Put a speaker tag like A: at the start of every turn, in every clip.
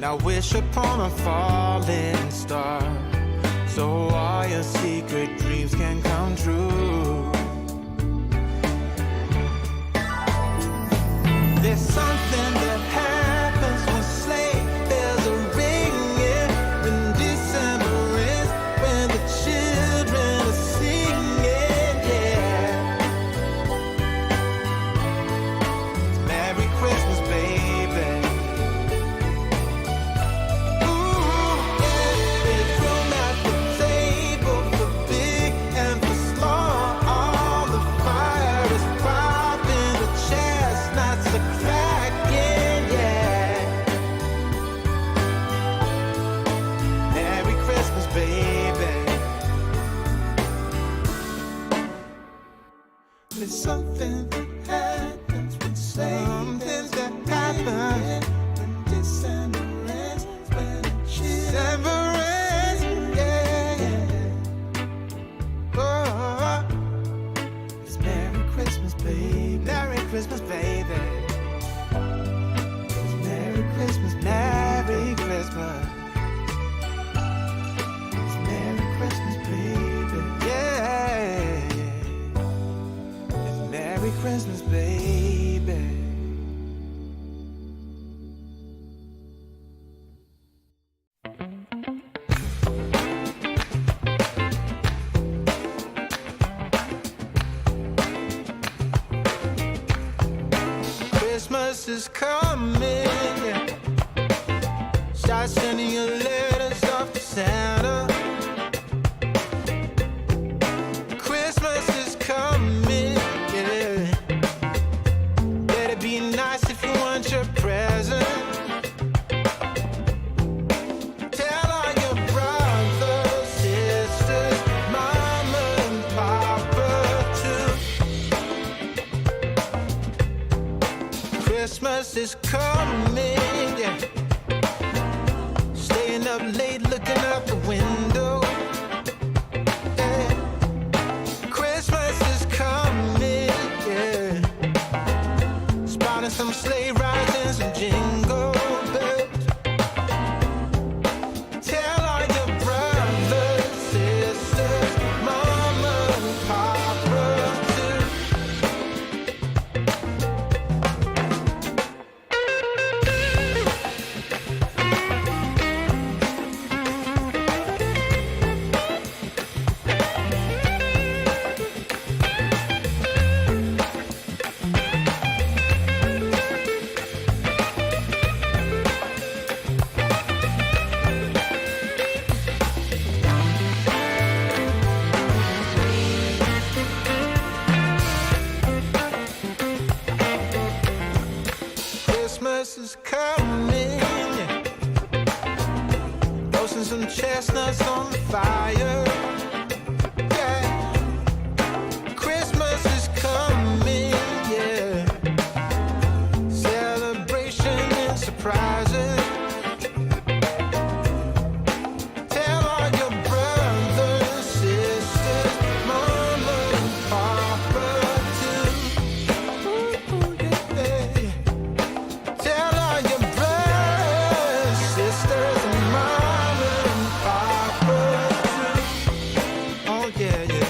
A: Now wish upon a falling star, so all your secret dreams can come true. There's something that happens when sleigh bells are ringing, when December is, when the children are singing, yeah. It's Merry Christmas, baby. Ooh, yeah. There's room at the table for big and for small. All the fire is popping, the chestnuts are cracking, yeah. Merry Christmas, baby. There's something that happens when something that happens when December ends, when December ends, yeah. Oh, it's Merry Christmas, baby. Merry Christmas, baby. It's Merry Christmas, Merry Christmas. It's Merry Christmas, baby. Yeah. It's Merry Christmas, baby. Christmas is coming, yeah. Start sending your letters off to Santa. Christmas is coming, yeah. Better be nice if you want your present. Tell all your brothers, sisters, mama and papa too. Christmas is coming, yeah. Staying up late looking out the window, yeah. Christmas is coming, yeah. Spotting some sleigh rides and some jingle bells. Tell all your brothers, sisters, mama and papa too. Christmas is coming, yeah. Roasting some chestnuts on the fire, yeah. Christmas is coming, yeah. Celebration and surprises. Tell all your brothers, sisters, mama and papa too. Ooh, yeah. Tell all your brothers, sisters, and mama and papa too. Oh yeah, yeah, yeah.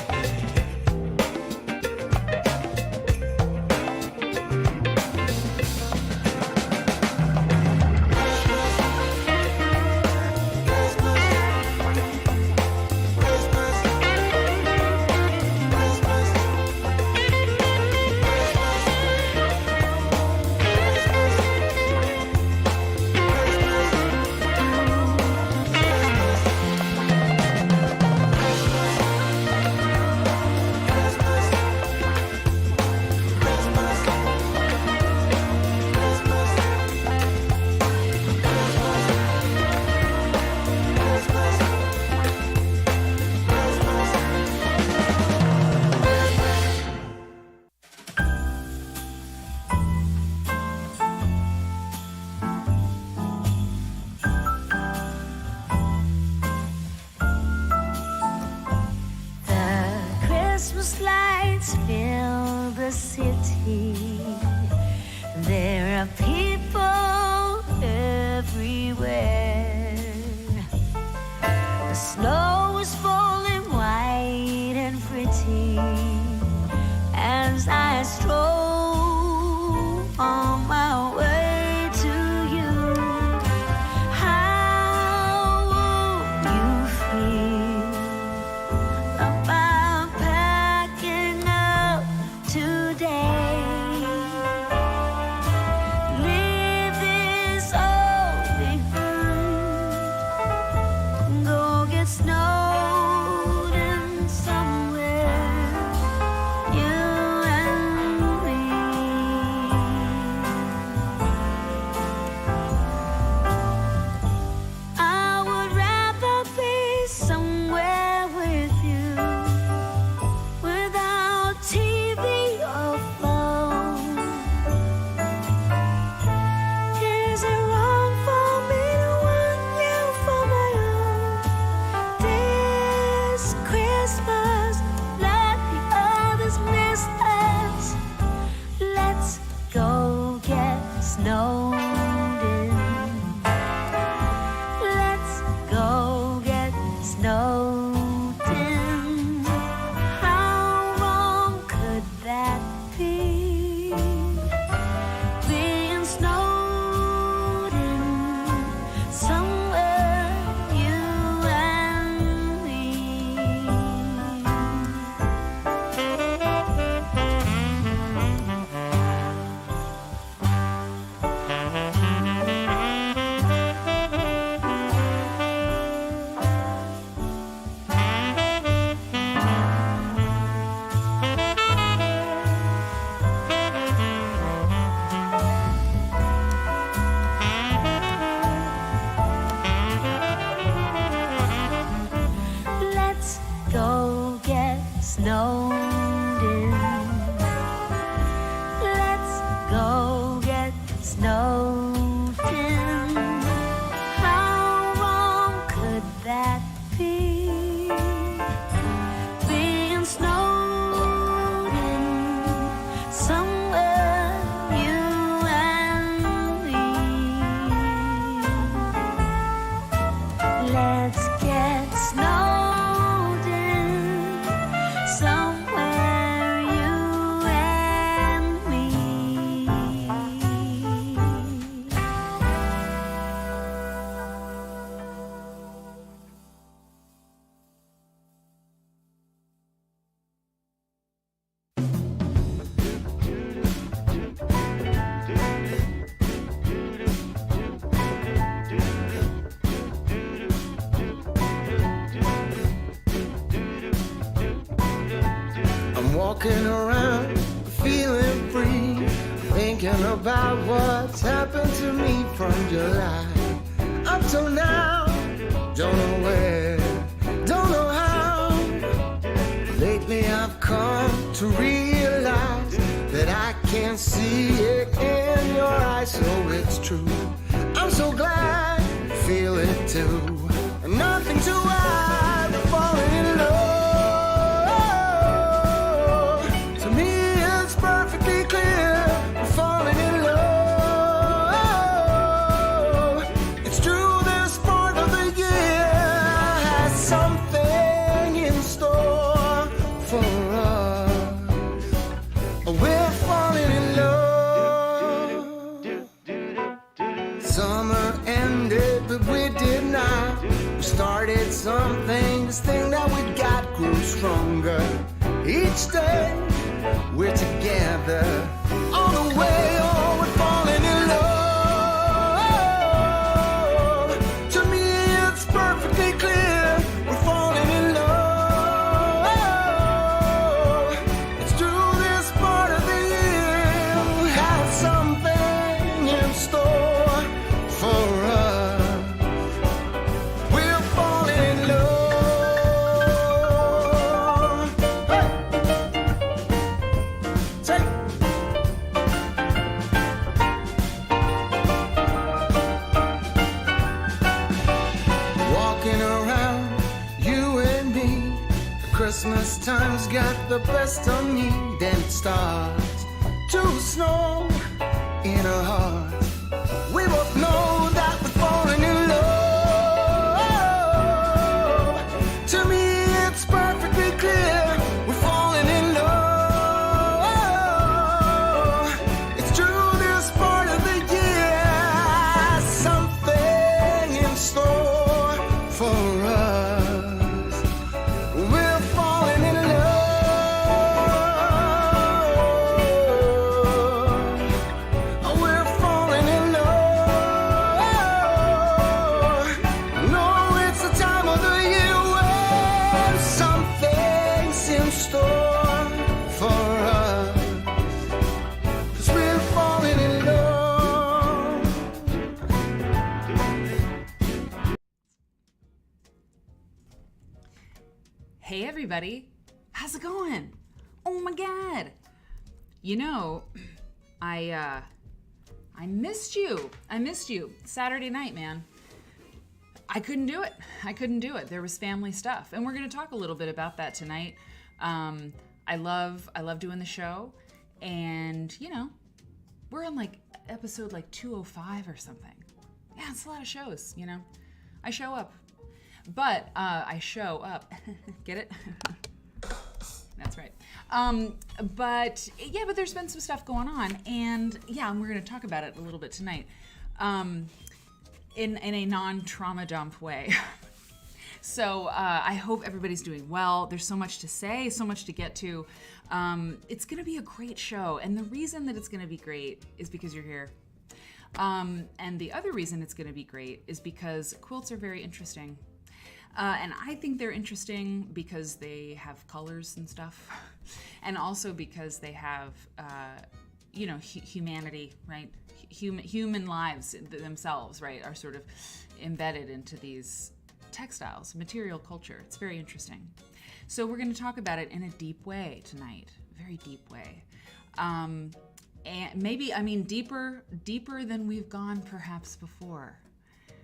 B: There are people everywhere. snowed in. Let's go get snowed in. How wrong could that be? Being snowed in somewhere, you and me. Let's go get snowed in. Let's go get snowed in. How wrong could that be? Being snowed in somewhere, you and me. Let's get snowed in somewhere, you and me.
A: I'm walking around feeling free, thinking about what's happened to me from July up till now. Don't know where, don't know how. Lately I've come to realize that I can't see it in your eyes, so it's true. I'm so glad you feel it too. Nothing to hide, but falling in love. To me it's perfectly clear, we're falling in love. It's true, this part of the year has something in store for us. We're falling in love. Summer ended, but we did not. We started something, this thing that we got grew stronger. Each day we're together, on the way, oh, we're falling in love. To me it's perfectly clear, we're falling in love. It's true, this part of the year has something in store for us. We're falling in love. Hey! Take. Walking around, you and me. The Christmas time's got the best of me. Then it starts to snow in our hearts. We both know that we're falling in love. To me it's perfectly clear, we're falling in love. It's true, this part of the year has something in store for us. We're falling in love. We're falling in love. No, it's the time of the year when something's in store for us. 'Cause we're falling in love.
C: Hey everybody, how's it going? Oh my god. You know, I missed you. I missed you. Saturday night, man. I couldn't do it. There was family stuff. And we're going to talk a little bit about that tonight. I love doing the show. And, you know, we're on like episode like 205 or something. Yeah, it's a lot of shows, you know. I show up. But I show up. Get it? That's right. But there's been some stuff going on, and we're going to talk about it a little bit tonight, in a non-trauma dump way. So I hope everybody's doing well. There's so much to say, so much to get to. It's going to be a great show, and the reason that it's going to be great is because you're here. And the other reason it's going to be great is because quilts are very interesting. And I think they're interesting because they have colors and stuff, and also because they have, humanity, right? Human lives themselves, right, are sort of embedded into these textiles, material culture. It's very interesting. So we're going to talk about it in a deep way tonight, very deep way. And maybe, deeper than we've gone perhaps before.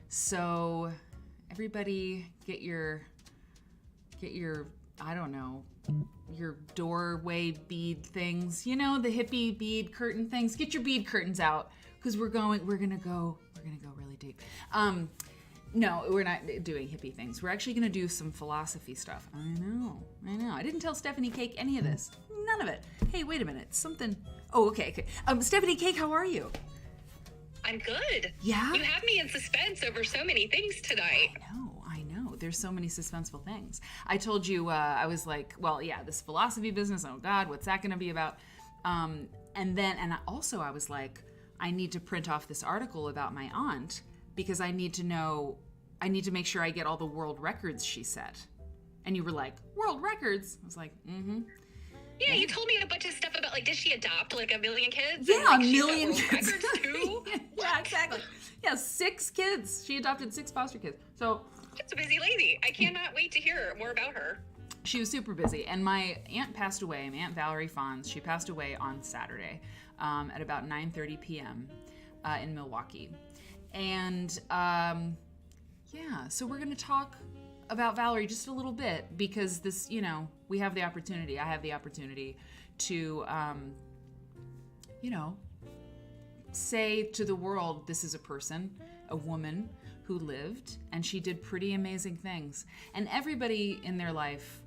C: So everybody get your I don't know, your doorway bead things, you know, the hippie bead curtain things. Get your bead curtains out, because we're gonna go really deep. No, we're not doing hippie things. We're actually gonna do some philosophy stuff. I know. I didn't tell Stephanie Cake any of this. None of it. Hey, wait a minute. Something. Oh, okay. Stephanie Cake, how are you?
D: I'm good.
C: Yeah?
D: You have me in suspense over so many things tonight.
C: I know. There's so many suspenseful things. I told you, I was like, this philosophy business, oh God, what's that gonna be about? And I was like, I need to print off this article about my aunt, because I need to make sure I get all the world records she set. And you were like, world records? I was like, mm-hmm.
D: Yeah, you told me a bunch of stuff about, like, did she adopt, like, a million kids?
C: Yeah,
D: and, like,
C: a million kids.
D: Records too?
C: Yeah, exactly. Yeah, 6 kids. She adopted 6 foster kids. So
D: She's a busy lady. I cannot wait to hear more about her.
C: she was super busy. And my aunt passed away, my Aunt Valerie Fons. She passed away on Saturday at about 9:30 p.m. In Milwaukee. And, so we're going to talk about Valerie just a little bit, because this, we have the opportunity, I have the opportunity to, say to the world, this is a person, a woman who lived, and she did pretty amazing things. And everybody in their life,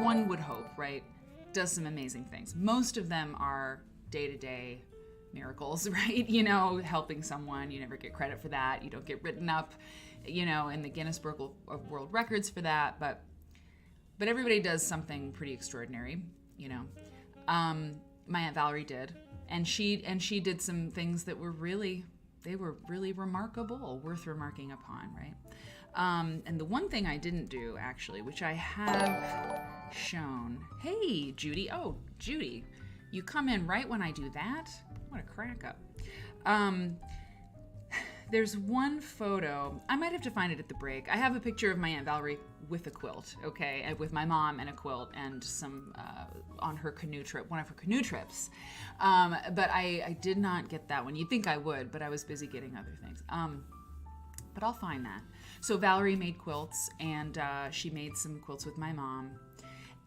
C: one would hope, right, does some amazing things. Most of them are day-to-day miracles, right? Helping someone, you never get credit for that. You don't get written up, in the Guinness Book of World Records for that, but everybody does something pretty extraordinary, My Aunt Valerie did, and she did some things that were really remarkable, worth remarking upon, right? And the one thing I didn't do, actually, which I have shown. Hey, Judy. Oh, Judy, you come in right when I do that? What a crack up. There's one photo. I might have to find it at the break. I have a picture of my Aunt Valerie with a quilt, okay, with my mom and a quilt, and some on her canoe trip, one of her canoe trips. But I did not get that one. You'd think I would, but I was busy getting other things. But I'll find that. So Valerie made quilts, and she made some quilts with my mom,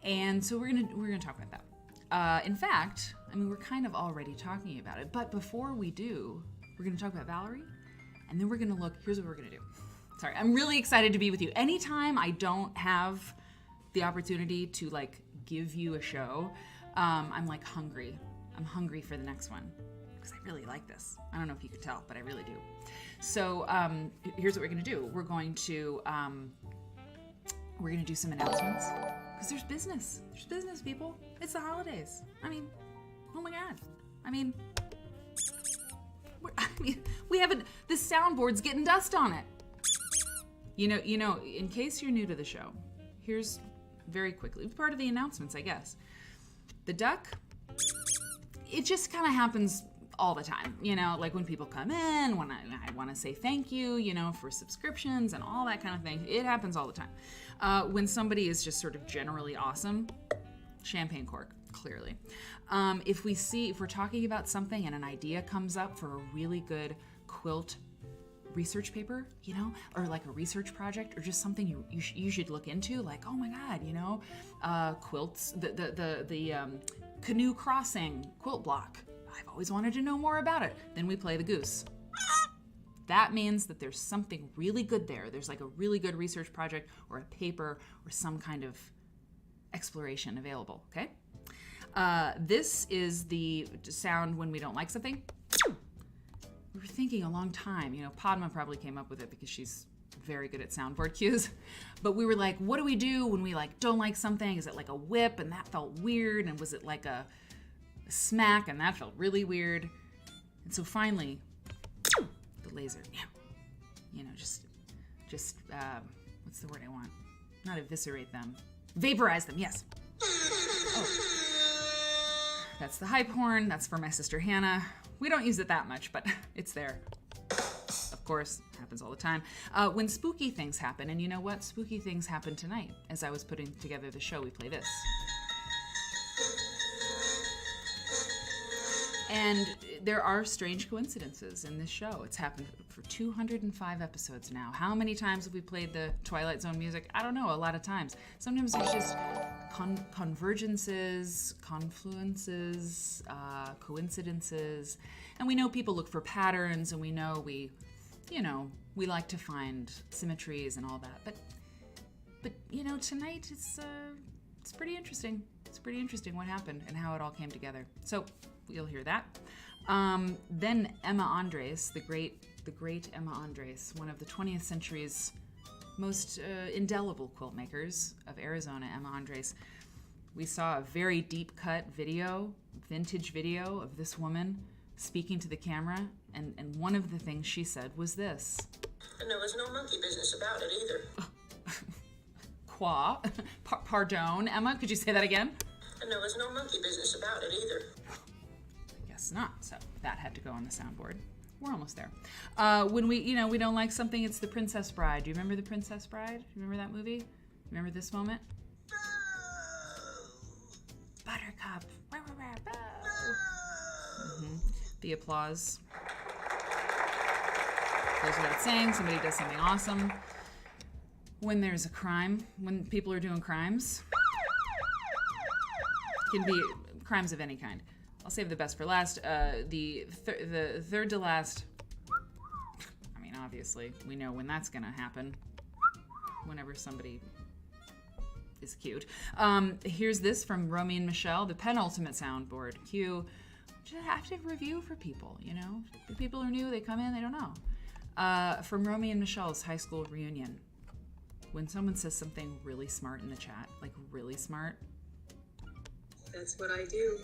C: and so we're gonna talk about that. In fact, we're kind of already talking about it, but before we do, we're gonna talk about Valerie, and then we're gonna look. Here's what we're gonna do. Sorry, I'm really excited to be with you. Anytime I don't have the opportunity to give you a show, I'm hungry. I'm hungry for the next one, because I really like this. I don't know if you could tell, but I really do. So here's what we're gonna do. We're gonna do some announcements, because there's business. There's business, people. It's the holidays. Oh my God. We haven't. This soundboard's getting dust on it. In case you're new to the show, here's very quickly part of the announcements, I guess. The duck, it just kind of happens all the time, when people come in, when I want to say thank you, for subscriptions and all that kind of thing. It happens all the time. When somebody is just sort of generally awesome, champagne cork, clearly. If we're talking about something and an idea comes up for a really good quilt research paper, or a research project, or just something you should look into, oh my God, quilts, the canoe crossing quilt block. I've always wanted to know more about it. Then we play the goose. That means that there's something really good there. There's like a really good research project or a paper or some kind of exploration available, okay? This is the sound when we don't like something. We were thinking a long time, you know, Padma probably came up with it because she's very good at soundboard cues. But we were like, what do we do when we like don't like something? Is it like a whip and that felt weird? And was it like a smack and that felt really weird? And so finally, the laser, you know, just what's the word I want? Not eviscerate them. Vaporize them, yes. Oh. That's the hype horn. That's for my sister Hannah. We don't use it that much, but it's there. Of course, happens all the time. When spooky things happen, and you know what? Spooky things happened tonight. As I was putting together the show, we play this. And there are strange coincidences in this show. It's happened for 205 episodes now. How many times have we played the Twilight Zone music? I don't know, a lot of times. Sometimes it's just convergences, confluences, coincidences. And we know people look for patterns, and we know we like to find symmetries and all that. But you know, tonight it's pretty interesting. It's pretty interesting what happened and how it all came together. So you'll hear that. Then Emma Andres, the great Emma Andres, one of the 20th century's most indelible quilt makers of Arizona, Emma Andres. We saw a very deep cut video, vintage video of this woman speaking to the camera, and one of the things she said was this.
E: And there was no monkey business about it either.
C: Qua? Pardon, Emma, could you say that again?
E: And there was no monkey business about it either.
C: Guess not. So that had to go on the soundboard. We're almost there. When we don't like something, it's The Princess Bride. Do you remember The Princess Bride? Do you remember that movie? Remember this moment? Buttercup. Mm-hmm. The applause. Goes without saying, somebody does something awesome. When there's a crime, when people are doing crimes, can be crimes of any kind. I'll save the best for last. The third to last, I mean, obviously, we know when that's gonna happen. Whenever somebody is cute. Here's this from Romy and Michelle, the penultimate soundboard cue. Just have to review for people, you know? The people are new, they come in, they don't know. From Romy and Michelle's high school reunion. When someone says something really smart in the chat, like really smart.
F: That's what I do.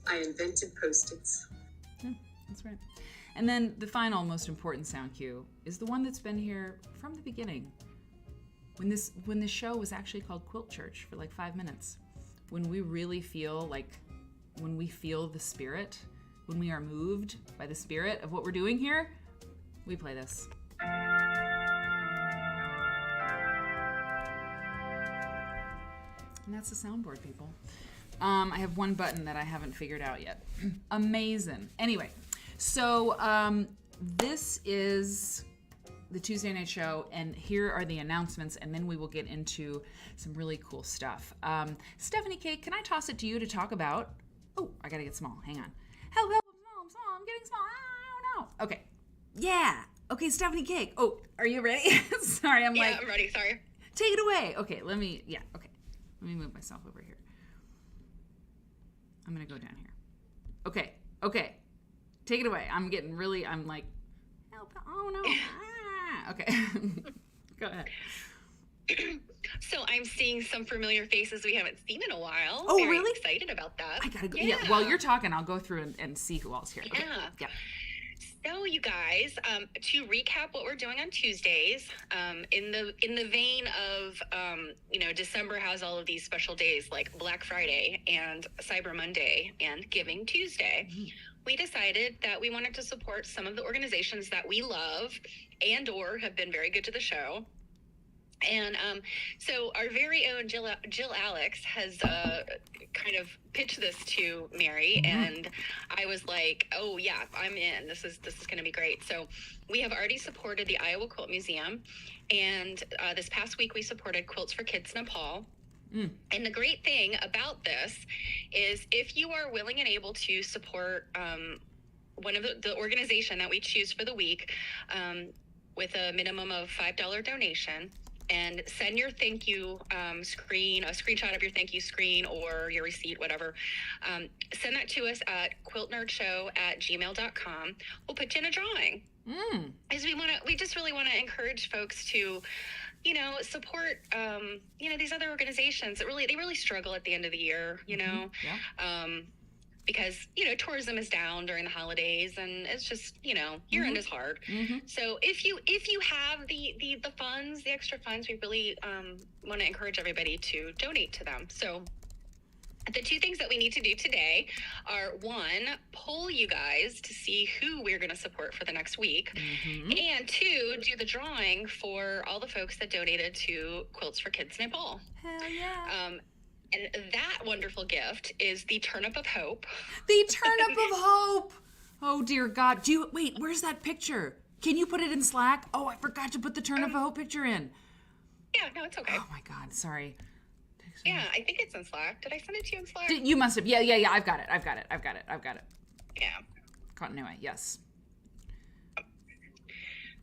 F: I invented Post-its.
C: Yeah, that's right. And then the final, most important sound cue is the one that's been here from the beginning. When this show was actually called Quilt Church for like 5 minutes. When we really feel when we feel the spirit, when we are moved by the spirit of what we're doing here, we play this. And that's the soundboard, people. I have one button that I haven't figured out yet. Amazing. Anyway, so this is the Tuesday night show, and here are the announcements, and then we will get into some really cool stuff. Stephanie K, can I toss it to you to talk about? Oh, I gotta get small. Hang on. Help, I'm small. I'm getting small. Oh, no. Okay. Yeah. Okay, Stephanie K. Oh, are you ready? Sorry, I'm
D: ready. Sorry.
C: Take it away. Okay, let me move myself over here. I'm gonna go down here. Okay. Take it away. I'm like, help. Oh, no. Okay. Go ahead.
D: So I'm seeing some familiar faces we haven't seen in a while.
C: Oh,
D: Very
C: really?
D: excited about that.
C: I gotta go. Yeah. While you're talking, I'll go through and see who else here. Okay.
D: Yeah. So you guys, to recap what we're doing on Tuesdays, in the vein of December has all of these special days like Black Friday and Cyber Monday and Giving Tuesday. Mm-hmm. We decided that we wanted to support some of the organizations that we love and or have been very good to the show. And so our very own Jill Alex has kind of pitched this to Mary, and I was like, oh yeah, I'm in. This is going to be great. So we have already supported the Iowa Quilt Museum, and this past week we supported Quilts for Kids Nepal. And the great thing about this is if you are willing and able to support one of the organization that we choose for the week with a minimum of $5 donation, and send your thank you screen, a screenshot of your thank you screen or your receipt, whatever. Send that to us at quiltnerdshow@gmail.com. We'll put you in a drawing. Because we just really want to encourage folks to, support, these other organizations that they really struggle at the end of the year, because, tourism is down during the holidays, and it's just, year end is hard. So if you have the funds, the extra funds, we really want to encourage everybody to donate to them. So the two things that we need to do today are, one, poll you guys to see who we're going to support for the next week, and two, do the drawing for all the folks that donated to Quilts for Kids Nepal.
C: Hell yeah.
D: And that wonderful gift is the Turnip of Hope.
C: The Turnip of Hope. Oh dear God. Wait, where's that picture? Can you put it in Slack? Oh, I forgot to put the Turnip of Hope picture in.
D: Yeah, no, it's okay.
C: Oh my God, sorry.
D: Yeah, I think it's in Slack. Did I send it to you in Slack?
C: You must have. Yeah. I've got it.
D: Yeah.
C: Anyway, yes.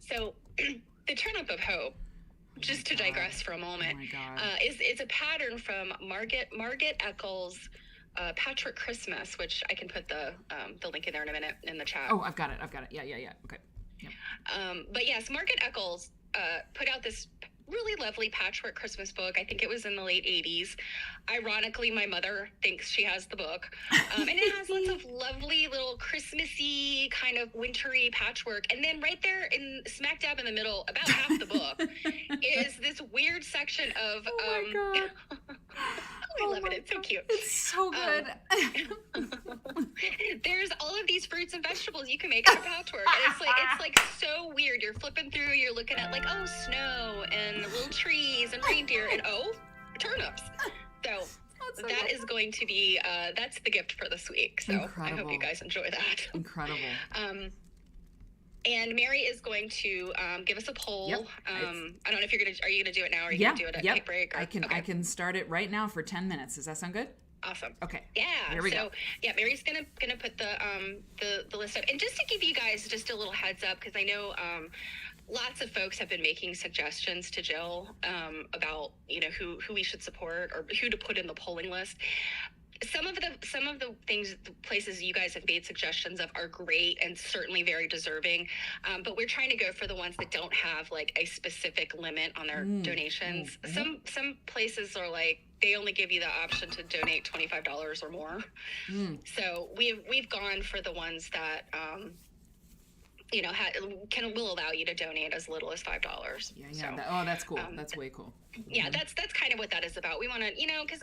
D: So, the Turnip of Hope, just to digress for a moment,
C: Oh my God.
D: is a pattern from Margaret Eccles' Patchwork Christmas, which I can put the link in there in a minute in the chat.
C: Oh, I've got it. Yeah. Okay. Yep.
D: But yes, Margaret Eccles put out this really lovely patchwork Christmas book. I think it was in the late 80s. Ironically, my mother thinks she has the book. And it has lots of lovely little Christmassy kind of wintry patchwork. And then right there in smack dab in the middle, about half the book, is this weird section of
C: Oh my God.
D: I love it. It's so cute.
C: It's so good.
D: There's all of these fruits and vegetables you can make out of patchwork, and it's like so weird. You're flipping through, you're looking at like, oh, snow and little trees and reindeer and turnips. So that is going to be that's the gift for this week. So
C: Incredible.
D: I hope you guys enjoy that.
C: Incredible.
D: And Mary is going to give us a poll.
C: Yep.
D: I don't know if are you gonna do it now, or are you
C: Yeah.
D: gonna do it at
C: Yep.
D: take break? Or,
C: I can start it right now for 10 minutes. Does that sound good?
D: Awesome.
C: Okay.
D: Yeah.
C: Here we go.
D: Yeah, Mary's gonna put the list up, and just to give you guys just a little heads up, because I know lots of folks have been making suggestions to Jill about who we should support or who to put in the polling list. Some of the things, the places you guys have made suggestions of are great and certainly very deserving, but we're trying to go for the ones that don't have like a specific limit on their donations. Some places are like they only give you the option to donate $25 or more. So we've gone for the ones that will allow you to donate as little as $5.
C: Yeah.
D: So,
C: That's cool. That's way cool.
D: yeah, that's kind of what that is about. We want to, because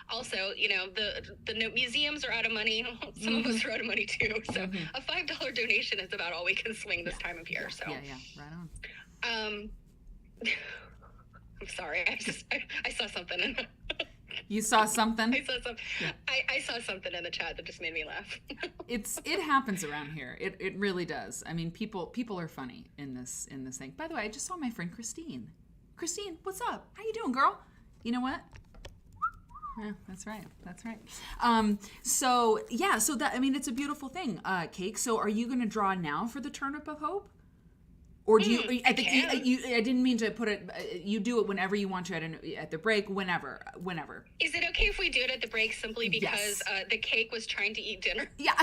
D: also, the museums are out of money. Some of us are out of money too. So a $5 donation is about all we can swing this time of year. So
C: Yeah. Right on.
D: I'm sorry. I saw something.
C: You saw something?
D: I saw something. Yeah. I saw something in the chat that just made me laugh.
C: It happens around here. It really does. I mean, people are funny in this thing. By the way, I just saw my friend Christine. Christine, what's up? How you doing, girl? You know what? Yeah, that's right. So that, I mean, it's a beautiful thing, Cake. So are you going to draw now for the Turnip of Hope? Or do you? I think I didn't mean to put it. You do it whenever you want to at the break, whenever.
D: Is it okay if we do it at the break simply because the cake was trying to eat dinner?
C: Yeah,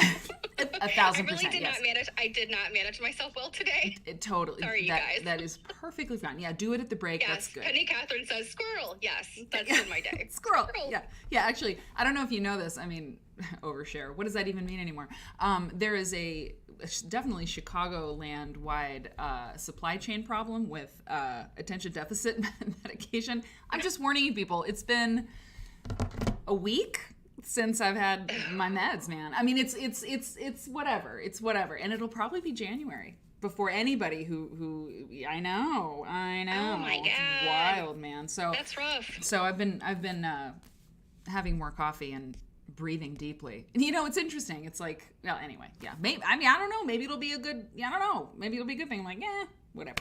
C: 1,000%.
D: I really did not manage. I did not manage myself well today.
C: Totally.
D: Sorry, you guys.
C: That is perfectly fine. Yeah, do it at the break.
D: Yes,
C: That's good.
D: Penny Catherine says squirrel. Yes, that's in my day.
C: Squirrel. Yeah. Actually, I don't know if you know this. I mean, overshare. What does that even mean anymore? There is a definitely Chicagoland-wide supply chain problem with attention deficit medication. I'm just warning you people. It's been a week since I've had my meds, man. I mean, it's whatever. It's whatever, and it'll probably be January before anybody who I know.
D: Oh my God.
C: It's wild, man. So
D: that's rough.
C: So I've been having more coffee and breathing deeply. And it's interesting. It's like, well, anyway, yeah. Maybe, I mean, I don't know. Maybe it'll be a good, I don't know. Maybe it'll be a good thing. I'm like, whatever.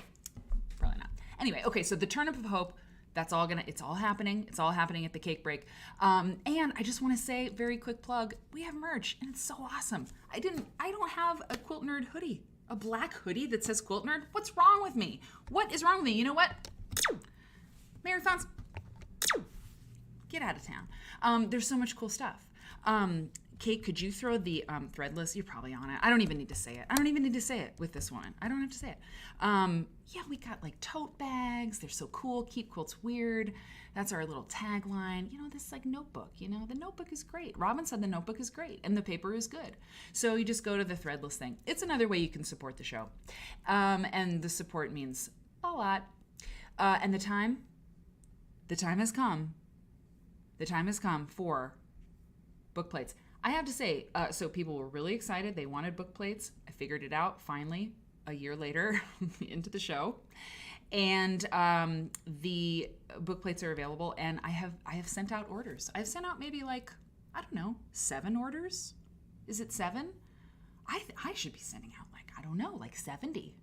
C: Probably not. Anyway, okay, so the Turnip of Hope, It's all happening. It's all happening at the cake break. And I just want to say, very quick plug, we have merch and it's so awesome. I don't have a Quilt Nerd hoodie, a black hoodie that says Quilt Nerd. What's wrong with me? What is wrong with me? You know what? Mary Fons, get out of town. There's so much cool stuff. Kate, could you throw the threadless? You're probably on it. I don't even need to say it. I don't even need to say it with this one. I don't have to say it. Yeah, we got like tote bags. They're so cool. Keep Quilts Weird. That's our little tagline. You know, this like notebook. You know, the notebook is great. Robin said the notebook is great and the paper is good. So you just go to the threadless thing. It's another way you can support the show. And the support means a lot. And the time has come. The time has come for book plates. I have to say, so people were really excited. They wanted book plates. I figured it out finally a year later into the show. And the book plates are available, and I have sent out orders. I've sent out maybe like, I don't know, 7 orders? Is it 7? I should be sending out like, I don't know, like 70.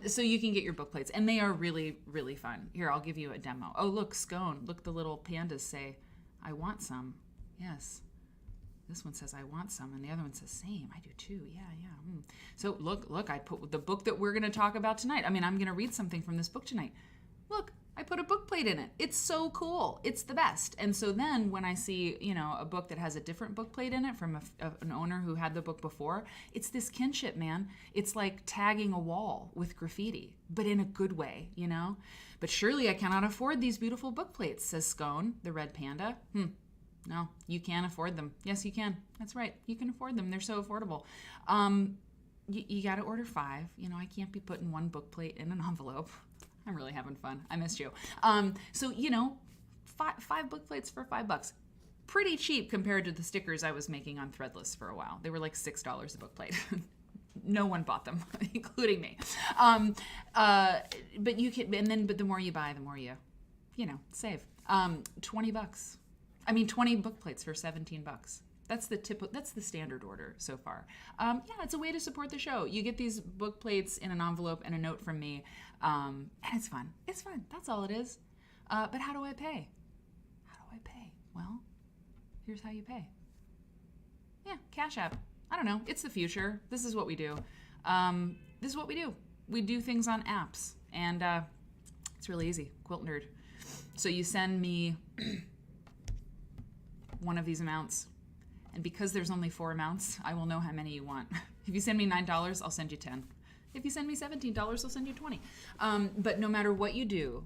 C: So you can get your book plates, and they are really, really fun. Here, I'll give you a demo. Oh, look, Scone. Look, the little pandas say, I want some. Yes. This one says, I want some, and the other one says, same. I do too. Yeah. So look, I put the book that we're going to talk about tonight. I mean, I'm going to read something from this book tonight. Look, I put a book plate in it. It's so cool. It's the best. And so then when I see, you know, a book that has a different book plate in it from an owner who had the book before, it's this kinship, man. It's like tagging a wall with graffiti, but in a good way, you know? But surely I cannot afford these beautiful book plates, says Scone, the red panda. No, you can afford them. Yes, you can. That's right. You can afford them. They're so affordable. You got to order 5. You know, I can't be putting 1 book plate in an envelope. I'm really having fun. I missed you. So, you know, 5 book plates for $5. Pretty cheap compared to the stickers I was making on Threadless for a while. They were like $6 a book plate. No one bought them, including me. But you can, but the more you buy, the more you know, save. $20. I mean, 20 book plates for $17. That's the standard order so far. Yeah, it's a way to support the show. You get these book plates in an envelope and a note from me, and it's fun. It's fun. That's all it is. But how do I pay? Well, here's how you pay. Yeah, Cash App. I don't know. It's the future. This is what we do. We do things on apps, and it's really easy. Quilt Nerd. So you send me one of these amounts, and because there's only 4 amounts, I will know how many you want. If you send me $9, I'll send you 10. If you send me $17, I'll send you 20. But no matter what you do,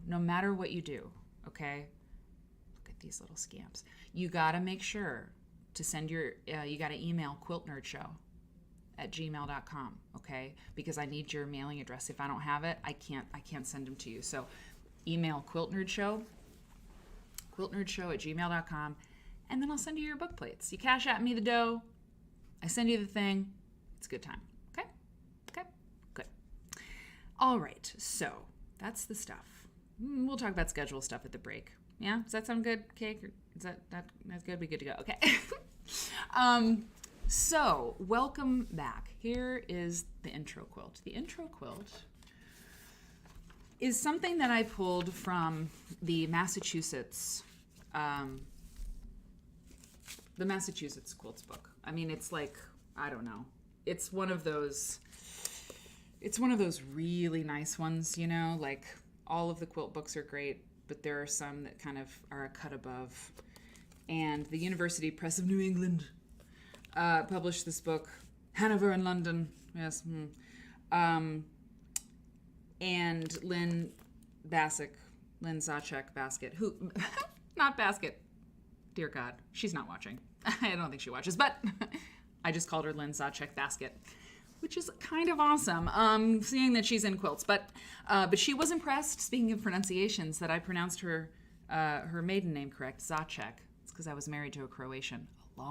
C: okay? Look at these little scamps. You gotta make sure to send you gotta email quiltnerdshow@gmail.com, okay? Because I need your mailing address. If I don't have it, I can't send them to you. So email quiltnerdshow@gmail.com, and then I'll send you your book plates. You cash out me the dough, I send you the thing. It's a good time. Okay, good. All right, so that's the stuff. We'll talk about schedule stuff at the break. Yeah, does that sound good, Cake? Or is that's good? We good to go? Okay. So welcome back. Here is the intro quilt. The intro quilt is something that I pulled from the Massachusetts quilts book. I mean, it's like, I don't know. It's one of those really nice ones, you know, like all of the quilt books are great, but there are some that kind of are a cut above. And the University Press of New England published this book, Hanover and London, yes. And Lynn Zacek Basket, who, not Basket, dear God, she's not watching. I don't think she watches, but I just called her Lynn Zacek Basket, which is kind of awesome, seeing that she's in quilts. But she was impressed, speaking of pronunciations, that I pronounced her maiden name correct, Zacek. It's because I was married to a Croatian a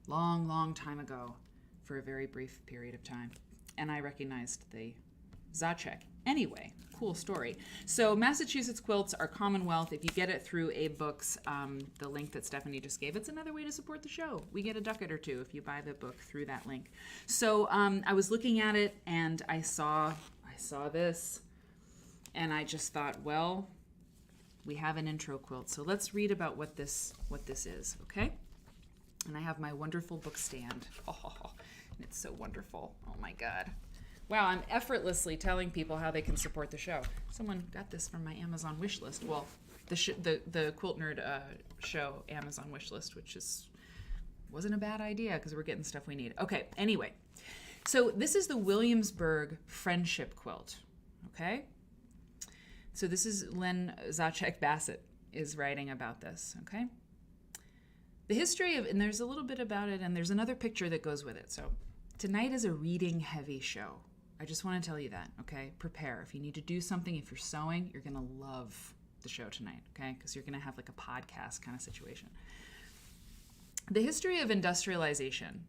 C: long time ago for a very brief period of time. And I recognized the Zacek. Anyway, cool story. So Massachusetts quilts are Commonwealth. If you get it through Abe Books, the link that Stephanie just gave, it's another way to support the show. We get a ducat or two if you buy the book through that link. So I was looking at it and I saw this, and I just thought, well, we have an intro quilt. So let's read about what this is, okay? And I have my wonderful book stand. Oh, and it's so wonderful. Oh my God. Wow, I'm effortlessly telling people how they can support the show. Someone got this from my Amazon wish list. Well, the Quilt Nerd show Amazon wish list, which wasn't a bad idea because we're getting stuff we need. Okay, anyway. So this is the Williamsburg Friendship Quilt, okay? So this is Lynn Zacek Bassett is writing about this, okay? The history of, and there's a little bit about it, and there's another picture that goes with it. So tonight is a reading-heavy show. I just want to tell you that, okay? Prepare. If you need to do something, if you're sewing, you're going to love the show tonight, okay? Because you're going to have like a podcast kind of situation. The history of industrialization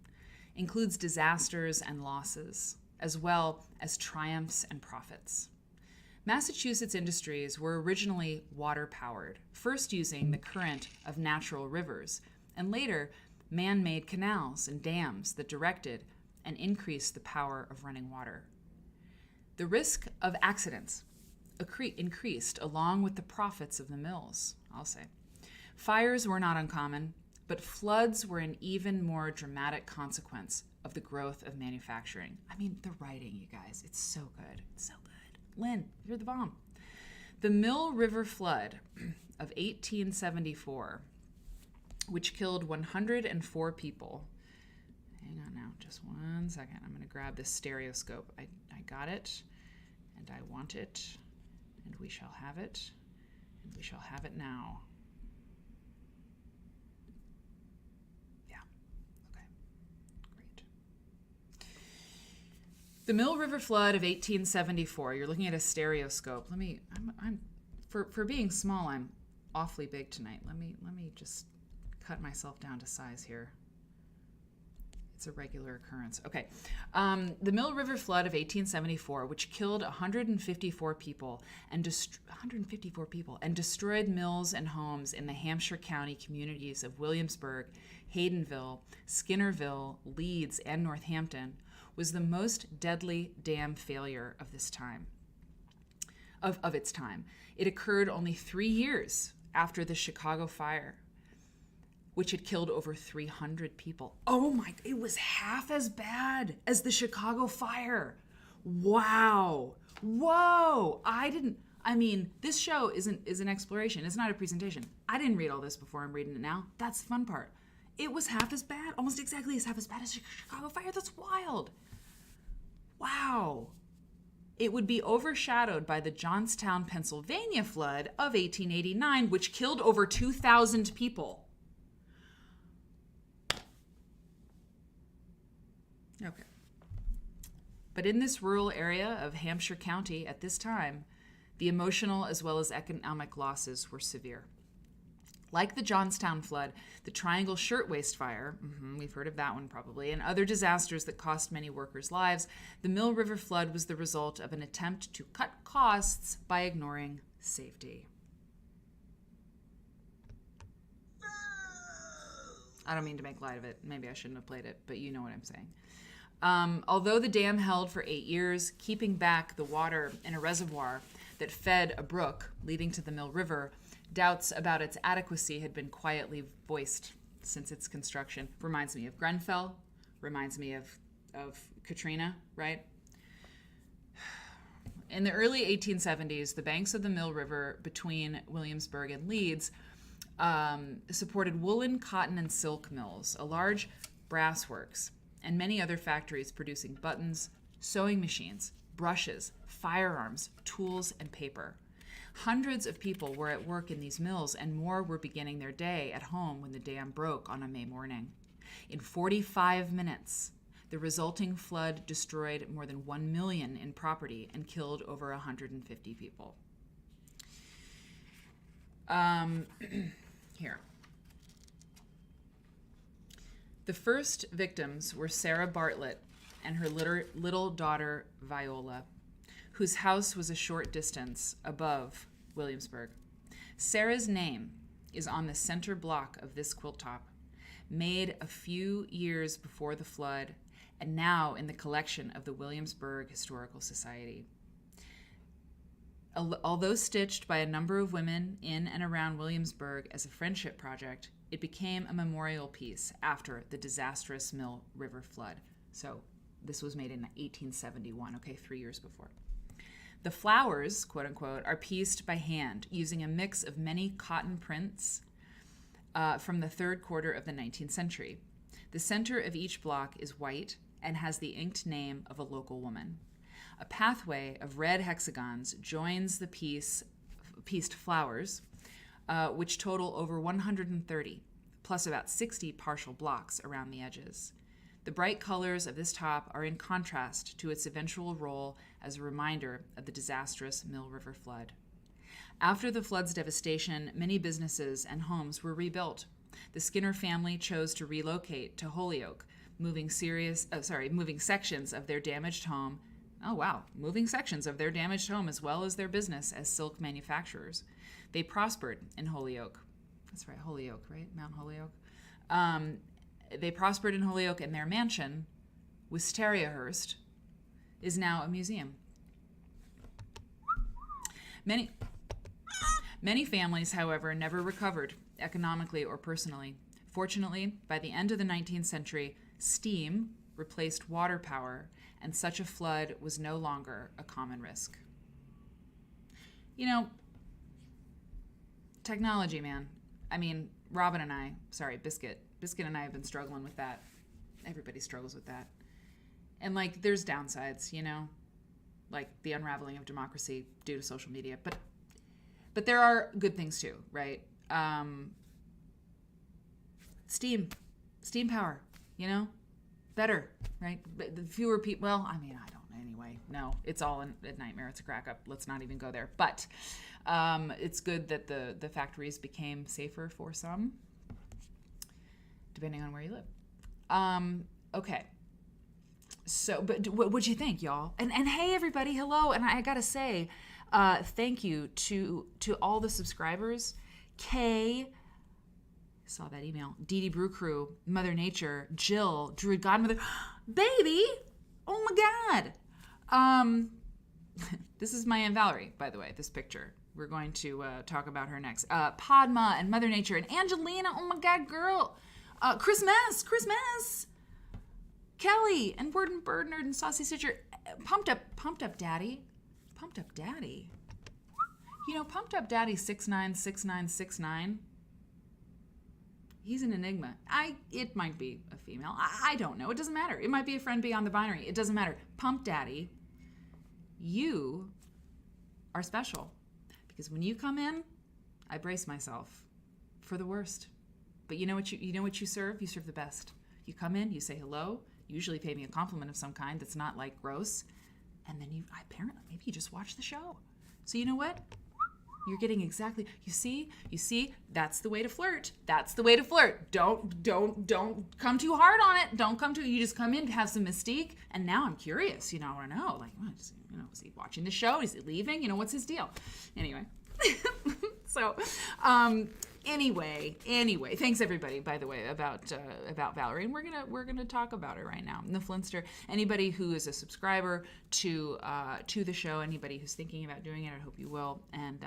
C: includes disasters and losses, as well as triumphs and profits. Massachusetts industries were originally water-powered, first using the current of natural rivers, and later man-made canals and dams that directed and increased the power of running water. The risk of accidents increased along with the profits of the mills, I'll say. Fires were not uncommon, but floods were an even more dramatic consequence of the growth of manufacturing. I mean, the writing, you guys, it's so good. It's so good. Lynn, you're the bomb. The Mill River flood of 1874, which killed 104 people. Hang on now, just one second. I'm going to grab this stereoscope. I got it, and I want it, and we shall have it, and we shall have it now. Yeah, okay, great. The Mill River flood of 1874. You're looking at a stereoscope. For being small, I'm awfully big tonight. Let me just cut myself down to size here. It's a regular occurrence. Okay. The Mill River flood of 1874, which killed 154 people and destroyed mills and homes in the Hampshire County communities of Williamsburg, Haydenville, Skinnerville, Leeds, and Northampton, was the most deadly dam failure of this time. Of its time. It occurred only 3 years after the Chicago fire, which had killed over 300 people. Oh my, it was half as bad as the Chicago fire. Wow. Whoa. This show is an exploration. It's not a presentation. I didn't read all this before. I'm reading it now. That's the fun part. It was half as bad, almost exactly half as bad as the Chicago fire. That's wild. Wow. It would be overshadowed by the Johnstown, Pennsylvania flood of 1889, which killed over 2,000 people. Okay. But in this rural area of Hampshire County at this time, the emotional as well as economic losses were severe. Like the Johnstown flood, the Triangle Shirtwaist Fire, we've heard of that one probably, and other disasters that cost many workers' lives, the Mill River flood was the result of an attempt to cut costs by ignoring safety. I don't mean to make light of it. Maybe I shouldn't have played it, but you know what I'm saying. Although the dam held for 8 years, keeping back the water in a reservoir that fed a brook leading to the Mill River, doubts about its adequacy had been quietly voiced since its construction. Reminds me of Grenfell, reminds me of Katrina, right? In the early 1870s, the banks of the Mill River between Williamsburg and Leeds supported woolen, cotton, and silk mills, a large brass works, and many other factories producing buttons, sewing machines, brushes, firearms, tools, and paper. Hundreds of people were at work in these mills, and more were beginning their day at home when the dam broke on a May morning. In 45 minutes, the resulting flood destroyed more than 1 million in property and killed over 150 people. Here. The first victims were Sarah Bartlett and her little daughter Viola, whose house was a short distance above Williamsburg. Sarah's name is on the center block of this quilt top, made a few years before the flood and now in the collection of the Williamsburg Historical Society. Although stitched by a number of women in and around Williamsburg as a friendship project, it became a memorial piece after the disastrous Mill River flood. So this was made in 1871, okay, 3 years before. The flowers, quote unquote, are pieced by hand using a mix of many cotton prints from the third quarter of the 19th century. The center of each block is white and has the inked name of a local woman. A pathway of red hexagons joins the pieced flowers, which total over 130, plus about 60 partial blocks around the edges. The bright colors of this top are in contrast to its eventual role as a reminder of the disastrous Mill River flood. After the flood's devastation, many businesses and homes were rebuilt. The Skinner family chose to relocate to Holyoke, moving sections of their damaged home. Oh wow, moving sections of their damaged home as well as their business as silk manufacturers. They prospered in Holyoke. That's right, Holyoke, right? Mount Holyoke. They prospered in Holyoke, and their mansion, Wistariahurst, is now a museum. Many families, however, never recovered economically or personally. Fortunately, by the end of the 19th century, steam replaced water power, and such a flood was no longer a common risk. You know, technology, man. I mean, Biscuit and I have been struggling with that. Everybody struggles with that. And, like, there's downsides, you know? Like the unraveling of democracy due to social media. But there are good things, too, right? Steam power, you know? Better, right? But the fewer people, well, I mean, I don't know anyway. No, it's all a nightmare. It's a crack up. Let's not even go there. But it's good that the factories became safer for some, depending on where you live. Okay. So, but what'd you think, y'all? And hey, everybody, hello. And I gotta say, thank you to all the subscribers. Kay, saw that email. Dee Dee Brew Crew, Mother Nature, Jill, Druid Godmother, baby. Oh my God. This is my Aunt Valerie, by the way. This picture. We're going to talk about her next. Padma and Mother Nature and Angelina. Oh my God, girl. Chris Mess. Kelly and Word and Bird Nerd and Saucy Stitcher. Pumped up Daddy. You know, Pumped Up Daddy 696969. He's an enigma. It might be a female. I don't know. It doesn't matter. It might be a friend beyond the binary. It doesn't matter. Pump Daddy, you are special. Because when you come in, I brace myself for the worst. But you know what you serve? You serve the best. You come in, you say hello, you usually pay me a compliment of some kind that's not like gross, and then maybe you just watch the show. So you know what? You're getting exactly, you see, that's the way to flirt. Don't come too hard on it. You just come in to have some mystique. And now I'm curious, I want to know, like, is he watching the show? Is he leaving? What's his deal? Anyway. So, anyway, thanks everybody, by the way, about Valerie, and we're gonna talk about her right now. And the Flinster, anybody who is a subscriber to the show, anybody who's thinking about doing it, I hope you will, and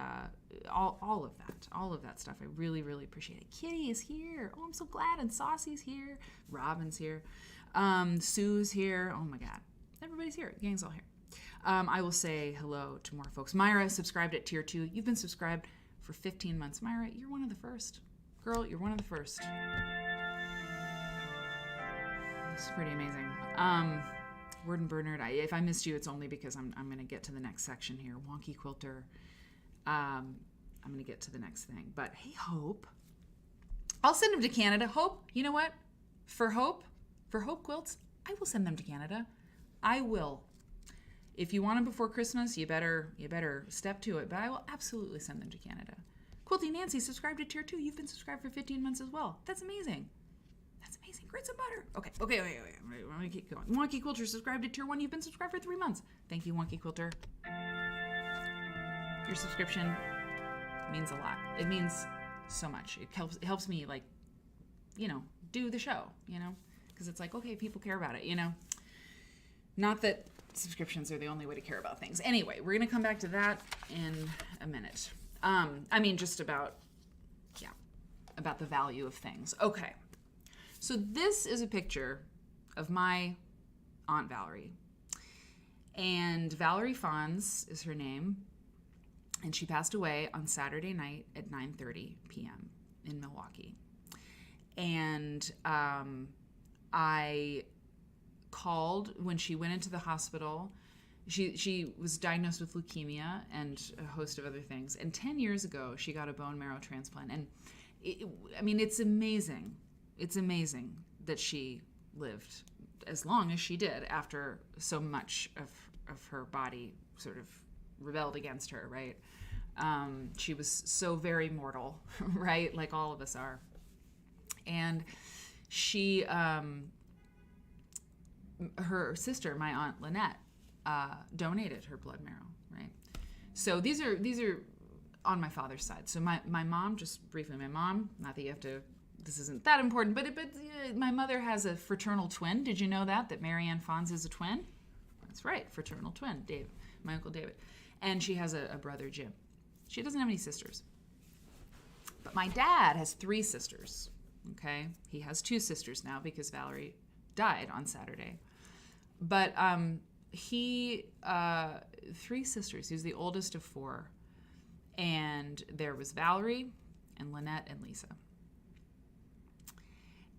C: all of that stuff, I really, really appreciate it. Kitty is here. Oh, I'm so glad, and Saucy's here. Robin's here. Sue's here. Oh my God, everybody's here. The gang's all here. I will say hello to more folks. Myra subscribed at tier 2. You've been subscribed for 15 months. Myra, you're one of the first. Girl, you're one of the first. This is pretty amazing. Word and Bird Nerd, if I missed you, it's only because I'm going to get to the next section here. Wonky Quilter. I'm going to get to the next thing. But hey, Hope. I'll send them to Canada. Hope, you know what? For Hope Quilts, I will send them to Canada. I will. If you want them before Christmas, you better step to it. But I will absolutely send them to Canada. Quilty Nancy subscribed to tier 2. You've been subscribed for 15 months as well. That's amazing. Grits and butter. Okay. I'm gonna keep going. Wonky Quilter subscribed to tier 1. You've been subscribed for 3 months. Thank you, Wonky Quilter. Your subscription means a lot. It means so much. It helps me, like, do the show, because it's like, okay, people care about it, Not that subscriptions are the only way to care about things. Anyway, we're going to come back to that in a minute. I mean, just about the value of things. Okay. So this is a picture of my Aunt Valerie. And Valerie Fons is her name. And she passed away on Saturday night at 9:30 p.m. in Milwaukee. And I called when she went into the hospital. She was diagnosed with leukemia and a host of other things. And 10 years ago, she got a bone marrow transplant. And it's amazing. It's amazing that she lived as long as she did after so much of her body sort of rebelled against her, right? She was so very mortal, right? Like all of us are. And she, her sister, my Aunt Lynette, donated her blood marrow, right? So these are on my father's side. So my mom, just briefly, my mom, not that you have to, this isn't that important, but my mother has a fraternal twin. Did you know that Marianne Fons is a twin? That's right, fraternal twin, Dave, my Uncle David. And she has a brother, Jim. She doesn't have any sisters. But my dad has 3 sisters, okay? He has 2 sisters now because Valerie died on Saturday. But 3 sisters. He was the oldest of 4. And there was Valerie and Lynette and Lisa.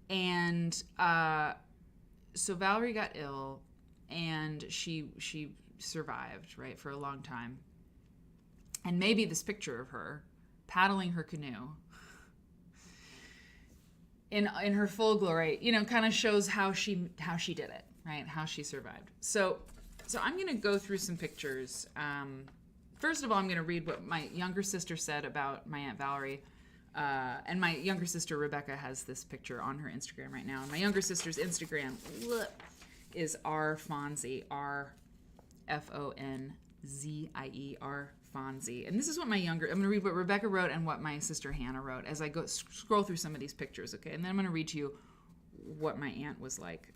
C: And so Valerie got ill, and she survived, right, for a long time. And maybe this picture of her paddling her canoe in her full glory, kind of shows how she did it, right? How she survived. So I'm going to go through some pictures. First of all, I'm going to read what my younger sister said about my Aunt Valerie. And my younger sister, Rebecca, has this picture on her Instagram right now. And my younger sister's Instagram is rfonzie, RFONZIE, Fonzie. And this is what I'm going to read what Rebecca wrote and what my sister Hannah wrote as I go scroll through some of these pictures, okay? And then I'm going to read to you what my aunt was like.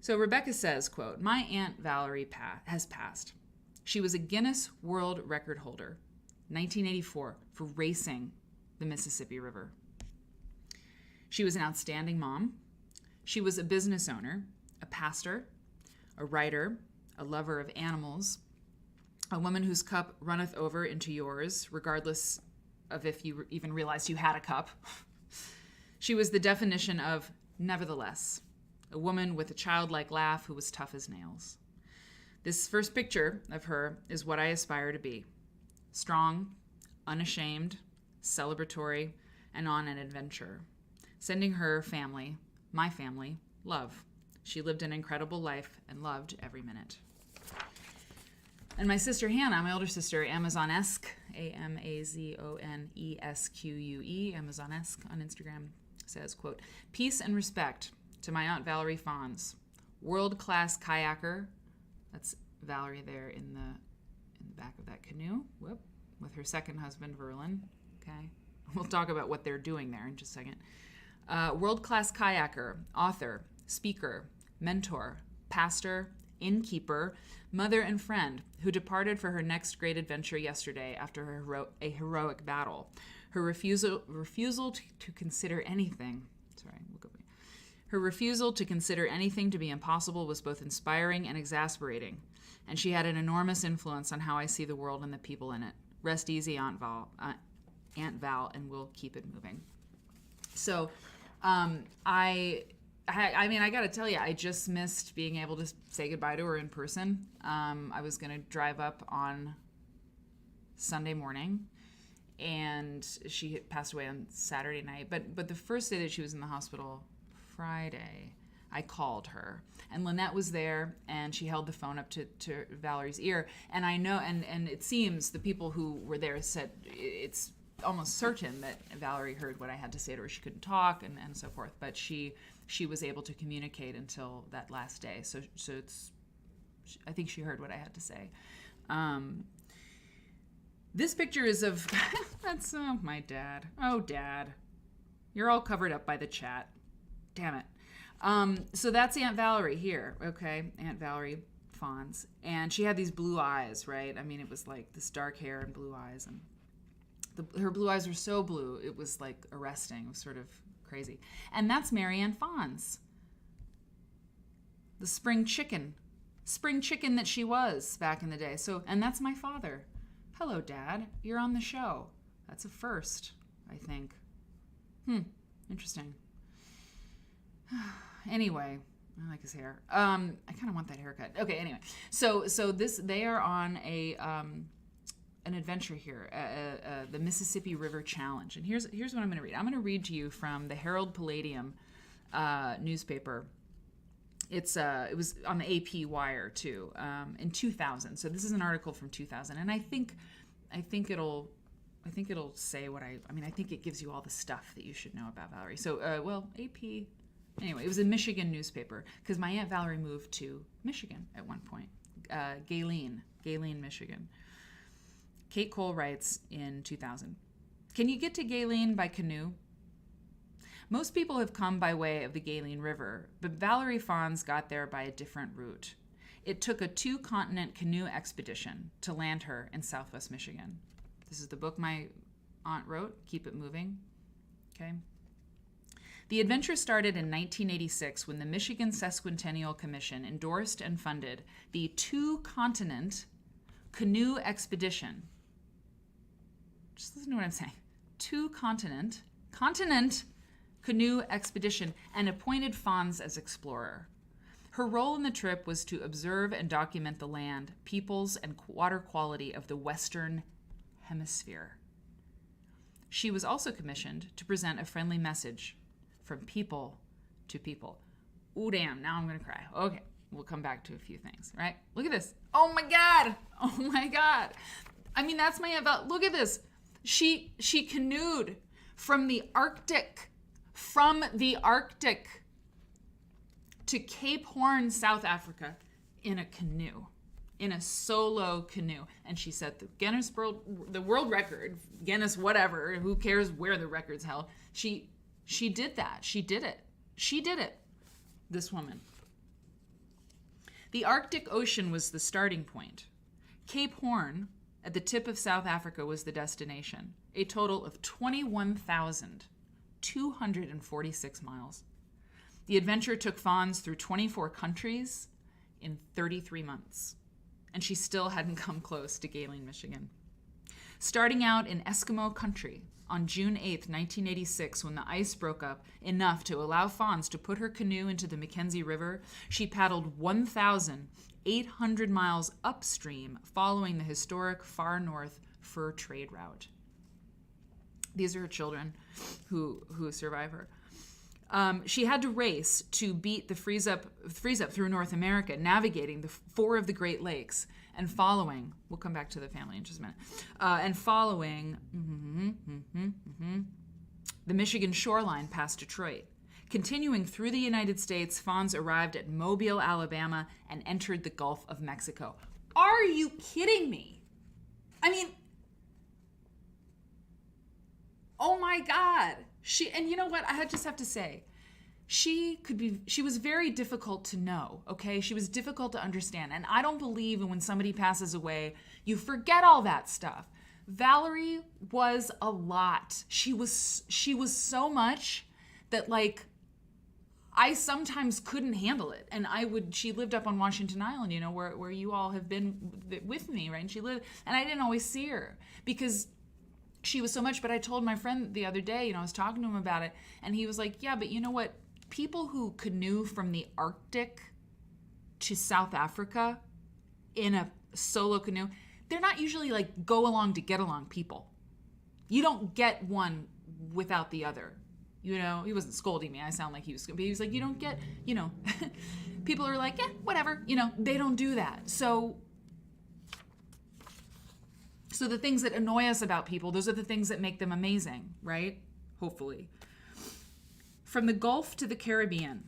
C: So Rebecca says, quote, "My Aunt Valerie has passed. She was a Guinness World Record holder, 1984, for racing the Mississippi River. She was an outstanding mom. She was a business owner, a pastor, a writer, a lover of animals, a woman whose cup runneth over into yours, regardless of if you even realized you had a cup. She was the definition of nevertheless, a woman with a childlike laugh who was tough as nails. This first picture of her is what I aspire to be. Strong, unashamed, celebratory, and on an adventure. Sending her family, my family, love. She lived an incredible life and loved every minute." And my sister Hannah, my older sister, Amazonesque, AMAZONESQUE, Amazonesque on Instagram, says, quote, "Peace and respect to my Aunt Valerie Fons, world-class kayaker." That's Valerie there in the back of that canoe, with her second husband, Verlin. Okay, we'll talk about what they're doing there in just a second. World-class kayaker, author, speaker, mentor, pastor, innkeeper, mother, and friend who departed for her next great adventure yesterday after a heroic battle. Her refusal to consider anything. Her refusal to consider anything to be impossible was both inspiring and exasperating, and she had an enormous influence on how I see the world and the people in it. Rest easy, Aunt Val, and we'll keep it moving. So, I got to tell you, I just missed being able to say goodbye to her in person. I was going to drive up on Sunday morning, and she had passed away on Saturday night. But the first day that she was in the hospital, Friday, I called her, and Lynette was there, and she held the phone up to Valerie's ear. And I know, and it seems the people who were there said it's almost certain that Valerie heard what I had to say to her. She couldn't talk and so forth, but she was able to communicate until that last day. So it's, I think she heard what I had to say. This picture is of, that's my dad. Oh, Dad. You're all covered up by the chat. Damn it. So that's Aunt Valerie here, okay? Aunt Valerie Fons. And she had these blue eyes, right? I mean, it was like this dark hair and blue eyes. And her blue eyes were so blue, it was like arresting. It was sort of crazy. And that's Marianne Fons. The spring chicken that she was back in the day. So, and that's my father. Hello, Dad. You're on the show. That's a first, I think. Interesting. Anyway, I like his hair. I kind of want that haircut. Okay, anyway. So they are on an adventure here, the Mississippi River Challenge. And here's what I'm going to read. I'm going to read to you from the Herald Palladium newspaper. It was on the AP Wire too, in 2000. So this is an article from 2000, and I think it'll say what I mean. I think it gives you all the stuff that you should know about Valerie. So AP. Anyway, it was a Michigan newspaper because my Aunt Valerie moved to Michigan at one point, Galen, Michigan. Kate Cole writes in 2000, "Can you get to Galen by canoe? Most people have come by way of the Galen River, but Valerie Fons got there by a different route. It took a 2-continent canoe expedition to land her in Southwest Michigan." This is the book my aunt wrote, Keep It Moving. Okay. The adventure started in 1986 when the Michigan Sesquicentennial Commission endorsed and funded the 2-continent canoe expedition. Just listen to what I'm saying. 2-continent canoe expedition, and appointed Fons as explorer. Her role in the trip was to observe and document the land, peoples, and water quality of the Western Hemisphere. She was also commissioned to present a friendly message from people to people. Ooh, damn, now I'm going to cry. Okay, we'll come back to a few things, right? Look at this. Oh my God. I mean, that's my Aunt. Look at this. She canoed from the Arctic to Cape Horn, South Africa in a canoe, in a solo canoe. And she set the world record, Guinness, whatever, who cares where the record's held. She did that. She did it. This woman. The Arctic Ocean was the starting point. Cape Horn, at the tip of South Africa, was the destination. A total of 21,246 miles. The adventure took Fons through 24 countries in 33 months, and she still hadn't come close to Galen, Michigan. Starting out in Eskimo country on June 8, 1986, when the ice broke up enough to allow Fons to put her canoe into the Mackenzie River, she paddled 1,800 miles upstream, following the historic far north fur trade route. These are her children who survive her. She had to race to beat the freeze up through North America, navigating the 4 of the Great Lakes and following. We'll come back to the family in just a minute. And following the Michigan shoreline past Detroit. Continuing through the United States, Fons arrived at Mobile, Alabama, and entered the Gulf of Mexico. Are you kidding me? I mean, oh my God. And you know what? I just have to say, she was very difficult to know, okay? She was difficult to understand. And I don't believe when somebody passes away, you forget all that stuff. Valerie was a lot. She was so much that, like, I sometimes couldn't handle it. And she lived up on Washington Island, you know, where you all have been with me, right? And I didn't always see her because she was so much. But I told my friend the other day, you know, I was talking to him about it, and he was like, yeah, but you know what? People who canoe from the Arctic to South Africa in a solo canoe, they're not usually like go along to get along people. You don't get one without the other. You know, he wasn't scolding me. I sound like he was, but he was like, you don't get, you know, people are like, yeah, whatever. You know, they don't do that. So the things that annoy us about people, those are the things that make them amazing, right? Hopefully. From the Gulf to the Caribbean,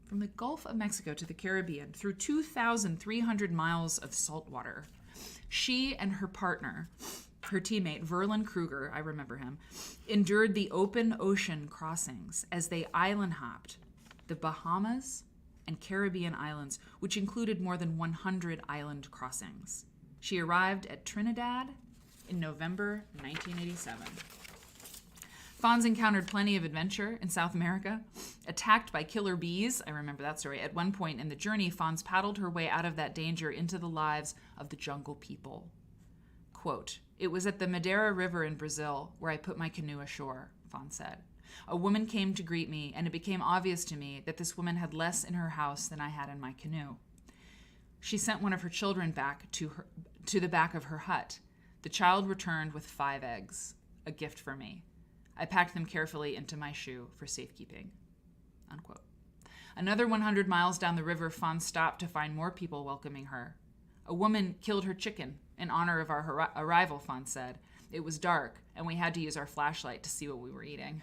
C: from the Gulf of Mexico to the Caribbean, through 2,300 miles of salt water, she and her partner, her teammate, Verlin Kruger, I remember him, endured the open ocean crossings as they island hopped the Bahamas, and Caribbean islands, which included more than 100 island crossings. She arrived at Trinidad in November 1987. Fons encountered plenty of adventure in South America. Attacked by killer bees, I remember that story. At one point in the journey, Fons paddled her way out of that danger into the lives of the jungle people. Quote, "It was at the Madeira River in Brazil where I put my canoe ashore," Fons said. "A woman came to greet me, and it became obvious to me that this woman had less in her house than I had in my canoe. She sent one of her children back to the back of her hut. The child returned with 5 eggs, a gift for me. I packed them carefully into my shoe for safekeeping." Unquote. Another 100 miles down the river, Fons stopped to find more people welcoming her. "A woman killed her chicken in honor of our arrival," Fons said. "It was dark, and we had to use our flashlight to see what we were eating."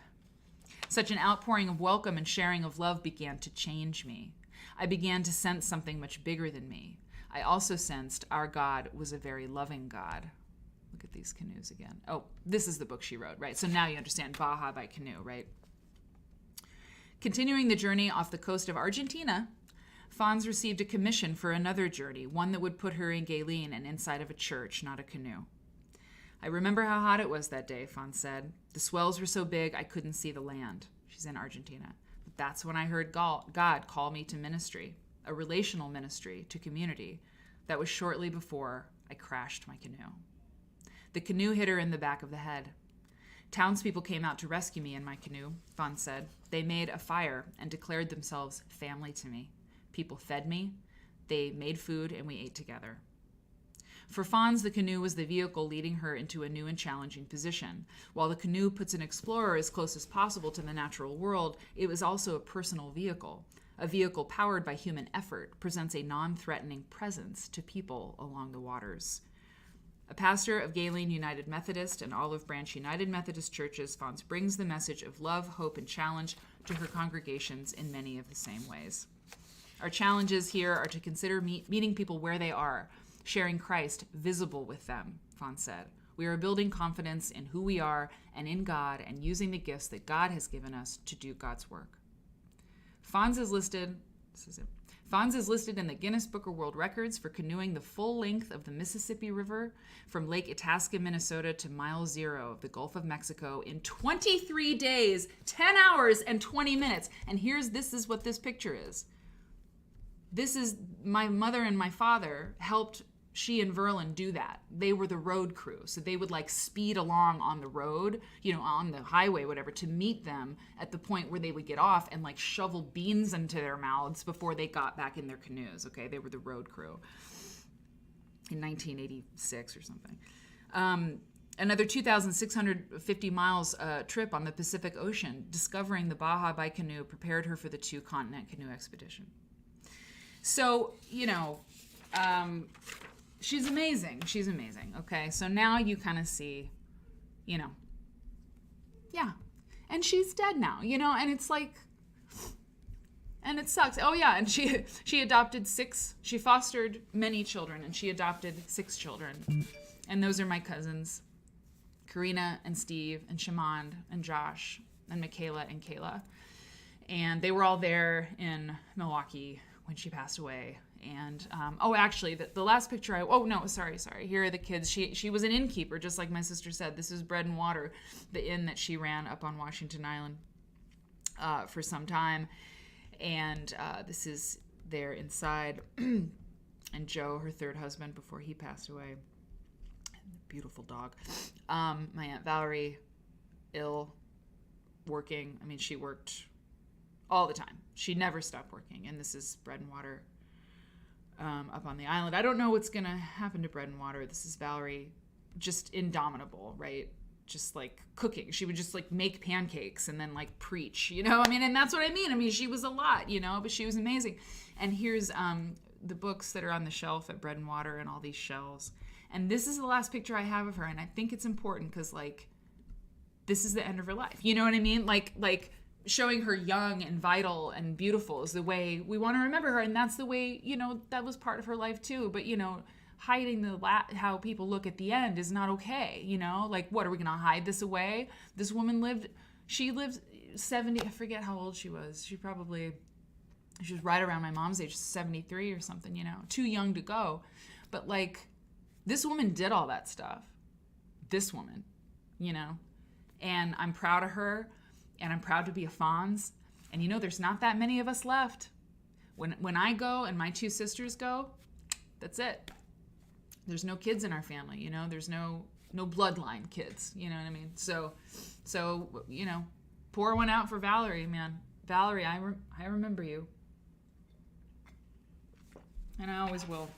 C: Such an outpouring of welcome and sharing of love began to change me. I began to sense something much bigger than me. I also sensed our God was a very loving God. Look at these canoes again. Oh, this is the book she wrote, right? So now you understand Baja by canoe, right? Continuing the journey off the coast of Argentina, Fons received a commission for another journey, one that would put her in Galen and inside of a church, not a canoe. "I remember how hot it was that day," Fons said. "The swells were so big I couldn't see the land." She's in Argentina. "But that's when I heard God call me to ministry, a relational ministry to community. That was shortly before I crashed my canoe. The canoe hit her in the back of the head. Townspeople came out to rescue me in my canoe," Fons said. "They made a fire and declared themselves family to me. People fed me, they made food, and we ate together." For Fons, the canoe was the vehicle leading her into a new and challenging position. While the canoe puts an explorer as close as possible to the natural world, it was also a personal vehicle. A vehicle powered by human effort presents a non-threatening presence to people along the waters. A pastor of Galen United Methodist and Olive Branch United Methodist churches, Fons brings the message of love, hope, and challenge to her congregations in many of the same ways. Our challenges here are to consider meeting people where they are, sharing Christ visible with them, Fons said. We are building confidence in who we are and in God and using the gifts that God has given us to do God's work. Fons is listed in the Guinness Book of World Records for canoeing the full length of the Mississippi River from Lake Itasca, Minnesota to mile 0 of the Gulf of Mexico in 23 days, 10 hours, and 20 minutes. And this is what this picture is. This is my mother and my father helped she and Verlin do that. They were the road crew. So they would speed along on the road, on the highway, whatever, to meet them at the point where they would get off and shovel beans into their mouths before they got back in their canoes. Okay. They were the road crew in 1986 or something. Another 2,650 miles trip on the Pacific Ocean, discovering the Baja by canoe prepared her for the 2-continent canoe expedition. So, she's amazing. She's amazing. Okay. So now you kind of see, yeah. And she's dead now, and it's and it sucks. Oh yeah. And she adopted 6, she fostered many children and she adopted 6 children. And those are my cousins, Karina and Steve and Shamond and Josh and Michaela and Kayla. And they were all there in Milwaukee when she passed away. And, actually, the last picture sorry. Here are the kids. She was an innkeeper, just like my sister said. This is Bread and Water, the inn that she ran up on Washington Island for some time. And this is there inside. And Joe, her 3rd husband, before he passed away. Beautiful dog. My Aunt Valerie, ill, working. I mean, she worked all the time. She never stopped working. And this is Bread and Water up on the island. I don't know what's going to happen to Bread and Water. This is Valerie, just indomitable, right? Just cooking. She would just make pancakes and then preach, and that's what I mean. She was a lot, but she was amazing. And here's the books that are on the shelf at Bread and Water and all these shelves. And this is the last picture I have of her. And I think it's important because this is the end of her life. You know what I mean? Showing her young and vital and beautiful is the way we want to remember her. And that's the way, that was part of her life too. But, hiding how people look at the end is not okay. What, are we going to hide this away? This woman lived 70, I forget how old she was. She probably She was right around my mom's age, 73 or something, you know, too young to go. But like, this woman did all that stuff. This woman, you know, and I'm proud of her, and I'm proud to be a Fons. And you know, there's not that many of us left. When I go and my two sisters go, that's it. There's no kids in our family, you know. There's no bloodline kids, you know what I mean? So you know, pour one out for Valerie, man. Valerie, I remember you, and I always will.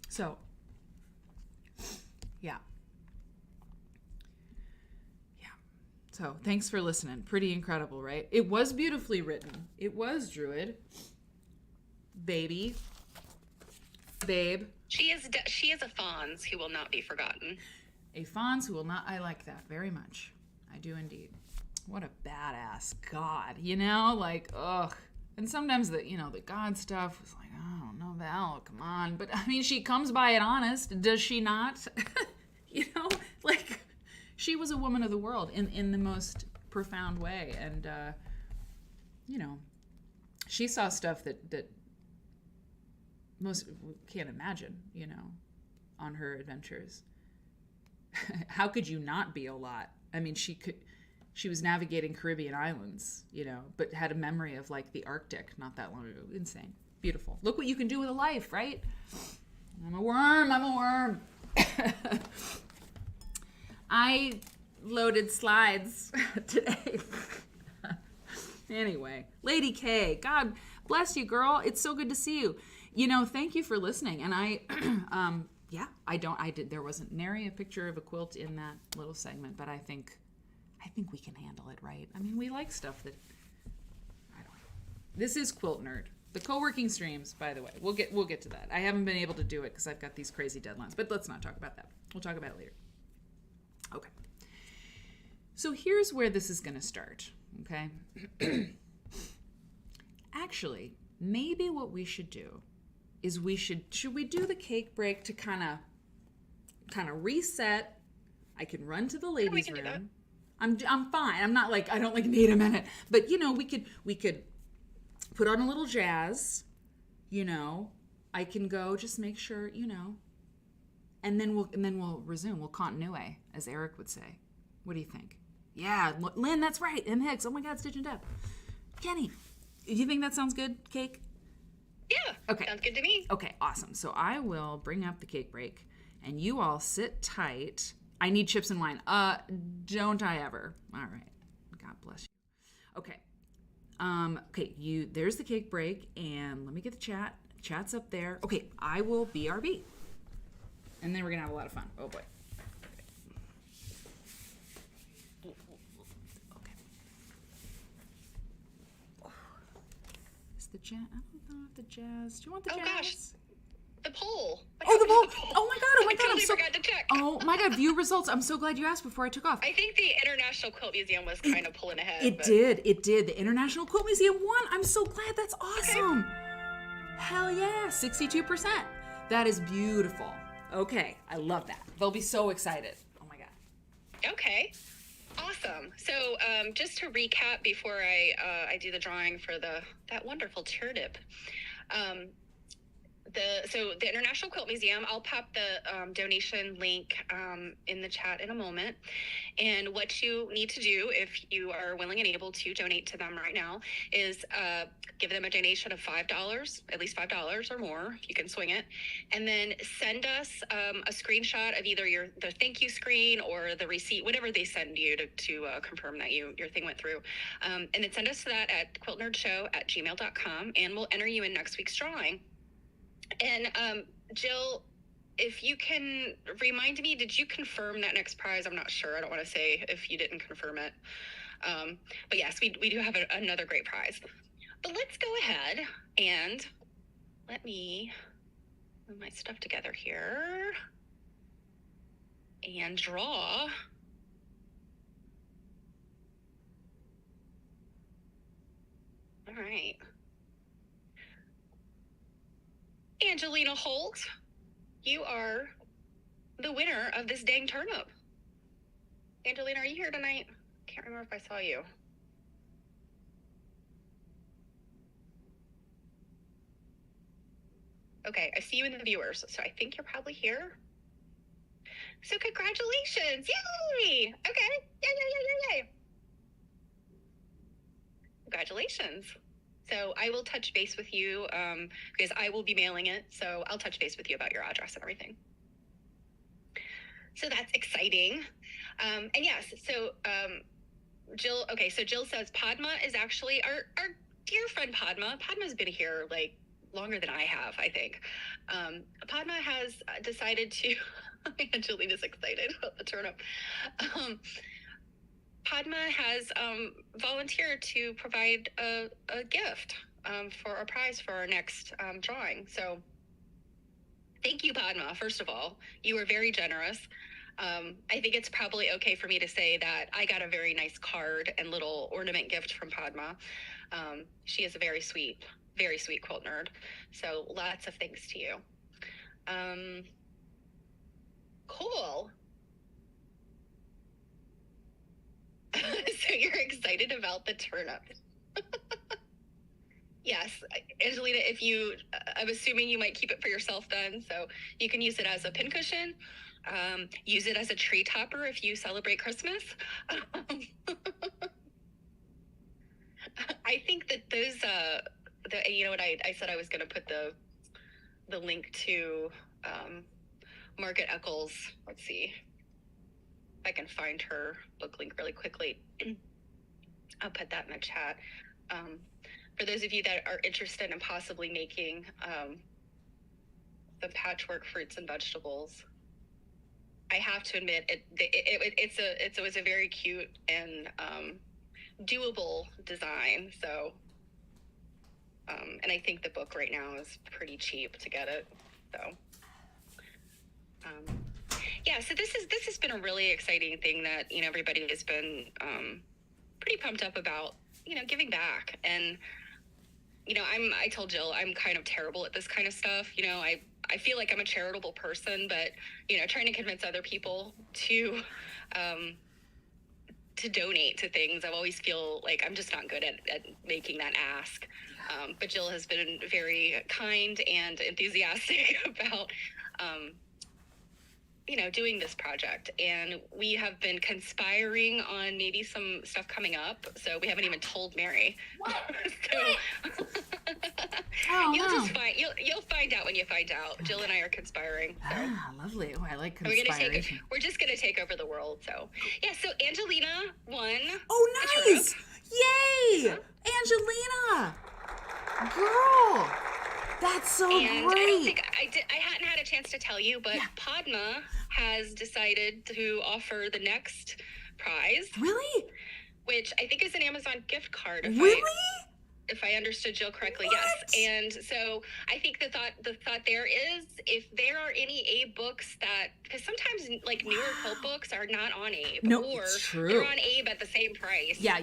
C: So, yeah. So thanks for listening. Pretty incredible, right? It was beautifully written. It was, Druid. Baby. Babe.
D: She is a Fons who will not be forgotten.
C: A Fons who will not... I like that very much. I do indeed. What a badass God, you know? Like, ugh. And sometimes the God stuff was like, I don't know, Val, come on. But, I mean, she comes by it honest. Does she not? You know? Like... She was a woman of the world in the most profound way. And, you know, she saw stuff that most can't imagine, you know, on her adventures. How could you not be a lot? I mean, she was navigating Caribbean islands, you know, but had a memory of, like, the Arctic not that long ago. Insane. Beautiful. Look what you can do with a life, right? I'm a worm. I loaded slides today. Anyway, Lady K, God bless you, girl. It's so good to see you. You know, thank you for listening. And there wasn't nary a picture of a quilt in that little segment, but I think we can handle it, right? I mean, we like stuff that, I don't know. This is Quilt Nerd. The co-working streams, by the way, we'll get to that. I haven't been able to do it because I've got these crazy deadlines, but let's not talk about that. We'll talk about it later. Okay. So here's where this is going to start, okay? Actually, maybe what we should do is should we do the cake break to kind of reset? I can run to the ladies' room. I'm fine. I'm not like, I don't like need a minute. But you know, we could put on a little jazz, you know. I can go just make sure, you know. And then we'll resume. We'll continue, as Eric would say. What do you think? Yeah, Lynn, that's right. M. Hicks. Oh my God, Stitch and Deb. Kenny, do you think that sounds good, Cake?
D: Yeah.
C: Okay.
D: Sounds good to me.
C: Okay, awesome. So I will bring up the cake break, and you all sit tight. I need chips and wine. Don't I ever? All right. God bless you. Okay. Okay. There's the cake break, and let me get the chat. Chat's up there. Okay. I will BRB. And then we're going to have a lot of fun. Oh, boy. Okay. Is the jazz? I don't know if the jazz. Do you want the jazz?
D: Gosh. The poll.
C: Oh, the poll. Oh, my God.
D: I totally forgot to check.
C: Oh, my God. View results. I'm so glad you asked before I took off.
D: I think the International Quilt Museum was kind of pulling ahead.
C: It did. The International Quilt Museum won. I'm so glad. That's awesome. Okay. Hell yeah. 62%. That is beautiful. Okay, I love that. They'll be so excited. Oh my God.
D: Okay, awesome. So just to recap before I do the drawing for that wonderful turnip. The International Quilt Museum, I'll pop the donation link in the chat in a moment. And what you need to do if you are willing and able to donate to them right now is give them a donation of $5, at least $5 or more, if you can swing it. And then send us a screenshot of either the thank you screen or the receipt, whatever they send you to confirm that your thing went through. And then send us that at quiltnerdshow@gmail.com, and we'll enter you in next week's drawing. And Jill, if you can remind me, did you confirm that next prize? I'm not sure. I don't want to say if you didn't confirm it. But yes, we do have another great prize. But let's go ahead and let me move my stuff together here and draw. All right. Angelina Holt, you are the winner of this dang turnip. Angelina, are you here tonight? Can't remember if I saw you. Okay, I see you in the viewers, so I think you're probably here. So congratulations! Yay! Okay, yay! Congratulations. So I will touch base with you because I will be mailing it. So I'll touch base with you about your address and everything. So that's exciting. And yes, so Jill, okay, so Jill says Padma is actually our dear friend Padma. Padma's been here like longer than I have, I think. Padma has decided to, Angelina's excited about the turnip. Padma has volunteered to provide a gift for a prize for our next drawing. So thank you, Padma, first of all. You were very generous. I think it's probably okay for me to say that I got a very nice card and little ornament gift from Padma. She is a very sweet quilt nerd. So lots of thanks to you. Cool. So you're excited about the turnip. Yes, Angelina, I'm assuming you might keep it for yourself then. So you can use it as a pincushion. Use it as a tree topper if you celebrate Christmas. I think that those, you know what, I said I was going to put the link to Margaret Eccles. Let's see if I can find her book link really quickly. I'll put that in the chat. For those of you that are interested in possibly making the patchwork fruits and vegetables, I have to admit it was a very cute and doable design. So, and I think the book right now is pretty cheap to get it. So, yeah. So this has been a really exciting thing that everybody has been pretty pumped up about. Giving back. And I told Jill I'm kind of terrible at this kind of stuff. I feel like I'm a charitable person, but trying to convince other people to donate to things, I always feel like I'm just not good at making that ask. But Jill has been very kind and enthusiastic about doing this project, and we have been conspiring on maybe some stuff coming up. So we haven't even told Mary. So you'll find out when you find out. Jill and I are conspiring. So.
C: Ah, lovely. Oh, I like conspiration.
D: We're just gonna take over the world. So yeah. So Angelina won.
C: Oh, nice! Yay, Angelina, girl. That's so great.
D: I don't think I hadn't had a chance to tell you, but Padma has decided to offer the next prize.
C: Really?
D: Which I think is an Amazon gift card. If I understood Jill correctly,
C: What?
D: yes. And so I think the thought there is, if there are any Abe books that, because sometimes like newer quilt books are not on Abe, or
C: true.
D: they're on Abe at the same price.
C: Yeah,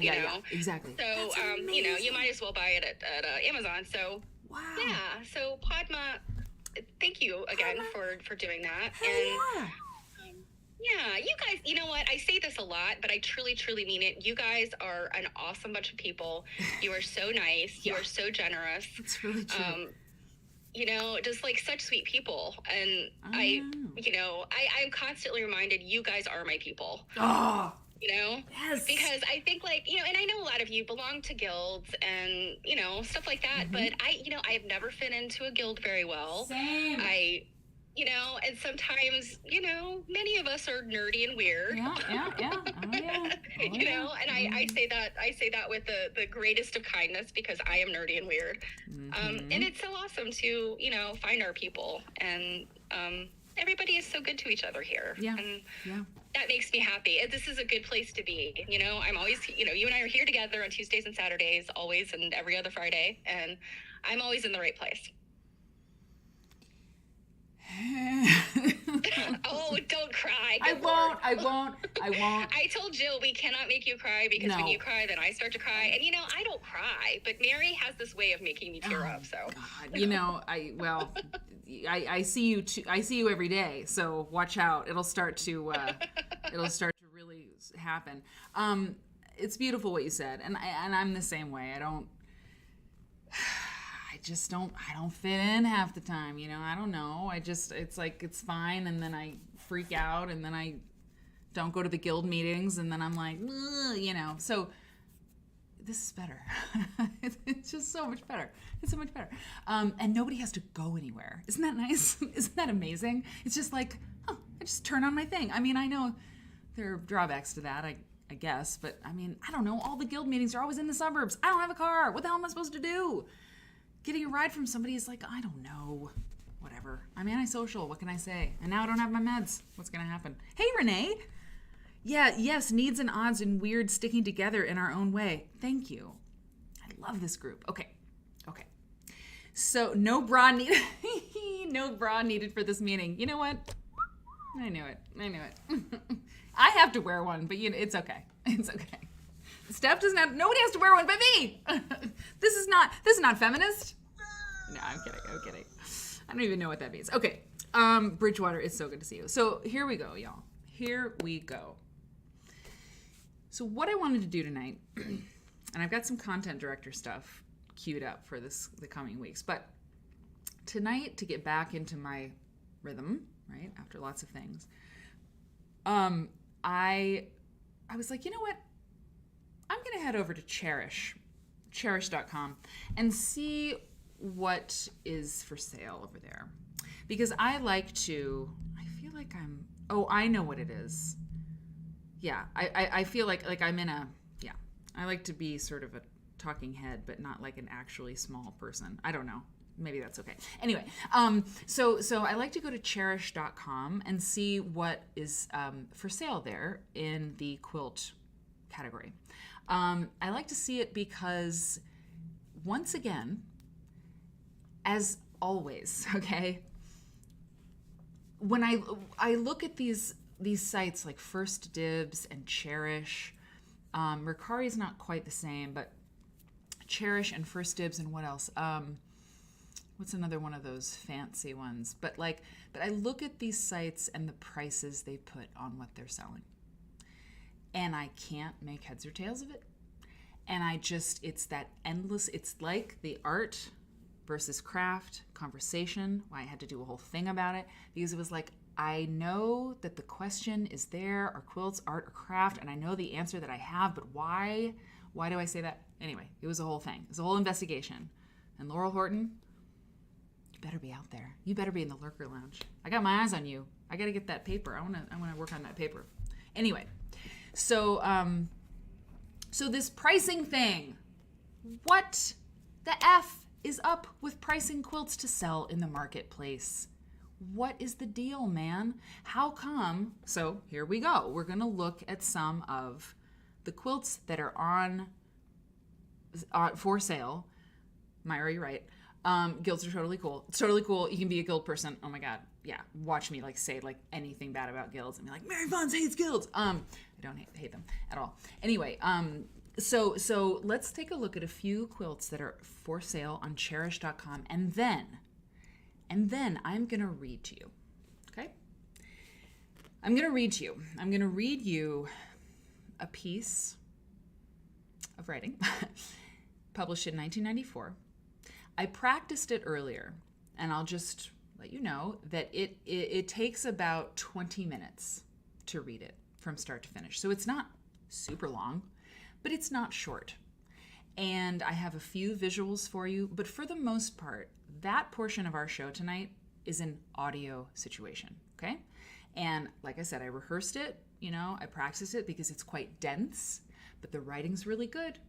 C: exactly.
D: So you might as well buy it at Amazon. So.
C: Wow.
D: Yeah. So Padma, thank you again for doing that.
C: Hell
D: yeah, you guys, you know what? I say this a lot, but I truly, truly mean it. You guys are an awesome bunch of people. You are so nice. You are so generous.
C: It's really true.
D: Just like such sweet people. And I'm constantly reminded you guys are my people.
C: Oh.
D: Yes. Because I think and I know a lot of you belong to guilds and, stuff like that, but I have never fit into a guild very well.
C: Same.
D: And sometimes, many of us are nerdy and weird.
C: Yeah. Oh, yeah.
D: And I say that with the greatest of kindness because I am nerdy and weird. And it's so awesome to, find our people, and everybody is so good to each other here.
C: Yeah.
D: And that makes me happy. This is a good place to be. I'm always, you and I are here together on Tuesdays and Saturdays, always, and every other Friday. And I'm always in the right place. Oh, don't cry.
C: I won't.
D: I told Jill we cannot make you cry because when you cry, then I start to cry. And I don't cry, but Mary has this way of making me tear up. So
C: God, I see you. I see you every day. So watch out. It'll start to really happen. It's beautiful what you said, and I'm the same way. I don't fit in half the time, you know. I don't know. It's like it's fine, and then I freak out, and then I don't go to the guild meetings, and then I'm like, ugh, you know. So this is better. It's just so much better. It's so much better. And nobody has to go anywhere. Isn't that nice? Isn't that amazing? It's just like, oh, I just turn on my thing. I mean, I know there are drawbacks to that, I guess, but I mean, I don't know. All the guild meetings are always in the suburbs. I don't have a car. What the hell am I supposed to do? Getting a ride from somebody is like, I don't know. Whatever. I'm antisocial. What can I say? And now I don't have my meds. What's going to happen? Hey, Renee. Yeah, yes, needs and odds and weird sticking together in our own way. Thank you. I love this group. Okay. So no bra needed. No bra needed for this meeting. You know what? I knew it. I have to wear one, but it's okay. It's okay. Steph doesn't have. Nobody has to wear one but me. This is not feminist. No, I'm kidding. I don't even know what that means. Okay. Bridgewater, it's so good to see you. So here we go, y'all. Here we go. So what I wanted to do tonight, and I've got some content director stuff queued up for the coming weeks, but tonight, to get back into my rhythm, right, after lots of things, I was like, you know what? I'm going to head over to cherish.com, and see what is for sale over there. Because I feel like I know what it is. Yeah, I feel like I'm in I like to be sort of a talking head, but not like an actually small person. I don't know. Maybe that's okay. Anyway, so I like to go to cherish.com and see what is for sale there in the quilt category. I like to see it because, once again, as always, okay, when I look at these sites like First Dibs and Cherish, Mercari's not quite the same, but Cherish and First Dibs and what else? What's another one of those fancy ones? But I look at these sites and the prices they put on what they're selling, and I can't make heads or tails of it. And it's that endless. It's like the art versus craft conversation. Why I had to do a whole thing about it, because it was like, I know that the question is there, are quilts art or craft? And I know the answer that I have, but why? Why do I say that? Anyway, it was a whole thing. It was a whole investigation. And Laurel Horton, you better be out there. You better be in the lurker lounge. I got my eyes on you. I got to get that paper. I want to work on that paper. Anyway, so this pricing thing. What the F is up with pricing quilts to sell in the marketplace? What is the deal, man? How come? So here we go. We're going to look at some of the quilts that are on for sale. Myra, you're right. Guilds are totally cool. It's totally cool. You can be a guild person. Oh my God. Yeah. Watch me say anything bad about guilds and be like, Mary Fons hates guilds. I don't hate them at all. Anyway, so let's take a look at a few quilts that are for sale on cherish.com, and then I'm going to read to you. Okay? I'm going to read you a piece of writing published in 1994. I practiced it earlier, and I'll just let you know that it takes about 20 minutes to read it from start to finish. So it's not super long, but it's not short. And I have a few visuals for you, but for the most part, that portion of our show tonight is an audio situation, okay? And like I said, I rehearsed it, I practiced it because it's quite dense, but the writing's really good.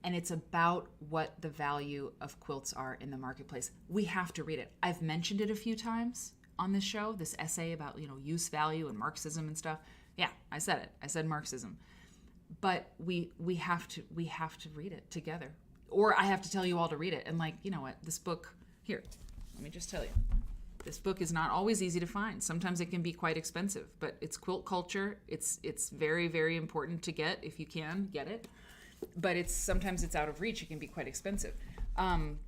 C: And it's about what the value of quilts are in the marketplace. We have to read it. I've mentioned it a few times on this show, this essay about, use value and Marxism and stuff. Yeah, I said it. I said Marxism. But we have to read it together. Or I have to tell you all to read it. And you know what? This book, here, let me just tell you. This book is not always easy to find. Sometimes it can be quite expensive, but it's quilt culture. It's very, very important to get if you can get it. But sometimes it's out of reach. It can be quite expensive. And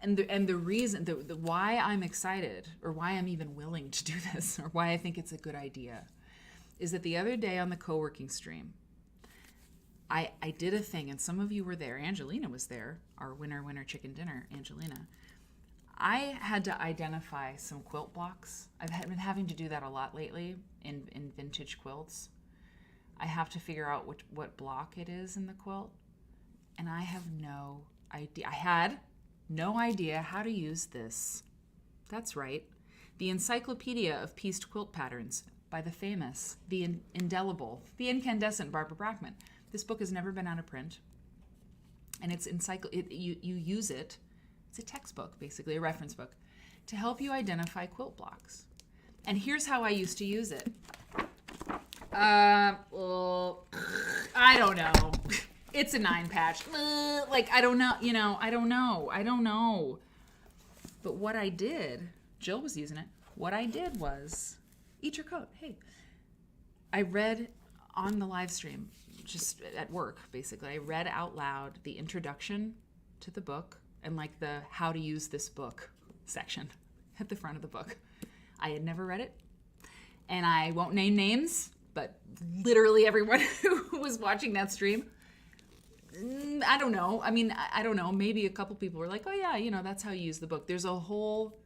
C: the reason, the why I'm excited, or why I'm even willing to do this, or why I think it's a good idea, is that the other day on the co-working stream, I did a thing, and some of you were there. Angelina was there, our winner chicken dinner, Angelina. I had to identify some quilt blocks. Been having to do that a lot lately in vintage quilts. I have to figure out what block it is in the quilt, and I have no idea. I had no idea how to use this. That's right. The Encyclopedia of Pieced Quilt Patterns by the famous, the indelible, the incandescent Barbara Brackman. This book has never been out of print, and it's you use it. It's a textbook, basically, a reference book, to help you identify quilt blocks. And here's how I used to use it. Well, I don't know. It's a 9-patch. I don't know. I don't know. But what I did, Jill was using it. What I did was, eat your coat. Hey. I read on the live stream, just at work, basically. I read out loud the introduction to the book and like the how to use this book section at the front of the book. I had never read it, and I won't name names, but literally everyone who was watching that stream, I don't know. I mean, I don't know. Maybe a couple people were like, oh yeah, that's how you use the book. There's a whole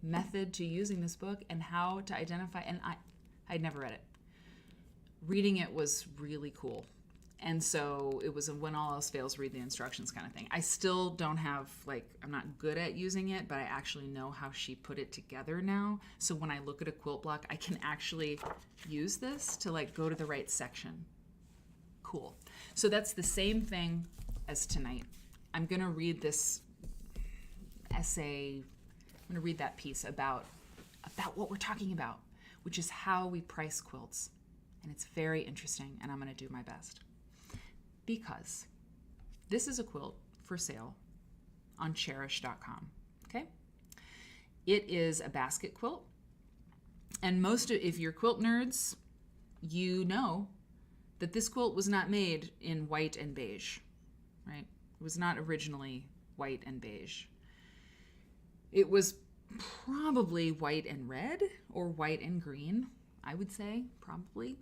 C: method to using this book and how to identify, and I'd never read it. Reading it was really cool. And so it was a when all else fails, read the instructions kind of thing. I still don't have, I'm not good at using it, but I actually know how she put it together now. So when I look at a quilt block, I can actually use this to go to the right section. Cool. So that's the same thing as tonight. I'm going to read this essay. I'm going to read that piece about what we're talking about, which is how we price quilts. And it's very interesting, and I'm going to do my best. Because this is a quilt for sale on cherish.com, okay? It is a basket quilt, and if you're quilt nerds, you know that this quilt was not made in white and beige, right? It was not originally white and beige. It was probably white and red, or white and green, I would say, probably.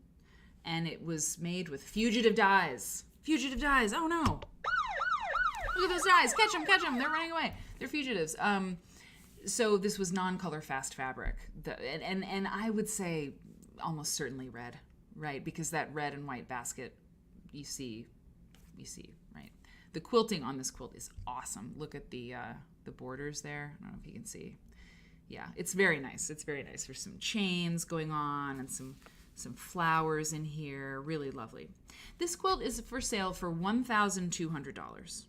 C: And it was made with fugitive dyes. Fugitive dyes, oh no. Look at those dyes, catch them, they're running away. They're fugitives. So this was non-color fast fabric. And I would say almost certainly red, right? Because that red and white basket, you see, right? The quilting on this quilt is awesome. Look at the borders there. I don't know if you can see. Yeah, it's very nice. It's very nice. There's some chains going on and some flowers in here. Really lovely. This quilt is for sale for $1,200.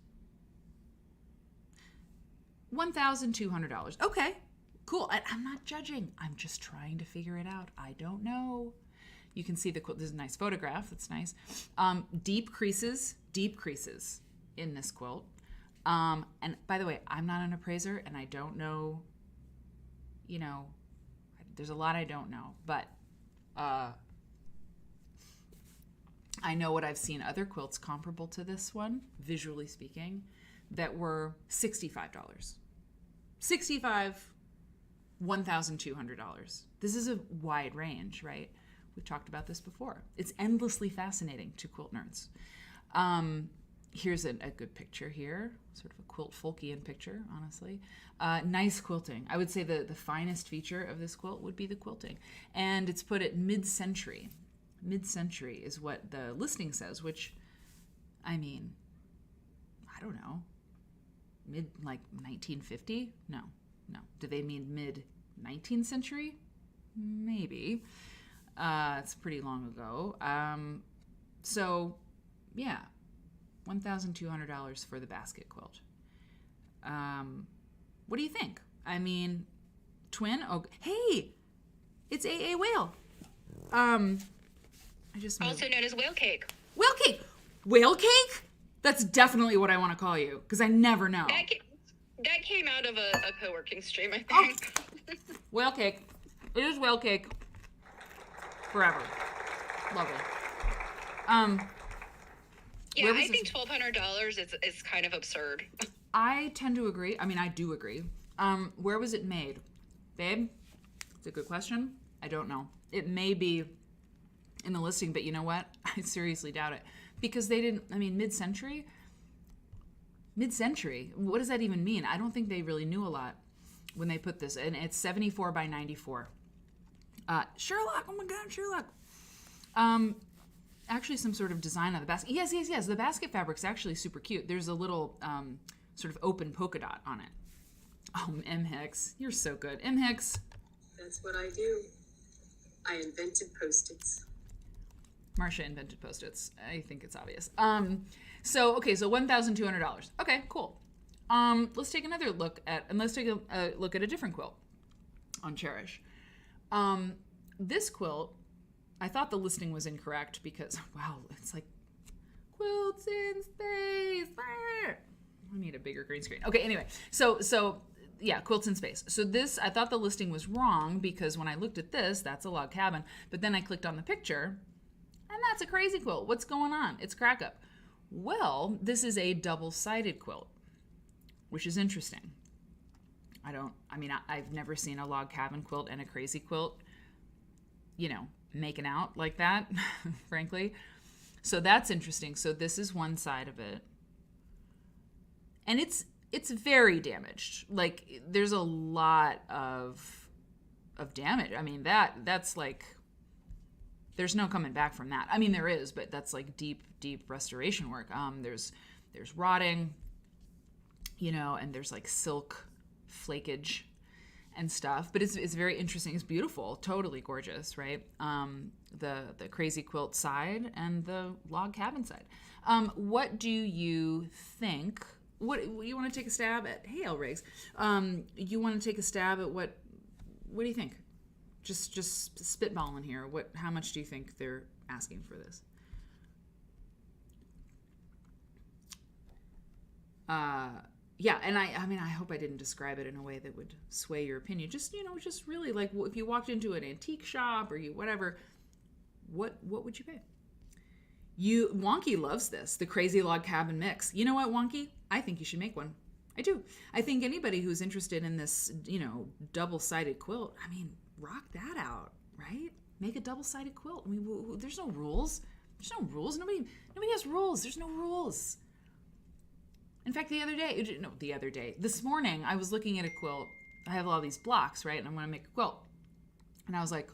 C: $1,200. Okay, cool. I'm not judging. I'm just trying to figure it out. I don't know. You can see the quilt. This is a nice photograph. That's nice. Deep creases in this quilt. And by the way, I'm not an appraiser, and I don't know, there's a lot I don't know, but I know what I've seen other quilts comparable to this one, visually speaking, that were $65. $65, $1,200. This is a wide range, right? We've talked about this before. It's endlessly fascinating to quilt nerds. Here's a good picture here, sort of a quilt Folkian picture, honestly. Nice quilting. I would say the finest feature of this quilt would be the quilting. And it's put at mid-century. Mid-century is what the listing says, which, I mean, I don't know. 1950? No. Do they mean mid-19th century? Maybe. It's pretty long ago. So, yeah. $1,200 for the basket quilt. What do you think? I mean, twin? Oh, hey! It's AA Whale. I just moved.
D: Also known as whale cake.
C: Whale cake! Whale cake? That's definitely what I want to call you, because I never know.
D: That came out of a co-working stream, I think.
C: Oh. Whale cake. It is whale cake. Forever. Love it.
D: Yeah, I think $1,200 is kind of absurd.
C: I tend to agree. I mean, I do agree. Where was it made? Babe? It's a good question. I don't know. It may be in the listing, but you know what? I seriously doubt it. because they didn't, I mean, mid-century, what does that even mean? I don't think they really knew a lot when they put this, and it's 74 by 94. Sherlock, oh my God, Sherlock. Actually some sort of design on the basket. Yes. The basket fabric's actually super cute. There's a little sort of open polka dot on it. Oh, M. Hicks, you're so good. M. Hicks.
F: That's what I do. I invented Post-its.
C: Marcia invented Post-its. I think it's obvious. So $1,200. Okay, cool. Let's take another look at, and let's take a look at a different quilt on Cherish. This quilt, I thought the listing was incorrect because, wow, it's like quilts in space. I need a bigger green screen. Okay, anyway, so yeah, quilts in space. So this, I thought the listing was wrong because when I looked at this, that's a log cabin. But then I clicked on the picture, and that's a crazy quilt. What's going on? It's crack up. Well, this is a double-sided quilt, which is interesting. I've never seen a log cabin quilt and a crazy quilt, making out like that, frankly. So that's interesting. So this is one side of it. And it's very damaged. Like, there's a lot of damage. I mean, that's like, there's no coming back from that. I mean, there is, but that's like deep restoration work. There's rotting, and there's like silk flakage and stuff, but it's very interesting. It's beautiful, totally gorgeous, right? The crazy quilt side and the log cabin side. What do you think? What you want to take a stab at? Hey, L. Riggs, you want to take a stab at what do you think? Just spitballing here. How much do you think they're asking for this? Yeah, and I hope I didn't describe it in a way that would sway your opinion. Just really like if you walked into an antique shop or whatever, what would you pay? Wonky loves this, the crazy log cabin mix. You know what, Wonky? I think you should make one. I do. I think anybody who's interested in this, double-sided quilt, rock that out, right? Make a double-sided quilt. There's no rules. Nobody has rules. There's no rules. In fact, this morning, I was looking at a quilt. I have all these blocks, right? And I'm going to make a quilt. And I was like,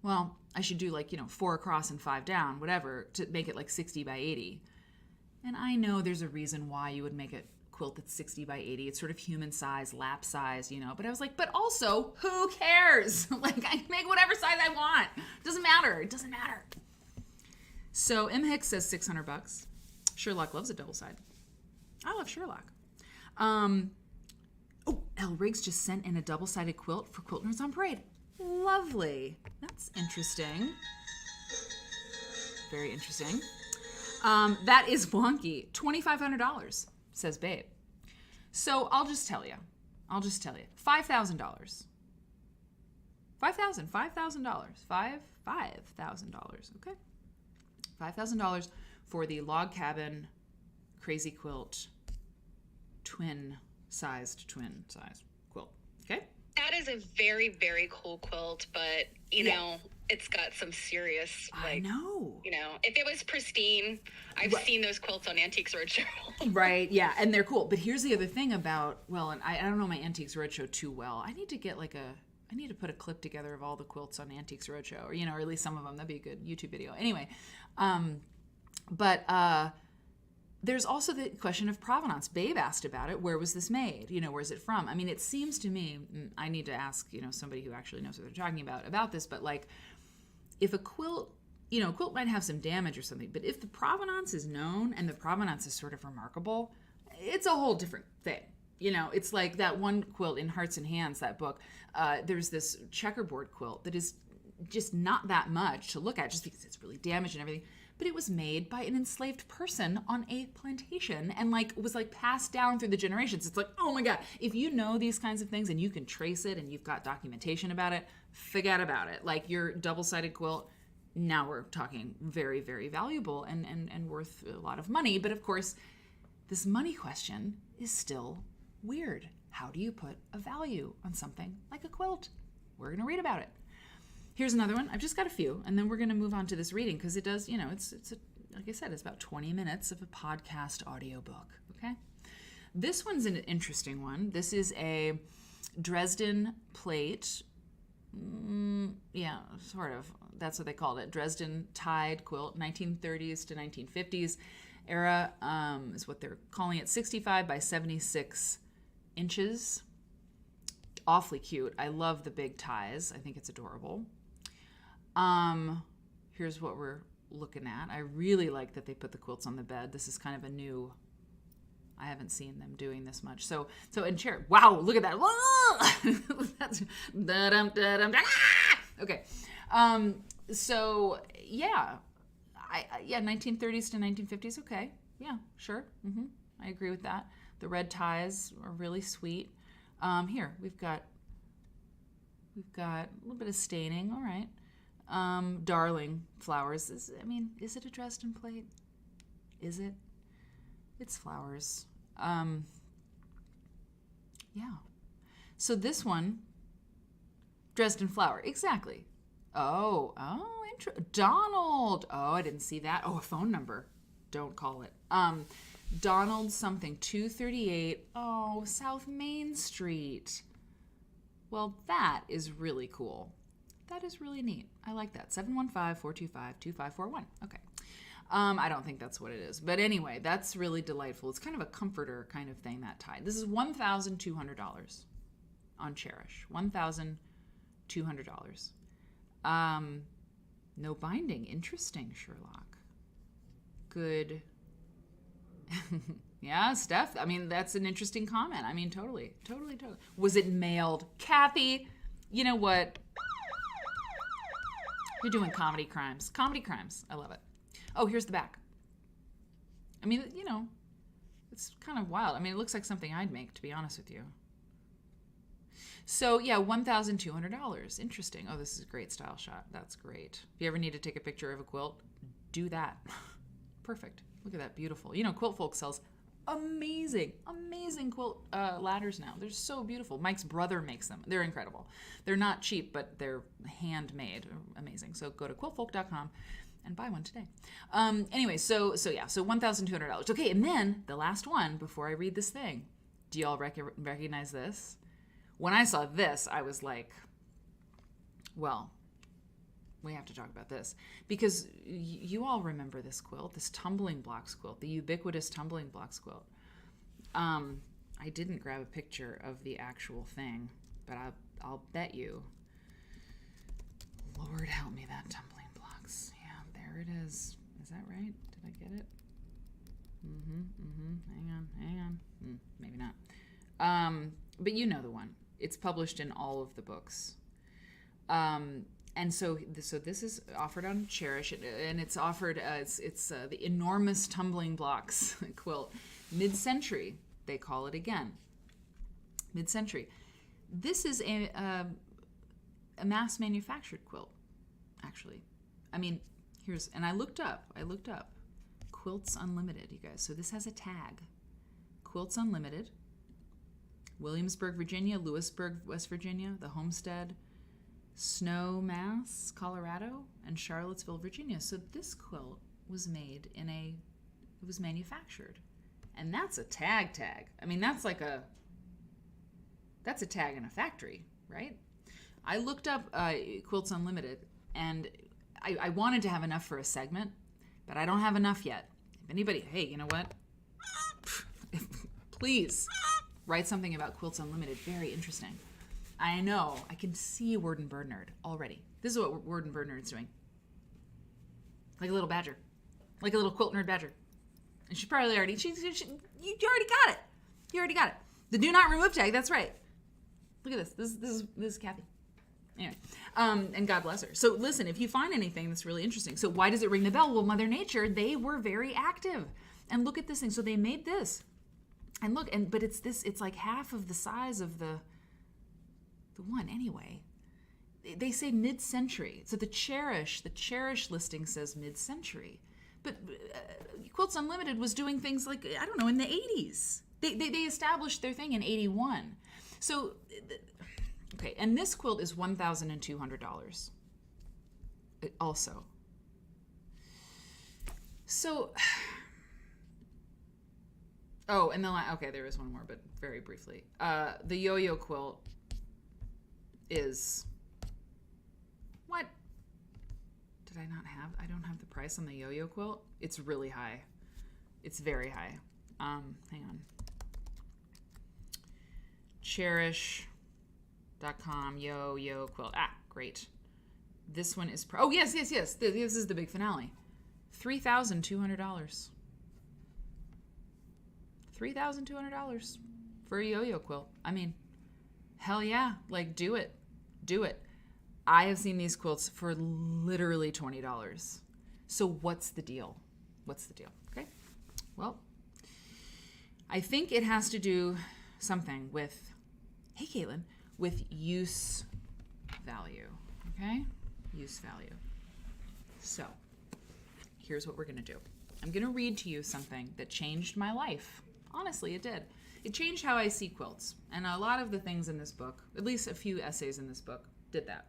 C: well, I should do 4 across and 5 down, whatever, to make it like 60 by 80. And I know there's a reason why you would make a quilt that's 60 by 80. It's sort of human size, lap size, But I was like, but also, who cares? I can make whatever size I want. It doesn't matter. So M. Hicks says $600. Sherlock loves a double side. I love Sherlock. L. Riggs just sent in a double-sided quilt for Quilt Nerds on Parade. Lovely. That's interesting. Very interesting. That is wonky. $2,500, says Babe. So I'll just tell you. $5,000. $5,000. $5,000. Okay. $5,000 for the log cabin crazy quilt, twin size quilt. Okay.
D: That is a very, very cool quilt, but it's got some serious,
C: I know.
D: If it was pristine, I've seen those quilts on Antiques Roadshow.
C: Right, yeah, and they're cool. But here's the other thing about, and I don't know my Antiques Roadshow too well. I need to get I need to put a clip together of all the quilts on Antiques Roadshow, or at least some of them. That'd be a good YouTube video. Anyway, there's also the question of provenance. Babe asked about it. Where was this made? Where's it from? It seems to me, I need to ask, somebody who actually knows what they're talking about this, but if a quilt, quilt might have some damage or something, but if the provenance is known and the provenance is sort of remarkable, it's a whole different thing. It's like that one quilt in Hearts and Hands, that book. There's this checkerboard quilt that is just not that much to look at just because it's really damaged and everything. But it was made by an enslaved person on a plantation and was passed down through the generations. It's like, oh my God, if you know these kinds of things and you can trace it and you've got documentation about it, forget about it. Your double-sided quilt, now we're talking very, very valuable and worth a lot of money. But of course, this money question is still weird. How do you put a value on something like a quilt? We're going to read about it. Here's another one. I've just got a few, and then we're going to move on to this reading because it does, it's like I said, it's about 20 minutes of a podcast audiobook, okay? This one's an interesting one. This is a Dresden plate. Yeah, sort of. That's what they called it. Dresden tied quilt, 1930s to 1950s era is what they're calling it. 65 by 76 inches. Awfully cute. I love the big ties. I think it's adorable. Here's what we're looking at. I really like that they put the quilts on the bed. This is kind of a new, I haven't seen them doing this much. So in chair, wow, look at that. That's da-dum. Okay. So yeah, yeah, 1930s to 1950s. Okay. Yeah, sure. I agree with that. The red ties are really sweet. Here we've got a little bit of staining. All right. Darling flowers. Is it a Dresden plate? Is it? It's flowers. Yeah. So this one, Dresden flower. Exactly. Donald. Oh, I didn't see that. Oh, a phone number. Don't call it. Donald something, 238. Oh, South Main Street. Well, that is really cool. That is really neat. I like that. 715-425-2541. Okay. I don't think that's what it is. But anyway, that's really delightful. It's kind of a comforter kind of thing, that tie. This is $1,200 on Cherish. $1,200. No binding. Interesting, Sherlock. Good. Yeah, Steph. That's an interesting comment. Totally. Was it mailed? Kathy, you know what? You're doing comedy crimes. Comedy crimes. I love it. Oh, here's the back. It's kind of wild. It looks like something I'd make, to be honest with you. So, yeah, $1,200. Interesting. Oh, this is a great style shot. That's great. If you ever need to take a picture of a quilt, do that. Perfect. Look at that. Beautiful. Quilt Folk sells amazing quilt ladders now. They're so beautiful. Mike's brother makes them. They're incredible. They're not cheap, but they're handmade. Amazing. So go to quiltfolk.com and buy one today. Anyway, so $1,200. Okay, and then the last one before I read this thing. Do y'all recognize this? When I saw this, I was like, well, we have to talk about this because you all remember this quilt, this tumbling blocks quilt, the ubiquitous tumbling blocks quilt. I didn't grab a picture of the actual thing, but I'll bet you, Lord help me, that tumbling blocks. Yeah, there it is. Is that right? Did I get it? Hang on. Maybe not. But you know the one. It's published in all of the books. And so this is offered on Cherish, and it's offered it's the enormous tumbling blocks quilt, mid-century. They call it again, mid-century. This is a mass manufactured quilt, actually. And I looked up Quilts Unlimited, you guys. So this has a tag, Quilts Unlimited, Williamsburg, Virginia, Lewisburg, West Virginia, the Homestead, Snowmass, Colorado, and Charlottesville, Virginia. So this quilt was made it was manufactured. And that's a tag. That's a tag in a factory, right? I looked up Quilts Unlimited, and I wanted to have enough for a segment, but I don't have enough yet. If anybody, hey, you know what? Please write something about Quilts Unlimited. Very interesting. I know. I can see Word and Bird Nerd already. This is what Word and Bird Nerd's doing. Like a little badger. Like a little Quilt Nerd badger. And she probably already, you already got it. You already got it. The do not remove tag, that's right. Look at this. This is Kathy. Anyway, and God bless her. So listen, if you find anything that's really interesting. So why does it ring the bell? Well, Mother Nature, they were very active. And look at this thing. So they made this. And look, but it's like half of the size of the one anyway. They say mid-century. So the Cherish listing says mid-century. But Quilts Unlimited was doing things like, I don't know, in the 80s. They established their thing in 81. So, okay, and this quilt is $1,200 also. So, oh, and then, okay, there is one more, but very briefly. The yo-yo quilt is, what? Did I not have, I don't have the price on the yo-yo quilt. It's really high. It's very high. Hang on. Cherish.com, yo-yo quilt. Ah, great. This one is, oh, yes. This is the big finale. $3,200. $3,200 for a yo-yo quilt. I mean, hell yeah. Like, do it. Do it. I have seen these quilts for literally $20. So what's the deal? What's the deal? Okay. Well, I think it has to do something with, hey, Caitlin, with use value. Okay? Use value. So, here's what we're going to do. I'm going to read to you something that changed my life. Honestly, it did. It changed how I see quilts. And a lot of the things in this book, at least a few essays in this book, did that.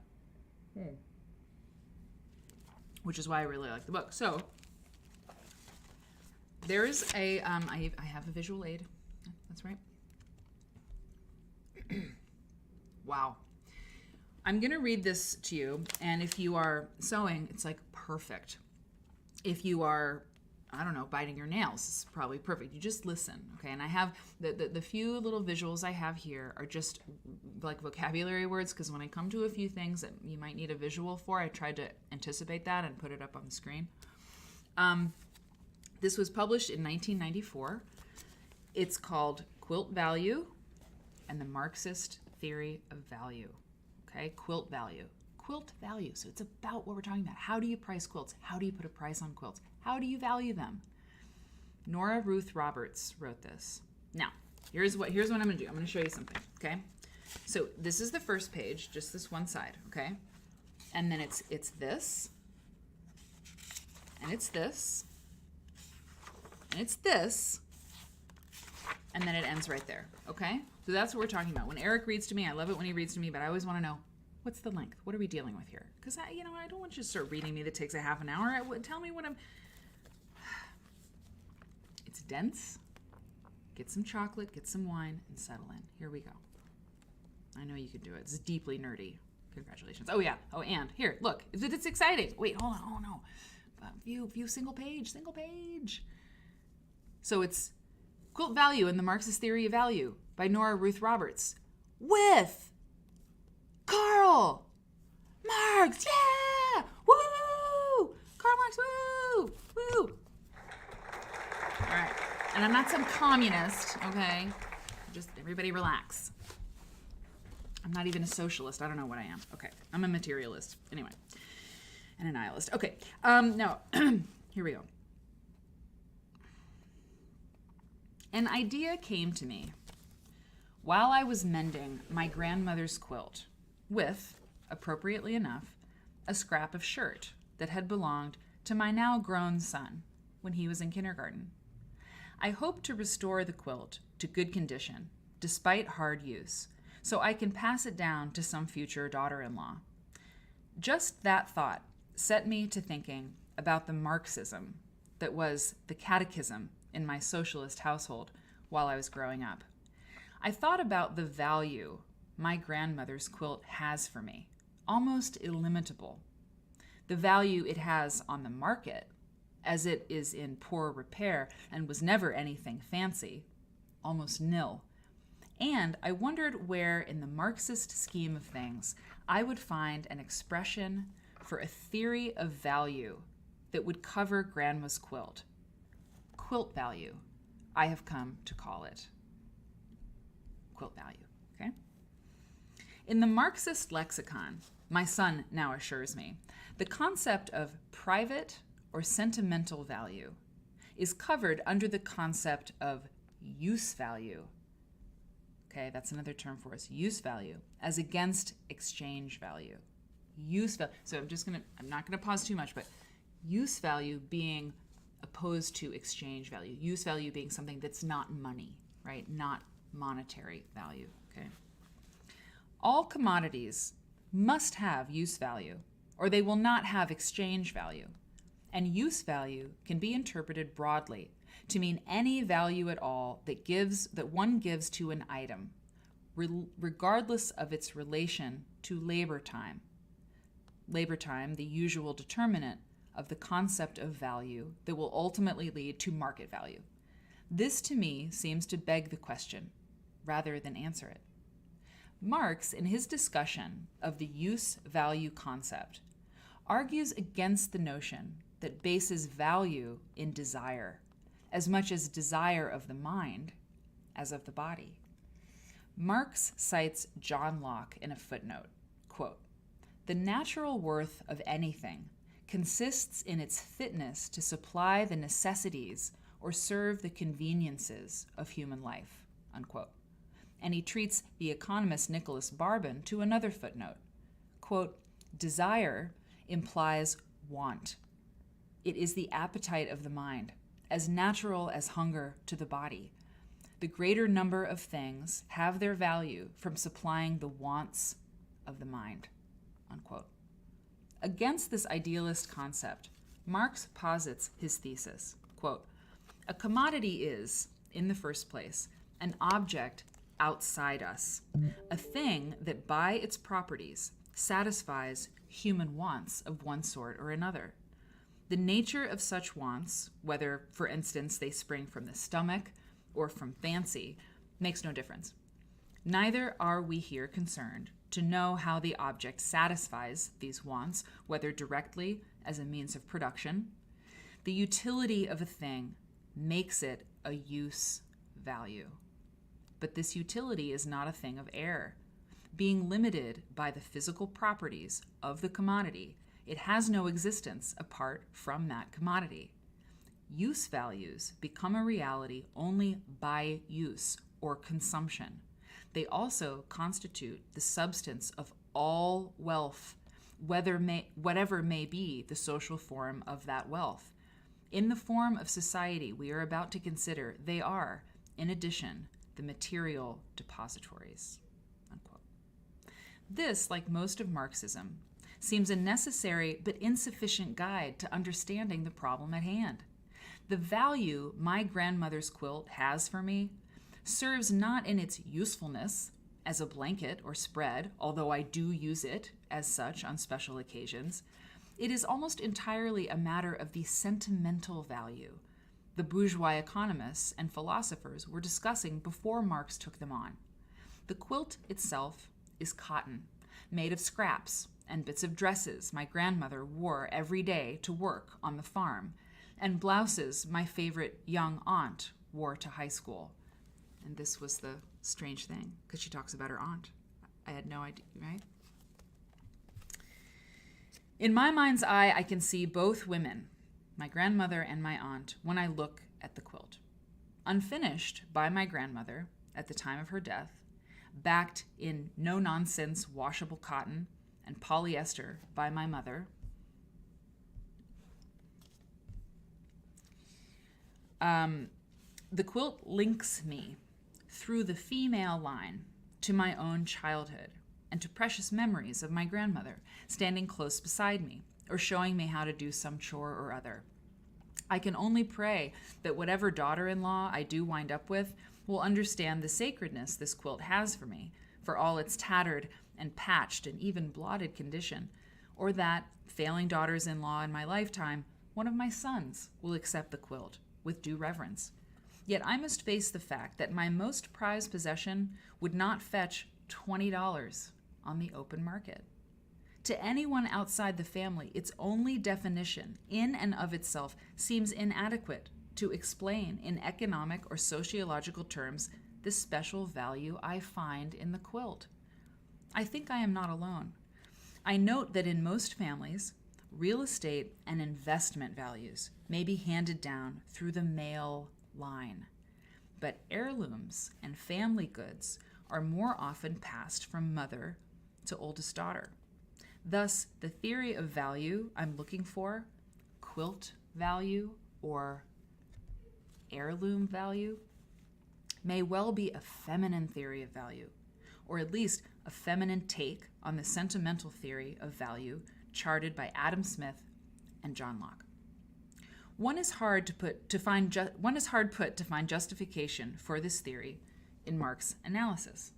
C: Which is why I really like the book. So, there is a, I have a visual aid. That's right. Wow. I'm going to read this to you, and if you are sewing, it's like perfect. If you are, I don't know, biting your nails, it's probably perfect. You just listen, okay? And I have, the few little visuals I have here are just like vocabulary words, because when I come to a few things that you might need a visual for, I tried to anticipate that and put it up on the screen. This was published in 1994. It's called Quilt Value and the Marxist Theory of Value. Okay, quilt value. Quilt value. So it's about what we're talking about. How do you price quilts? How do you put a price on quilts? How do you value them? Nora Ruth Roberts wrote this. Now, here's what I'm going to do. I'm going to show you something, okay? So this is the first page, just this one side, okay? And then it's this, and it's this, and it's this, and then it ends right there, okay? So that's what we're talking about. When Eric reads to me, I love it when he reads to me, but I always want to know, what's the length? What are we dealing with here? Because I don't want you to start reading me that takes a half an hour. Tell me what I'm... It's dense. Get some chocolate, get some wine, and settle in. Here we go. I know you can do it. It's deeply nerdy. Congratulations. Oh, yeah. Oh, and here, look. It's exciting. Wait, hold on. Oh, no. View single page. So it's Quilt Value and the Marxist Theory of Value by Nora Ruth Roberts with Karl Marx. Yeah! Woo! Karl Marx, woo! Woo! All right. And I'm not some communist, okay? Just everybody relax. I'm not even a socialist. I don't know what I am. Okay. I'm a materialist. Anyway. And a nihilist. Okay. Now, here we go. An idea came to me while I was mending my grandmother's quilt with, appropriately enough, a scrap of shirt that had belonged to my now grown son when he was in kindergarten. I hope to restore the quilt to good condition, despite hard use, so I can pass it down to some future daughter-in-law. Just that thought set me to thinking about the Marxism that was the catechism in my socialist household while I was growing up. I thought about the value my grandmother's quilt has for me, almost illimitable. The value it has on the market, as it is in poor repair and was never anything fancy, almost nil. And I wondered where in the Marxist scheme of things I would find an expression for a theory of value that would cover Grandma's quilt. Quilt value, I have come to call it. Quilt value, okay? In the Marxist lexicon, my son now assures me, the concept of private or sentimental value is covered under the concept of use value. Okay, that's another term for us, use value, as against exchange value. Use value, so I'm not gonna pause too much, but use value being opposed to exchange value. Use value being something that's not money, right? Not monetary value, okay? All commodities must have use value, or they will not have exchange value. And use value can be interpreted broadly to mean any value at all that one gives to an item, regardless of its relation to labor time. Labor time, the usual determinant of the concept of value that will ultimately lead to market value. This, to me, seems to beg the question rather than answer it. Marx, in his discussion of the use-value concept, argues against the notion that bases value in desire, as much as desire of the mind as of the body. Marx cites John Locke in a footnote, quote, "The natural worth of anything consists in its fitness to supply the necessities or serve the conveniences of human life," unquote. And he treats the economist Nicholas Barbon to another footnote, quote, "Desire implies want. It is the appetite of the mind, as natural as hunger to the body. The greater number of things have their value from supplying the wants of the mind," unquote. Against this idealist concept, Marx posits his thesis, quote, "A commodity is, in the first place, an object outside us, a thing that by its properties satisfies human wants of one sort or another. The nature of such wants, whether, for instance, they spring from the stomach or from fancy, makes no difference. Neither are we here concerned to know how the object satisfies these wants, whether directly as a means of production. The utility of a thing makes it a use value. But this utility is not a thing of air. Being limited by the physical properties of the commodity, it has no existence apart from that commodity. Use values become a reality only by use or consumption. They also constitute the substance of all wealth, whatever may be the social form of that wealth. In the form of society we are about to consider, they are, in addition, the material depositories," unquote. This, like most of Marxism, seems a necessary but insufficient guide to understanding the problem at hand. The value my grandmother's quilt has for me serves not in its usefulness as a blanket or spread, although I do use it as such on special occasions. It is almost entirely a matter of the sentimental value the bourgeois economists and philosophers were discussing before Marx took them on. The quilt itself is cotton, made of scraps and bits of dresses my grandmother wore every day to work on the farm, and blouses my favorite young aunt wore to high school. And this was the strange thing, because she talks about her aunt. I had no idea, right? In my mind's eye, I can see both women, my grandmother and my aunt, when I look at the quilt. Unfinished by my grandmother at the time of her death, backed in no-nonsense washable cotton and polyester by my mother. The quilt links me through the female line to my own childhood and to precious memories of my grandmother standing close beside me or showing me how to do some chore or other. I can only pray that whatever daughter-in-law I do wind up with will understand the sacredness this quilt has for me, for all its tattered and patched and even blotted condition, or that, failing daughters-in-law in my lifetime, one of my sons will accept the quilt with due reverence. Yet I must face the fact that my most prized possession would not fetch $20 on the open market. To anyone outside the family, its only definition, in and of itself, seems inadequate to explain in economic or sociological terms the special value I find in the quilt. I think I am not alone. I note that in most families, real estate and investment values may be handed down through the male line, but heirlooms and family goods are more often passed from mother to oldest daughter. Thus, the theory of value I'm looking for, quilt value or heirloom value, may well be a feminine theory of value, or at least a feminine take on the sentimental theory of value charted by Adam Smith and John Locke. One is hard put to find justification for this theory in Marx' analysis.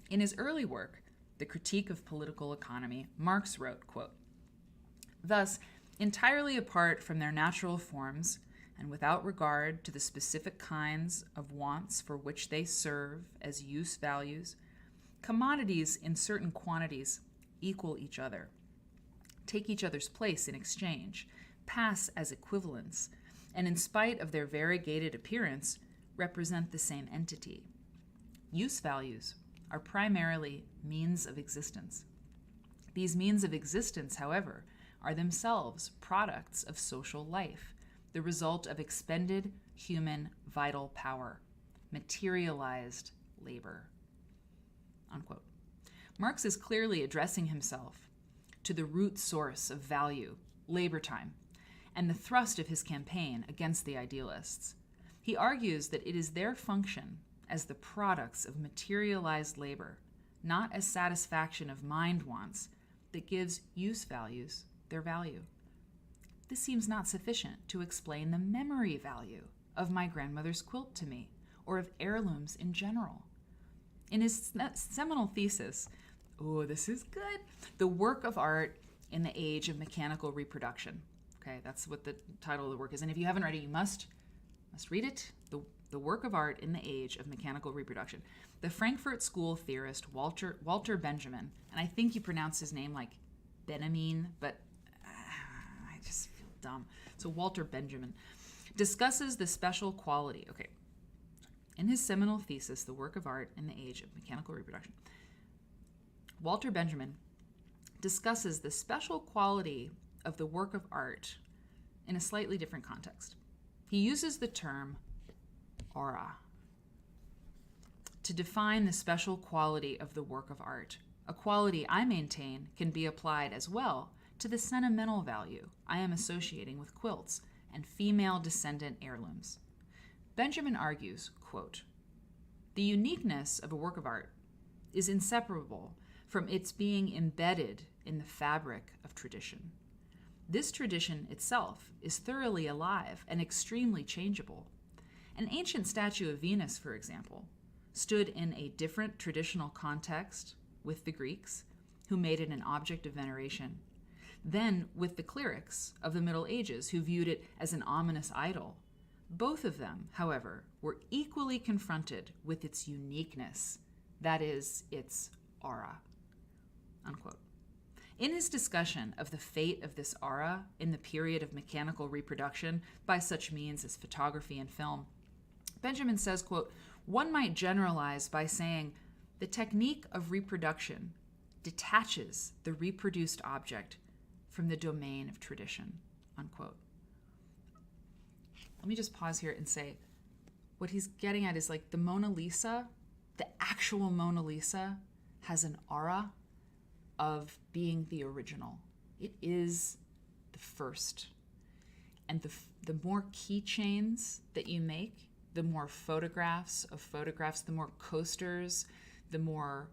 C: In his early work, The Critique of Political Economy, Marx wrote, quote, "Thus, entirely apart from their natural forms, and without regard to the specific kinds of wants for which they serve as use values, commodities in certain quantities equal each other, take each other's place in exchange, pass as equivalents, and in spite of their variegated appearance, represent the same entity. Use values are primarily means of existence. These means of existence, however, are themselves products of social life, the result of expended human vital power, materialized labor." Unquote. Marx is clearly addressing himself to the root source of value, labor time, and the thrust of his campaign against the idealists. He argues that it is their function as the products of materialized labor, not as satisfaction of mind wants, that gives use values their value. This seems not sufficient to explain the memory value of my grandmother's quilt to me, or of heirlooms in general. In his seminal thesis, oh, this is good, The Work of Art in the Age of Mechanical Reproduction. Okay, that's what the title of the work is. And if you haven't read it, you must read it. The Work of Art in the Age of Mechanical Reproduction. The Frankfurt School theorist Walter Benjamin, and I think you pronounce his name like Benjamin, but I just feel dumb. So Walter Benjamin discusses the special quality. Okay. In his seminal thesis, The Work of Art in the Age of Mechanical Reproduction, Walter Benjamin discusses the special quality of the work of art in a slightly different context. He uses the term aura to define the special quality of the work of art, a quality I maintain can be applied as well to the sentimental value I am associating with quilts and female descendant heirlooms. Benjamin argues, quote, "The uniqueness of a work of art is inseparable from its being embedded in the fabric of tradition. This tradition itself is thoroughly alive and extremely changeable. An ancient statue of Venus, for example, stood in a different traditional context with the Greeks, who made it an object of veneration, then with the clerics of the Middle Ages, who viewed it as an ominous idol. Both of them, however, were equally confronted with its uniqueness, that is, its aura." Unquote. In his discussion of the fate of this aura in the period of mechanical reproduction by such means as photography and film, Benjamin says, quote, "One might generalize by saying the technique of reproduction detaches the reproduced object from the domain of tradition." Unquote. Let me just pause here and say, what he's getting at is like the Mona Lisa, the actual Mona Lisa, has an aura of being the original. It is the first. And the more keychains that you make, the more photographs of photographs, the more coasters, the more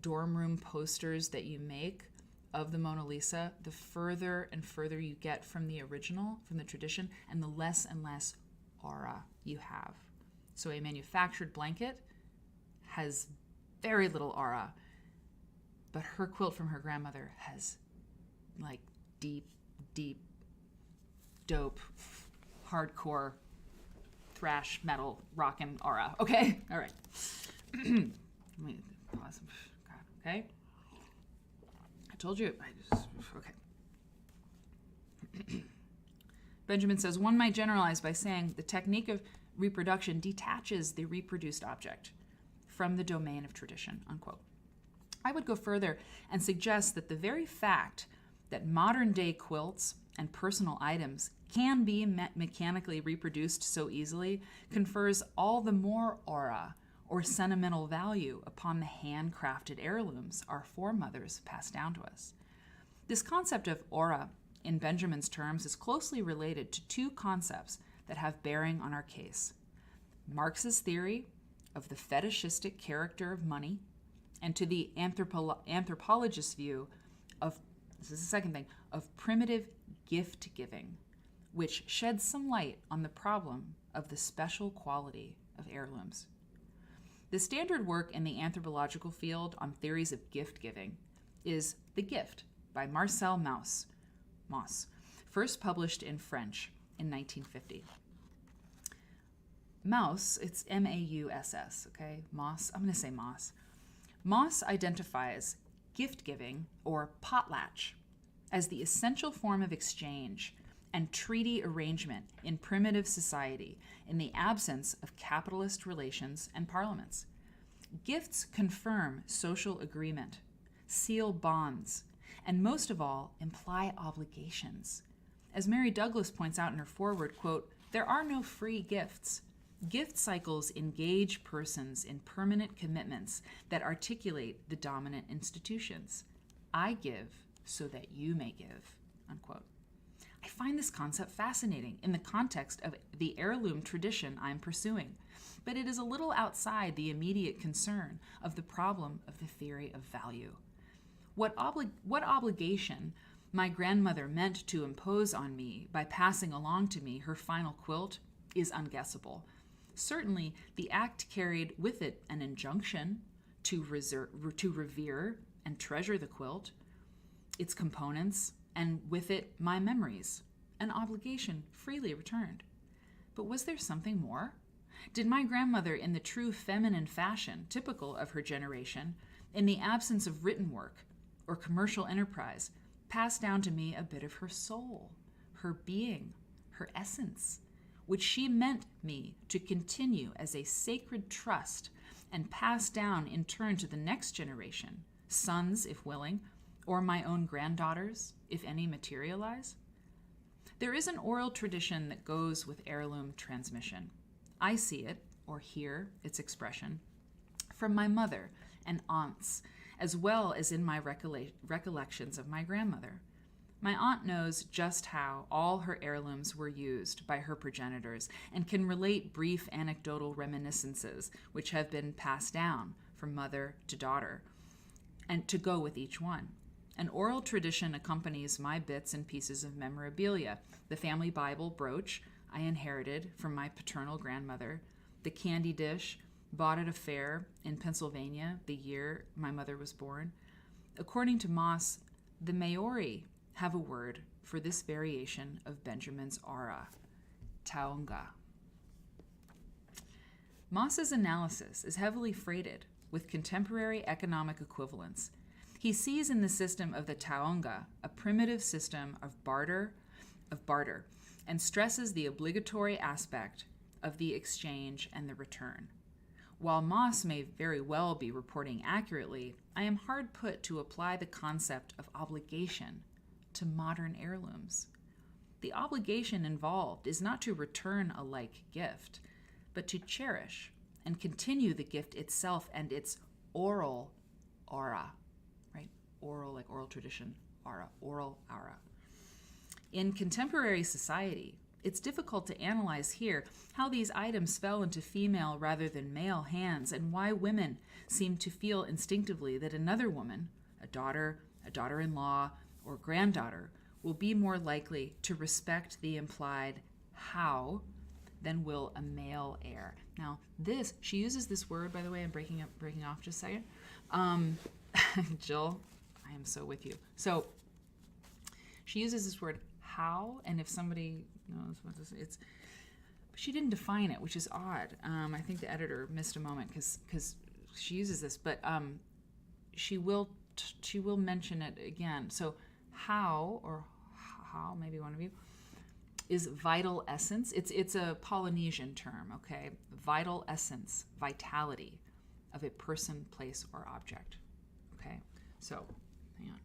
C: dorm room posters that you make of the Mona Lisa, the further and further you get from the original, from the tradition, and the less and less aura you have. So a manufactured blanket has very little aura, but her quilt from her grandmother has like deep, dope, hardcore, thrash, metal, rockin' aura. Okay? All right. Let me pause. God, okay? I told you. Okay. Benjamin says, one might generalize by saying the technique of reproduction detaches the reproduced object from the domain of tradition, unquote. I would go further and suggest that the very fact that modern day quilts and personal items can be mechanically reproduced so easily confers all the more aura or sentimental value upon the handcrafted heirlooms our foremothers passed down to us. This concept of aura, in Benjamin's terms, is closely related to two concepts that have bearing on our case: Marx's theory of the fetishistic character of money, and to the anthropologist's view of this is the second thing, of primitive gift giving, which sheds some light on the problem of the special quality of heirlooms. The standard work in the anthropological field on theories of gift giving is The Gift by Marcel Mauss, first published in French in 1950. Mauss, it's M-A-U-S-S, okay? Mauss, I'm going to say Mauss. Mauss identifies gift giving, or potlatch, as the essential form of exchange and treaty arrangement in primitive society in the absence of capitalist relations and parliaments. Gifts confirm social agreement, seal bonds, and most of all, imply obligations. As Mary Douglas points out in her foreword, quote, "There are no free gifts. Gift cycles engage persons in permanent commitments that articulate the dominant institutions. I give so that you may give," unquote. I find this concept fascinating in the context of the heirloom tradition I'm pursuing, but it is a little outside the immediate concern of the problem of the theory of value. What obligation my grandmother meant to impose on me by passing along to me her final quilt is unguessable. Certainly, the act carried with it an injunction to revere and treasure the quilt, its components, and with it my memories, an obligation freely returned. But was there something more? Did my grandmother, in the true feminine fashion typical of her generation, in the absence of written work or commercial enterprise, pass down to me a bit of her soul, her being, her essence, which she meant me to continue as a sacred trust and pass down in turn to the next generation, sons if willing, or my own granddaughters, if any materialize? There is an oral tradition that goes with heirloom transmission. I see it, or hear its expression, from my mother and aunts, as well as in my recollections of my grandmother. My aunt knows just how all her heirlooms were used by her progenitors and can relate brief anecdotal reminiscences which have been passed down from mother to daughter, and to go with each one. An oral tradition accompanies my bits and pieces of memorabilia: the family Bible brooch I inherited from my paternal grandmother, the candy dish bought at a fair in Pennsylvania the year my mother was born. According to Mauss, the Maori have a word for this variation of Benjamin's aura, taonga. Mauss's analysis is heavily freighted with contemporary economic equivalents. He sees in the system of the taonga a primitive system of barter, and stresses the obligatory aspect of the exchange and the return. While Mauss may very well be reporting accurately, I am hard put to apply the concept of obligation to modern heirlooms. The obligation involved is not to return a like gift, but to cherish and continue the gift itself and its oral aura, right? Oral, like oral tradition, aura, oral aura. In contemporary society, it's difficult to analyze here how these items fell into female rather than male hands, and why women seem to feel instinctively that another woman, a daughter-in-law, or granddaughter, will be more likely to respect the implied how than will a male heir. Now, she uses this word, by the way, I'm breaking off just a second. Jill, I am so with you. So she uses this word how, and if somebody knows what this is, she didn't define it, which is odd. I think the editor missed a moment because she uses this, but she will mention it again. So how, or how, maybe one of you, is vital essence. It's a Polynesian term, okay? Vital essence, vitality of a person, place, or object, okay? So, hang on.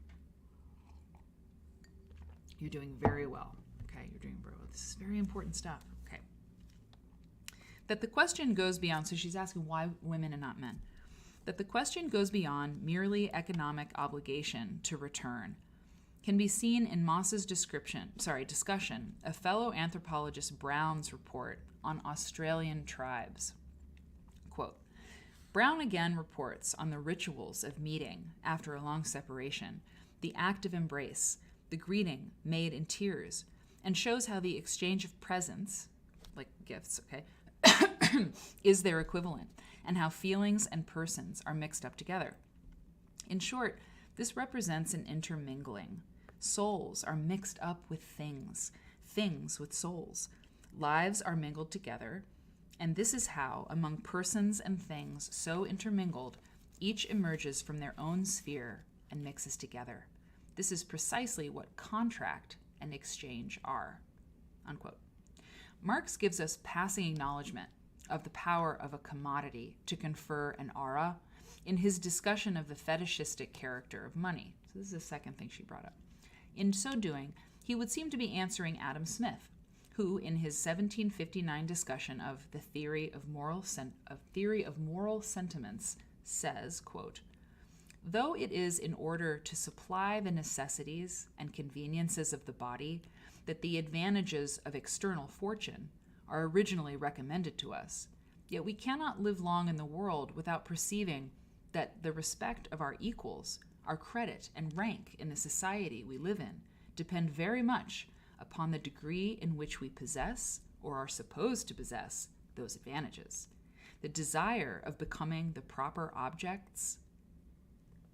C: You're doing very well, okay? You're doing very well. This is very important stuff, okay? That the question goes beyond, so she's asking why women and not men. That the question goes beyond merely economic obligation to return can be seen in Mauss's discussion of fellow anthropologist Brown's report on Australian tribes. Quote, Brown again reports on the rituals of meeting after a long separation, the act of embrace, the greeting made in tears, and shows how the exchange of presents, like gifts, okay, is their equivalent, and how feelings and persons are mixed up together. In short, this represents an intermingling. Souls are mixed up with things, things with souls. Lives are mingled together, and this is how, among persons and things so intermingled, each emerges from their own sphere and mixes together. This is precisely what contract and exchange are." Unquote. Marx gives us passing acknowledgement of the power of a commodity to confer an aura in his discussion of the fetishistic character of money. So this is the second thing she brought up. In so doing, he would seem to be answering Adam Smith, who, in his 1759 discussion of the theory of moral sentiments, says, quote, "Though it is in order to supply the necessities and conveniences of the body that the advantages of external fortune are originally recommended to us, yet we cannot live long in the world without perceiving that the respect of our equals, our credit and rank in the society we live in, depend very much upon the degree in which we possess, or are supposed to possess, those advantages. The desire of becoming the proper objects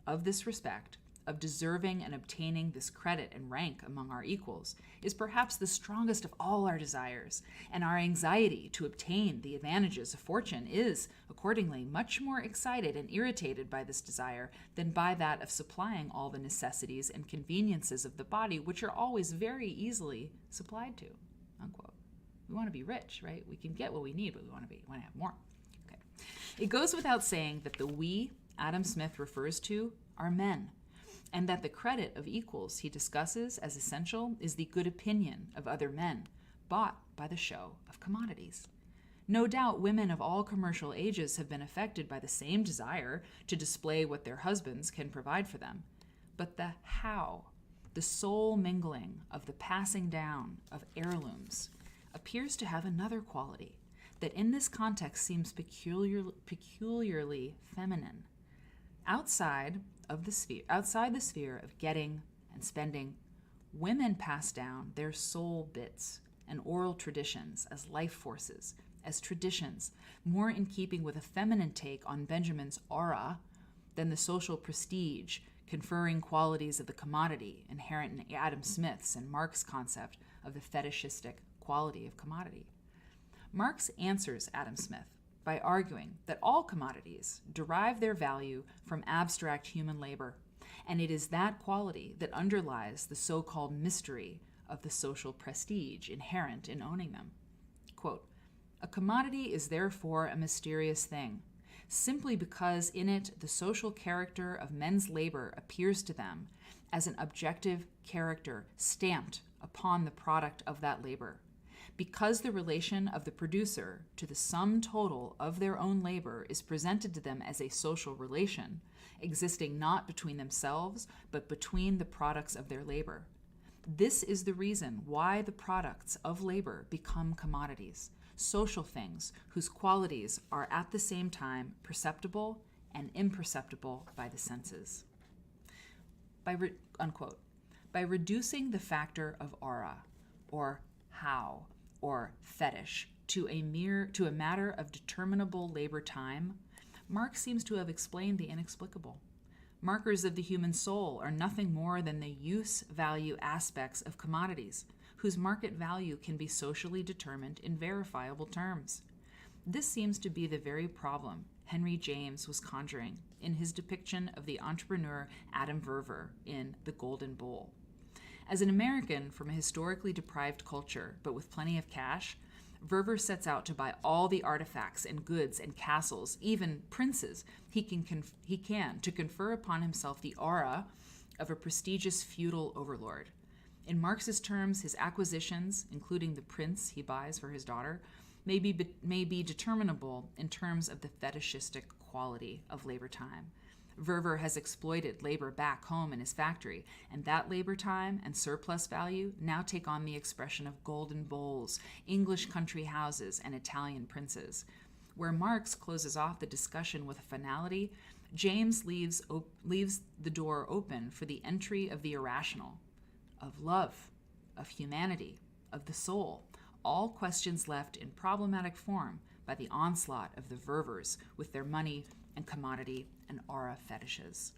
C: of this respect, of deserving and obtaining this credit and rank among our equals, is perhaps the strongest of all our desires, and our anxiety to obtain the advantages of fortune is, accordingly, much more excited and irritated by this desire than by that of supplying all the necessities and conveniences of the body, which are always very easily supplied to." Unquote. We want to be rich, right? We can get what we need, but we want to have more. Okay. It goes without saying that the we Adam Smith refers to are men, and that the credit of equals he discusses as essential is the good opinion of other men, bought by the show of commodities. No doubt women of all commercial ages have been affected by the same desire to display what their husbands can provide for them. But the how, the soul mingling of the passing down of heirlooms, appears to have another quality that in this context seems peculiarly feminine. Outside the sphere of getting and spending, women pass down their soul bits and oral traditions as life forces, as traditions, more in keeping with a feminine take on Benjamin's aura than the social prestige conferring qualities of the commodity inherent in Adam Smith's and Marx concept of the fetishistic quality of commodity. Marx answers Adam Smith by arguing that all commodities derive their value from abstract human labor, and it is that quality that underlies the so-called mystery of the social prestige inherent in owning them. Quote, "A commodity is therefore a mysterious thing, simply because in it the social character of men's labor appears to them as an objective character stamped upon the product of that labor. Because the relation of the producer to the sum total of their own labor is presented to them as a social relation, existing not between themselves, but between the products of their labor. This is the reason why the products of labor become commodities, social things whose qualities are at the same time perceptible and imperceptible by the senses." Unquote. By reducing the factor of aura, or how, or fetish, to a matter of determinable labor time, Marx seems to have explained the inexplicable. Markers of the human soul are nothing more than the use-value aspects of commodities, whose market value can be socially determined in verifiable terms. This seems to be the very problem Henry James was conjuring in his depiction of the entrepreneur Adam Verver in The Golden Bowl. As an American from a historically deprived culture, but with plenty of cash, Verver sets out to buy all the artifacts and goods and castles, even princes, he can to confer upon himself the aura of a prestigious feudal overlord. In Marx's terms, his acquisitions, including the prince he buys for his daughter, may be determinable in terms of the fetishistic quality of labor time. Verver has exploited labor back home in his factory, and that labor time and surplus value now take on the expression of golden bowls, English country houses, and Italian princes. Where Marx closes off the discussion with a finality, James leaves the door open for the entry of the irrational, of love, of humanity, of the soul, all questions left in problematic form by the onslaught of the ververs with their money and commodity and aura fetishes.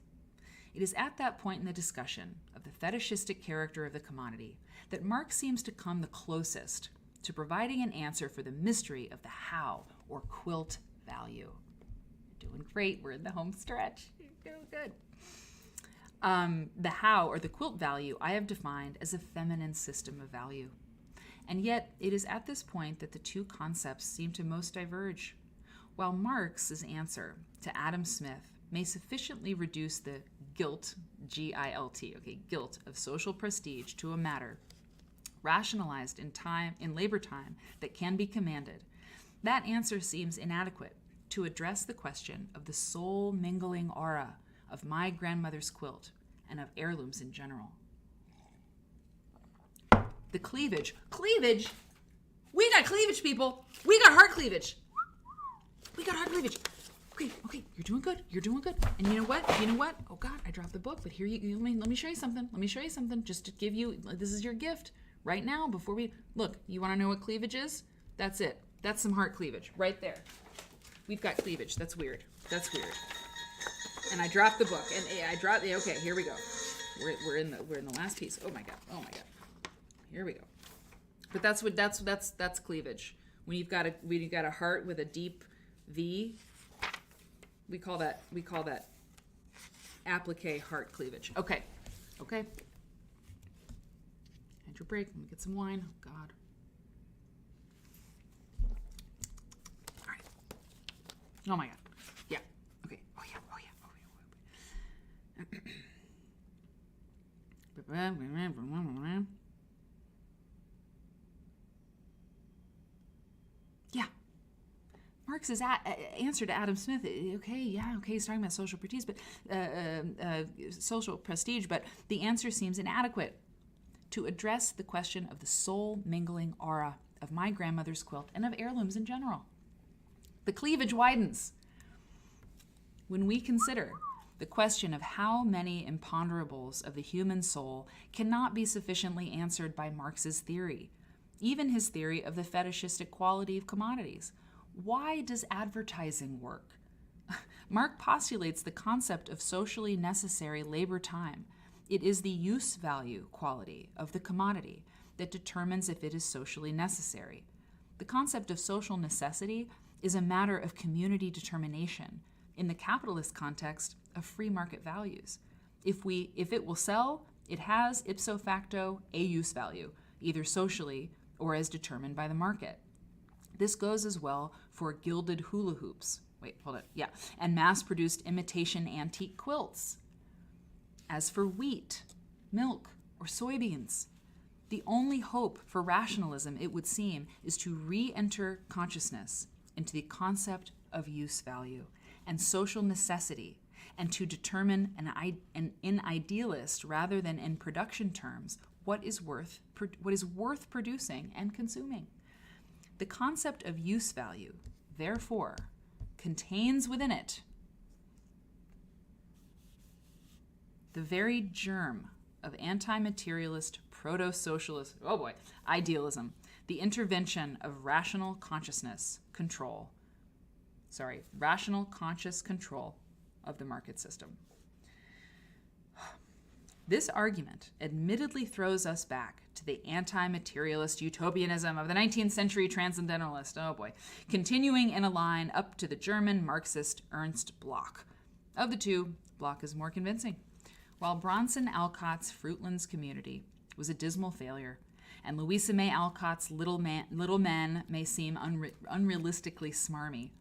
C: It is at that point in the discussion of the fetishistic character of the commodity that Marx seems to come the closest to providing an answer for the mystery of the how, or quilt value. You're doing great. We're in the home stretch. You're doing good. The how, or the quilt value, I have defined as a feminine system of value. And yet, it is at this point that the two concepts seem to most diverge. While Marx's answer to Adam Smith may sufficiently reduce the guilt, G-I-L-T, guilt of social prestige to a matter rationalized in labor time that can be commanded, that answer seems inadequate to address the question of the soul-mingling aura of my grandmother's quilt and of heirlooms in general. The cleavage. Cleavage? We got cleavage, people. We got heart cleavage. We got heart cleavage. Okay, you're doing good. You're doing good. And you know what? Oh God, I dropped the book, but here let me show you something. Just to give you, this is your gift right now before we, look, you want to know what cleavage is? That's it. That's some heart cleavage right there. We've got cleavage. That's weird. And I dropped the book, and okay, here we go. We're in the last piece. Oh my God. Here we go. But that's cleavage. When you've got a heart with a deep V, we call that applique heart cleavage. Okay. Had your break. Let me get some wine. Oh God. All right. Oh my God. Yeah. Okay. Oh yeah. Yeah. Marx's answer to Adam Smith, he's talking about social prestige, but the answer seems inadequate to address the question of the soul-mingling aura of my grandmother's quilt and of heirlooms in general. The cleavage widens when we consider the question of how many imponderables of the human soul cannot be sufficiently answered by Marx's theory, even his theory of the fetishistic quality of commodities. Why does advertising work? Marx postulates the concept of socially necessary labor time. It is the use value quality of the commodity that determines if it is socially necessary. The concept of social necessity is a matter of community determination in the capitalist context of free market values. If it will sell, it has ipso facto a use value, either socially or as determined by the market. This goes as well for gilded hula hoops. And mass-produced imitation antique quilts. As for wheat, milk, or soybeans, the only hope for rationalism, it would seem, is to re-enter consciousness into the concept of use value and social necessity, and to determine in idealist rather than in production terms what is worth producing and consuming. The concept of use value, therefore, contains within it the very germ of anti-materialist, proto-socialist, idealism, the intervention of rational conscious control of the market system. This argument admittedly throws us back to the anti-materialist utopianism of the 19th century transcendentalist, continuing in a line up to the German Marxist Ernst Bloch. Of the two, Bloch is more convincing. While Bronson Alcott's Fruitlands Community was a dismal failure, and Louisa May Alcott's Little Men may seem unrealistically smarmy,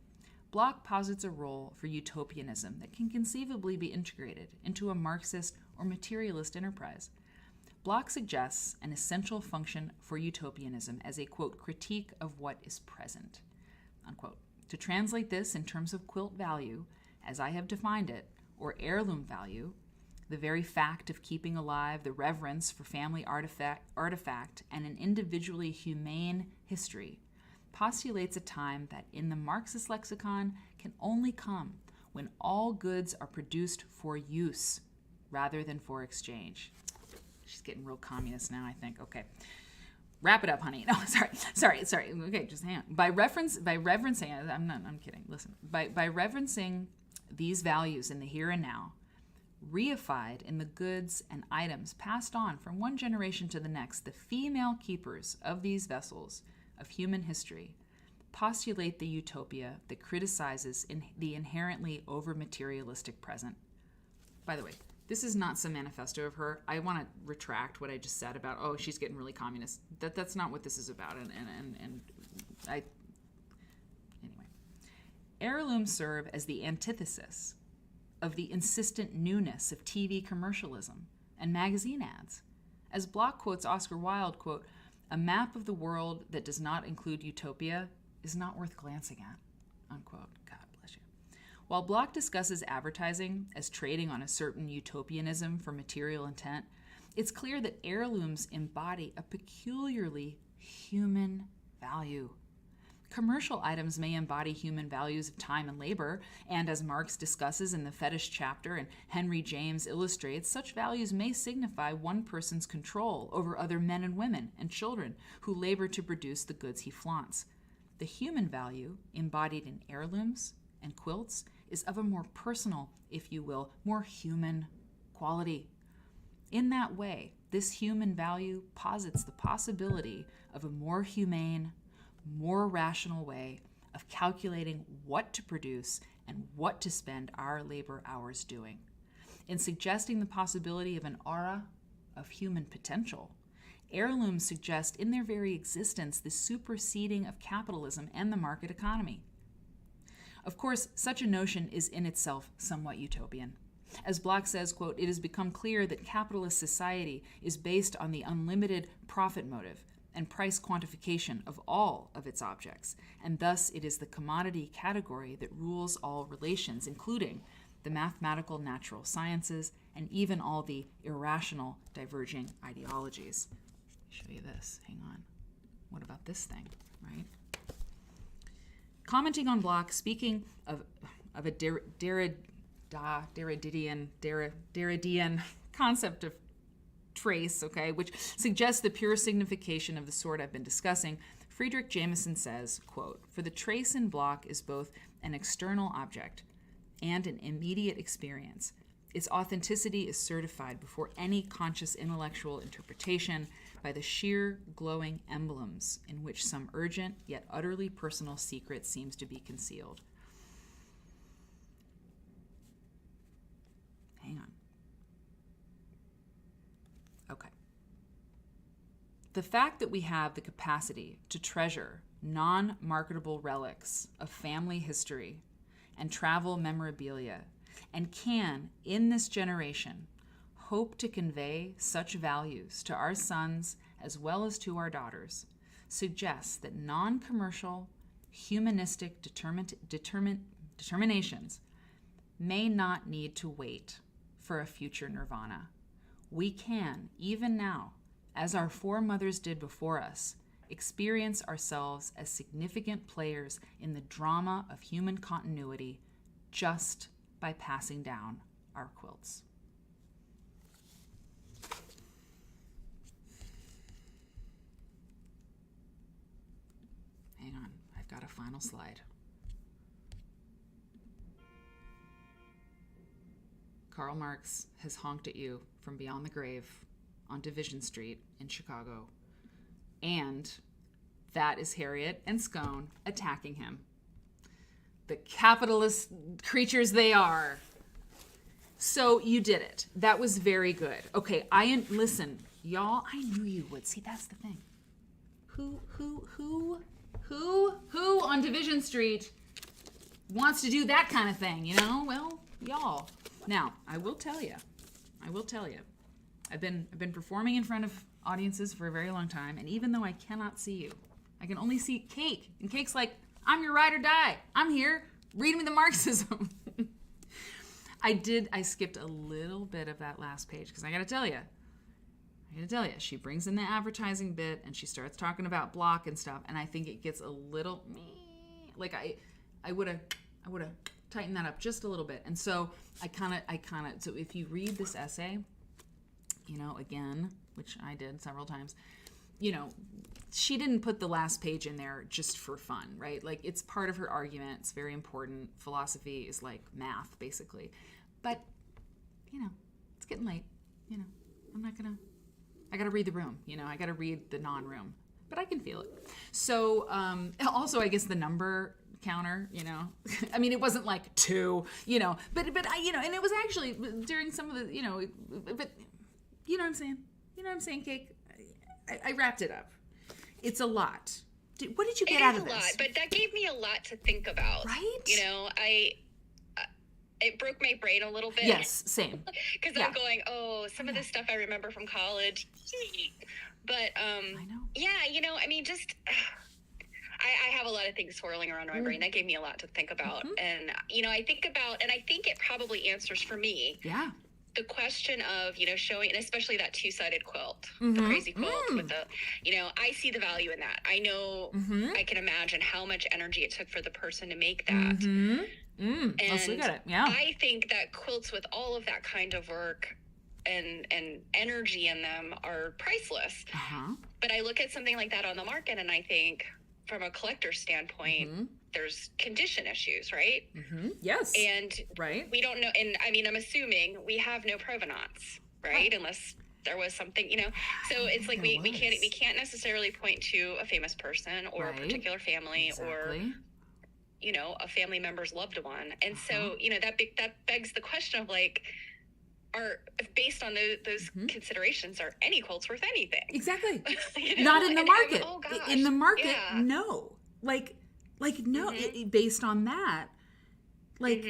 C: Bloch posits a role for utopianism that can conceivably be integrated into a Marxist or materialist enterprise. Bloch suggests an essential function for utopianism as a, quote, critique of what is present, unquote. To translate this in terms of quilt value, as I have defined it, or heirloom value, the very fact of keeping alive the reverence for family artifact and an individually humane history, postulates a time that in the Marxist lexicon can only come when all goods are produced for use rather than for exchange. She's getting real communist now, I think. Okay. Wrap it up, honey. No, sorry. Okay, just hang on. By reverencing, I'm kidding. Listen. By reverencing these values in the here and now, reified in the goods and items passed on from one generation to the next, the female keepers of these vessels of human history postulate the utopia that criticizes the inherently over-materialistic present. By the way, this is not some manifesto of her. I want to retract what I just said about, oh, she's getting really communist. That's not what this is about. Anyway. Heirlooms serve as the antithesis of the insistent newness of TV commercialism and magazine ads. As Block quotes Oscar Wilde, quote, "A map of the world that does not include utopia is not worth glancing at," unquote. God bless you. While Block discusses advertising as trading on a certain utopianism for material intent, it's clear that heirlooms embody a peculiarly human value. Commercial items may embody human values of time and labor, and as Marx discusses in the fetish chapter and Henry James illustrates, such values may signify one person's control over other men and women and children who labor to produce the goods he flaunts. The human value embodied in heirlooms and quilts is of a more personal, if you will, more human quality. In that way, this human value posits the possibility of a more humane, more rational way of calculating what to produce and what to spend our labor hours doing. In suggesting the possibility of an aura of human potential, heirlooms suggest in their very existence the superseding of capitalism and the market economy. Of course, such a notion is in itself somewhat utopian. As Block says, quote, "It has become clear that capitalist society is based on the unlimited profit motive and price quantification of all of its objects, and thus it is the commodity category that rules all relations, including the mathematical natural sciences and even all the irrational diverging ideologies." Let me show you this. Hang on. What about this thing, right? Commenting on Block, speaking of a Derridian concept of trace, okay, which suggests the pure signification of the sort I've been discussing, Friedrich Jameson says, quote, "For the trace in Block is both an external object and an immediate experience. Its authenticity is certified before any conscious intellectual interpretation by the sheer glowing emblems in which some urgent yet utterly personal secret seems to be concealed." Hang on. Okay. The fact that we have the capacity to treasure non-marketable relics of family history and travel memorabilia, and can, in this generation, hope to convey such values to our sons as well as to our daughters, suggests that non-commercial, humanistic determinations may not need to wait for a future nirvana. We can, even now, as our foremothers did before us, experience ourselves as significant players in the drama of human continuity just by passing down our quilts. Hang on, I've got a final slide. Karl Marx has honked at you from beyond the grave on Division Street in Chicago. And that is Harriet and Scone attacking him. The capitalist creatures they are. So you did it. That was very good. Okay, listen, y'all, I knew you would. See, that's the thing. Who on Division Street wants to do that kind of thing, you know? Well, y'all. Now, I will tell you. I've been performing in front of audiences for a very long time, and even though I cannot see you, I can only see Cake. And Cake's like, "I'm your ride or die. I'm here. Read me the Marxism." I skipped a little bit of that last page because I gotta tell you, she brings in the advertising bit and she starts talking about Block and stuff, and I think it gets a little like I would have tighten that up just a little bit. And so I kind of, so if you read this essay, you know, again, which I did several times, you know, she didn't put the last page in there just for fun, right? Like, it's part of her argument. It's very important. Philosophy is like math, basically. But, you know, it's getting late. You know, I got to read the room. You know, I got to read the non-room. But I can feel it. So, also, I guess the number counter, you know, I mean, it wasn't like 2, you know, but I, you know, and it was actually during some of the, you know, but you know what I'm saying? You know what I'm saying, Cake? I wrapped it up. It's a lot. What did you get out of this?
D: It is a lot, but that gave me a lot to think about.
C: Right?
D: You know, it broke my brain a little bit.
C: Yes, same.
D: Because I'm going, some of this stuff I remember from college. But,
C: I know.
D: yeah, you know, I mean, just, I have a lot of things swirling around my brain. That gave me a lot to think about. And, you know, I think it probably answers for me.
C: Yeah.
D: The question of, you know, showing, and especially that 2-sided quilt, the crazy quilt with the, you know, I see the value in that. I know, I can imagine how much energy it took for the person to make that. And
C: let's look at it. Yeah.
D: I think that quilts with all of that kind of work and energy in them are priceless. But I look at something like that on the market and I think, from a collector's standpoint, there's condition issues, right?
C: Yes.
D: And
C: right.
D: we don't know, and I mean, I'm assuming we have no provenance, right? Unless there was something, you know. So it's like we can't necessarily point to a famous person or a particular family or, you know, a family member's loved one. And so, you know, that begs the question of like, based on those considerations, are any quilts worth anything?
C: Exactly.
D: You know?
C: Not in the market.
D: Gosh.
C: In the market, no. Like no. Based on that, like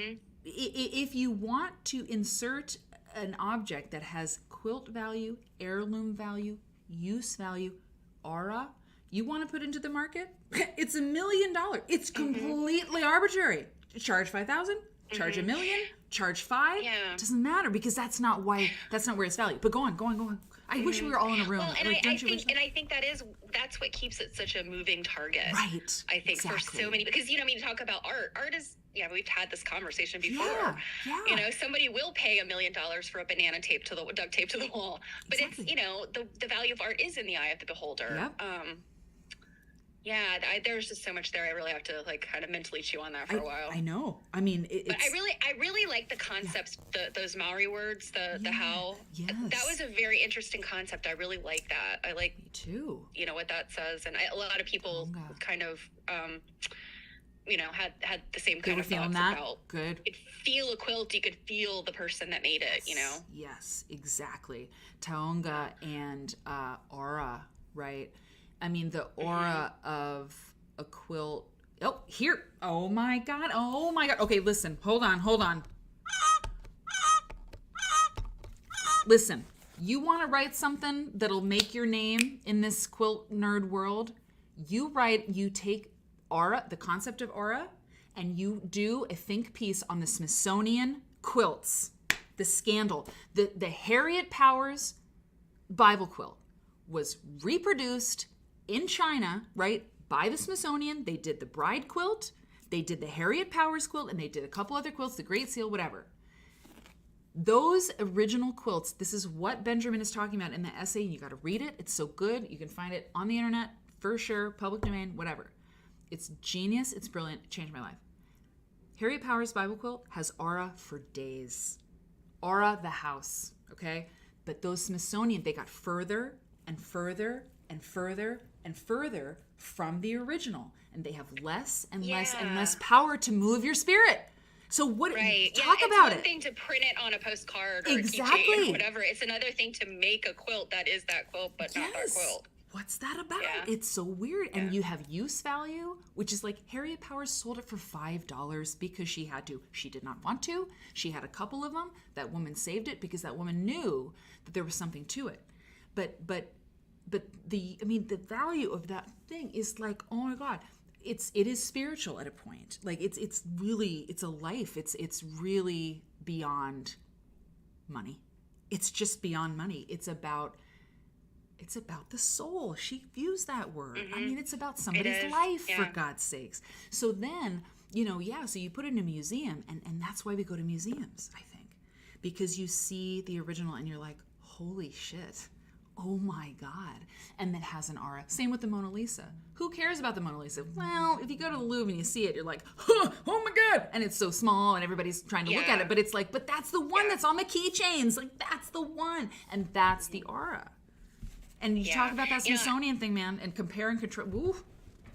C: if you want to insert an object that has quilt value, heirloom value, use value, aura, you want to put into the market, it's $1 million. It's completely arbitrary. Charge $5,000. Charge $1 million, charge $5.
D: Yeah.
C: Doesn't matter because that's not where it's valued. But go on. I wish we were all in a room.
D: Well, and
C: like,
D: I think that's what keeps it such a moving target.
C: Right.
D: I think for so many, because, you know, I mean, talk about art. Art is, yeah, we've had this conversation before.
C: Yeah.
D: You know, somebody will pay $1 million for a banana duct tape to the wall. But it's, you know, the value of art is in the eye of the beholder.
C: Yep.
D: Yeah, there's just so much there. I really have to like kind of mentally chew on that for a while.
C: I know. I mean,
D: but I really like the concepts, those Maori words, the how.
C: Yes.
D: That was a very interesting concept. I really like that. I like,
C: me too.
D: You know what that says, and a lot of people kind of, you know, had the same kind of thoughts about.
C: Good.
D: You could feel a quilt. You could feel the person that made it. You know.
C: Yes, exactly. Taonga and aura, right? I mean, the aura of a quilt. Oh, here. Oh my God. Okay, listen. Hold on. Listen, you want to write something that'll make your name in this quilt nerd world? You take aura, the concept of aura, and you do a think piece on the Smithsonian quilts, the scandal. The Harriet Powers Bible quilt was reproduced in China, right, by the Smithsonian. They did the bride quilt, they did the Harriet Powers quilt, and they did a couple other quilts, the Great Seal, whatever. Those original quilts, this is what Benjamin is talking about in the essay, and you got to read it. It's so good. You can find it on the internet, for sure, public domain, whatever. It's genius. It's brilliant. It changed my life. Harriet Powers Bible quilt has aura for days. Aura the house, okay? But those Smithsonian, they got further and further and further and further from the original, and they have less and less and less power to move your spirit. So what?
D: Right.
C: Talk
D: it's
C: about
D: one
C: it.
D: thing to print it on a postcard or a
C: Exactly.
D: keychain or whatever. It's another thing to make a quilt that is that quilt, but not that quilt.
C: What's that about?
D: Yeah.
C: It's so weird. And you have use value, which is like Harriet Powers sold it for $5 because she had to. She did not want to. She had a couple of them. That woman saved it because that woman knew that there was something to it. But the value of that thing is like, oh my God, it is spiritual at a point. Like it's a life. It's really beyond money. It's just beyond money. It's about the soul. She used that word. I mean, it's about somebody's life, for God's sakes. So then so you put it in a museum, and that's why we go to museums, I think. Because you see the original and you're like, holy shit. Oh my God. And that has an aura. Same with the Mona Lisa. Who cares about the Mona Lisa? Well, if you go to the Louvre and you see it, you're like, huh, oh my God. And it's so small and everybody's trying to look at it, but it's like, but that's the one that's on the keychains. Like, that's the one. And that's the aura. And you talk about that Smithsonian thing, man, and compare and contrast. Woo.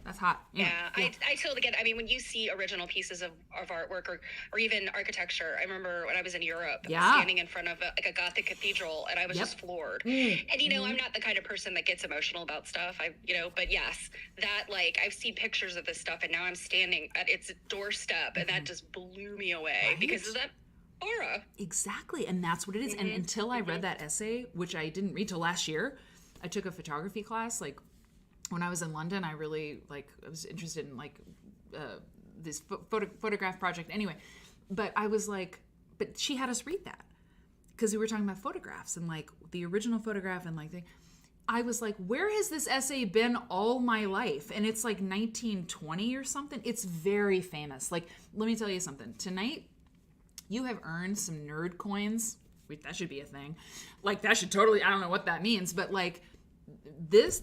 C: That's hot.
D: I totally get it. I mean, when you see original pieces of artwork or even architecture, I remember when I was in Europe standing in front of a Gothic cathedral, and I was just floored. And, I'm not the kind of person that gets emotional about stuff. But yes, that, like, I've seen pictures of this stuff, and now I'm standing at its doorstep, and that just blew me away because of that aura.
C: Exactly. And that's what it is. And until I read that essay, which I didn't read till last year, I took a photography class, like, when I was in London, I really, I was interested in, this photograph project anyway. But I was like, but she had us read that. Because we were talking about photographs and, the original photograph and, I was like, where has this essay been all my life? And it's, 1920 or something. It's very famous. Let me tell you something. Tonight, you have earned some nerd coins. Wait, that should be a thing. That should totally, I don't know what that means, but,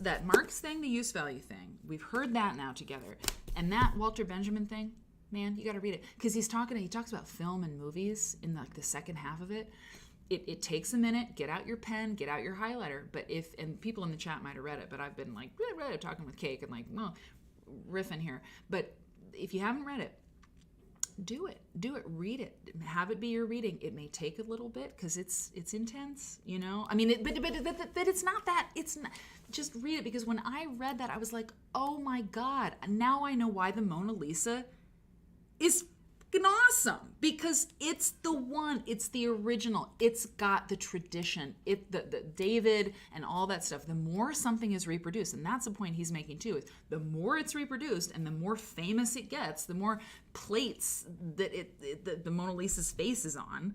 C: that Marx thing, the use value thing, we've heard that now together. And that Walter Benjamin thing, man, you got to read it. Because he talks about film and movies in the second half of it. It takes a minute. Get out your pen, get out your highlighter. And people in the chat might have read it, but I've been read it, talking with Cake and riffing here. But if you haven't read it, do it, read it, have it be your reading. It may take a little bit because it's intense, I mean, but it's not that. It's not, just read it, because when I read that, I was like, oh my God, now I know why the Mona Lisa is fucking awesome, because it's the one, it's the original, it's got the tradition, the David and all that stuff. The more something is reproduced, and that's the point he's making too, is the more it's reproduced and the more famous it gets, the more plates that the Mona Lisa's face is on,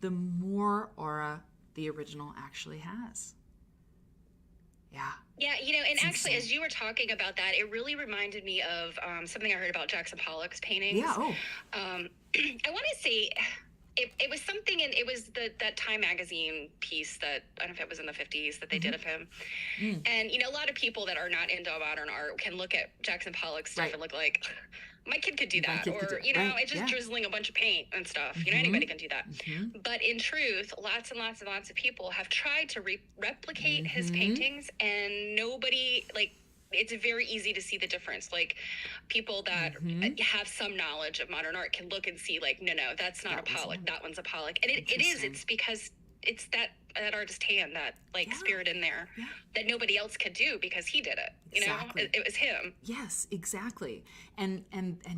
C: the more aura the original actually has.
D: Yeah, and actually, as you were talking about that, it really reminded me of something I heard about Jackson Pollock's paintings. I want to say it was something, and it was that Time magazine piece that, I don't know if it was in the 50s, that they did of him. And, a lot of people that are not into modern art can look at Jackson Pollock's stuff and look like, my kid could do that. Or, it's just drizzling a bunch of paint and stuff. Anybody can do that. But in truth, lots and lots and lots of people have tried to replicate his paintings, and nobody, it's very easy to see the difference. People that have some knowledge of modern art can look and see, no, that's not a Pollock. That one's a Pollock. And it is. It's because it's that artist's hand, that spirit in there that nobody else could do, because he did it. It was him. Yes,
C: exactly. And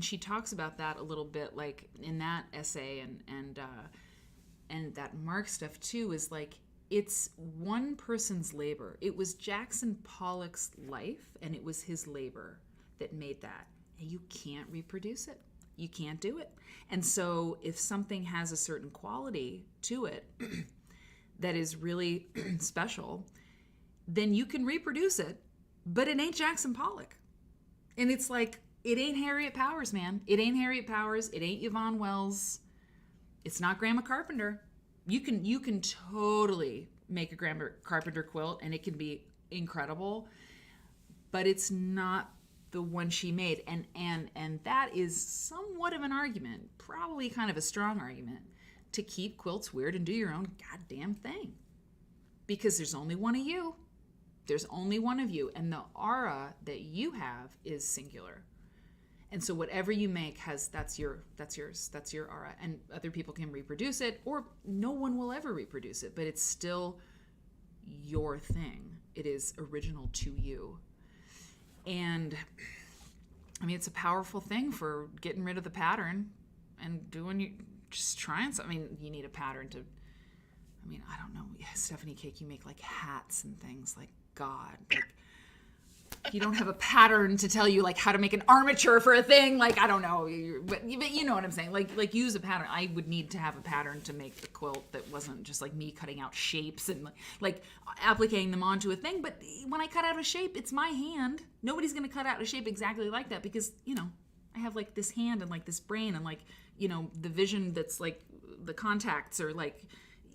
C: she talks about that a little bit, in that essay, and that Marx stuff too, is it's one person's labor. It was Jackson Pollock's life, and it was his labor that made that. And you can't reproduce it. You can't do it. And so if something has a certain quality to it that is really special, then you can reproduce it, but it ain't Jackson Pollock. And it's it ain't Harriet Powers, man. It ain't Harriet Powers. It ain't Yvonne Wells. It's not Grandma Carpenter. You can totally make a Grandma Carpenter quilt, and it can be incredible, but it's not the one she made. And that is somewhat of an argument, probably kind of a strong argument, to keep Quilts Weird and do your own goddamn thing. Because there's only one of you. There's only one of you, and the aura that you have is singular. And so whatever you make that's yours, that's your aura. And other people can reproduce it, or no one will ever reproduce it, but it's still your thing. It is original to you. And I mean, it's a powerful thing for getting rid of the pattern and just trying something. I mean, you need a pattern to, I don't know. Stephanie Cake, you make hats and things, God. You don't have a pattern to tell you how to make an armature for a thing. I don't know, but you know what I'm saying. Use a pattern. I would need to have a pattern to make the quilt that wasn't just me cutting out shapes and applicating them onto a thing. But when I cut out a shape, it's my hand. Nobody's going to cut out a shape exactly like that, because, I have like this hand and like this brain and like, you know, the vision that's like the contacts or like,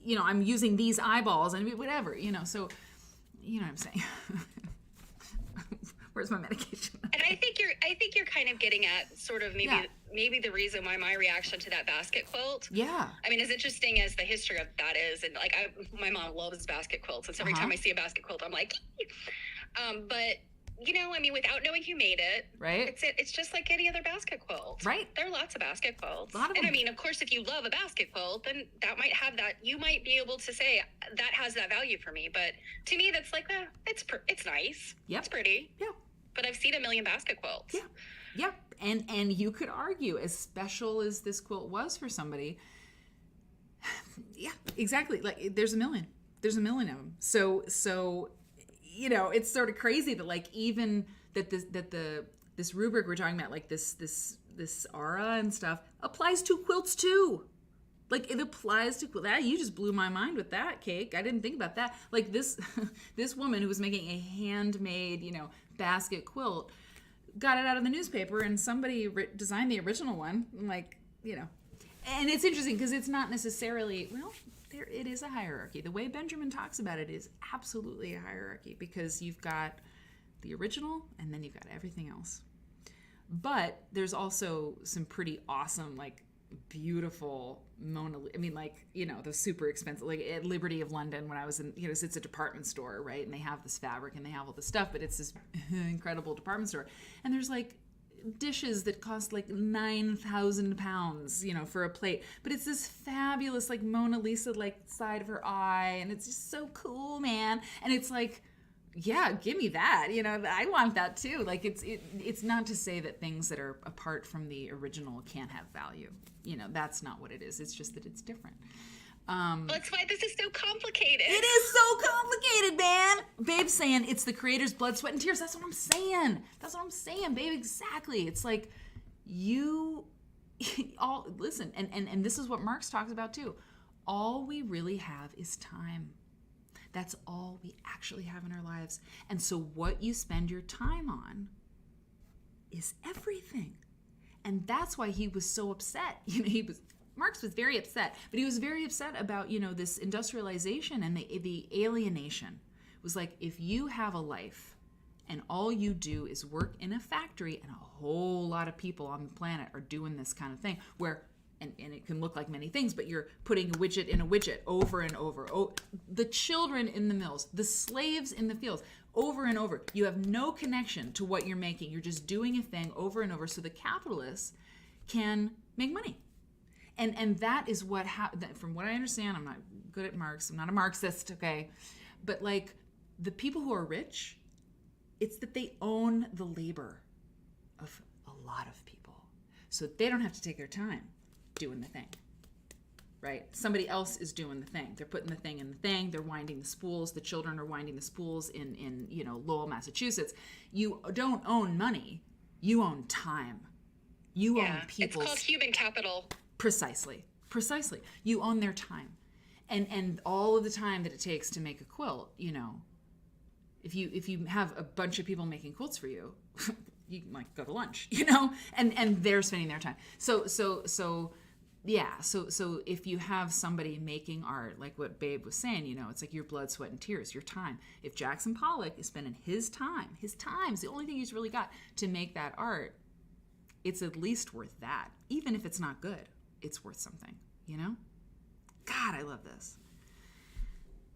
C: you know, I'm using these eyeballs and whatever, you know, so you know what I'm saying. Where's my medication?
D: And I think you're kind of getting at sort of maybe the reason why my reaction to that basket quilt.
C: Yeah.
D: I mean, as interesting as the history of that is, and like my mom loves basket quilts, and so every time I see a basket quilt, I'm like, but you know, I mean, without knowing who made it,
C: right?
D: It's just like any other basket quilt,
C: right?
D: There are lots of basket quilts,
C: a lot of
D: and
C: them.
D: I mean, of course, if you love a basket quilt, then that might have that. You might be able to say that has that value for me, but to me, that's like, it's nice, it's pretty,
C: yeah.
D: But I've seen a million basket quilts.
C: Yeah. And you could argue, as special as this quilt was for somebody, yeah, exactly. Like there's a million of them. So you know, it's sort of crazy that like even that this rubric we're talking about, like this aura and stuff, applies to quilts too. Like it applies to quilt. You just blew my mind with that, Cake. I didn't think about that. Like this woman who was making a handmade, you know, basket quilt, got it out of the newspaper, and somebody designed the original one. Like, you know, and it's interesting because it's not necessarily, well, it is a hierarchy. The way Benjamin talks about it is absolutely a hierarchy, because you've got the original and then you've got everything else. But there's also some pretty awesome, like beautiful I mean, like, you know, the super expensive, like at Liberty of London when I was in, you know, it's a department store, right? And they have this fabric and they have all this stuff, but it's this incredible department store. And there's like dishes that cost like 9,000 pounds, you know, for a plate. But it's this fabulous, like Mona Lisa, like side of her eye. And it's just so cool, man. And it's like, yeah, give me that. You know, I want that too. Like it's not to say that things that are apart from the original can't have value. You know, that's not what it is. It's just that it's different.
D: That's why this is so complicated.
C: It is so complicated, man. Babe's saying it's the creator's blood, sweat, and tears. That's what I'm saying. That's what I'm saying, babe. Exactly. It's like you all listen, and this is what Marx talks about too. All we really have is time. That's all we actually have in our lives. And so what you spend your time on is everything. And that's why he was so upset. You know, Marx was very upset, but he was very upset about, you know, this industrialization and the alienation. It was like, if you have a life and all you do is work in a factory and a whole lot of people on the planet are doing this kind of thing where, and it can look like many things, but you're putting a widget in a widget over and over. Oh, the children in the mills, the slaves in the fields, over and over. You have no connection to what you're making. You're just doing a thing over and over so the capitalists can make money. And that is what from what I understand, I'm not good at Marx, I'm not a Marxist, okay? But like the people who are rich, it's that they own the labor of a lot of people. So they don't have to take their time doing the thing, right? Somebody else is doing the thing. They're putting the thing in the thing. They're winding the spools. The children are winding the spools in you know, Lowell, Massachusetts. You don't own money. You own time. You own people's...
D: It's called human capital.
C: Precisely. You own their time. And all of the time that it takes to make a quilt, you know, if you have a bunch of people making quilts for you, you might go to lunch, you know, and they're spending their time. So if you have somebody making art, like what Babe was saying, you know, it's like your blood, sweat, and tears, your time. If Jackson Pollock is spending his time's the only thing he's really got to make that art, it's at least worth that. Even if it's not good, it's worth something, you know? God, I love this.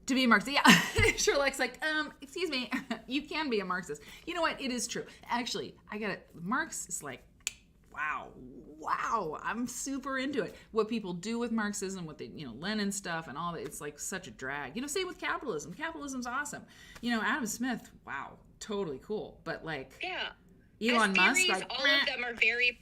C: To be a Marxist, yeah. Sherlock's like, excuse me, you can be a Marxist. You know what? It is true. Actually, Marx is like, wow, I'm super into it. What people do with Marxism, what they, you know, Lenin stuff and all that, it's like such a drag. You know, same with capitalism. Capitalism's awesome. You know, Adam Smith, wow, totally cool. But like,
D: yeah.
C: Elon Musk,
D: theories,
C: like,
D: all of them are very,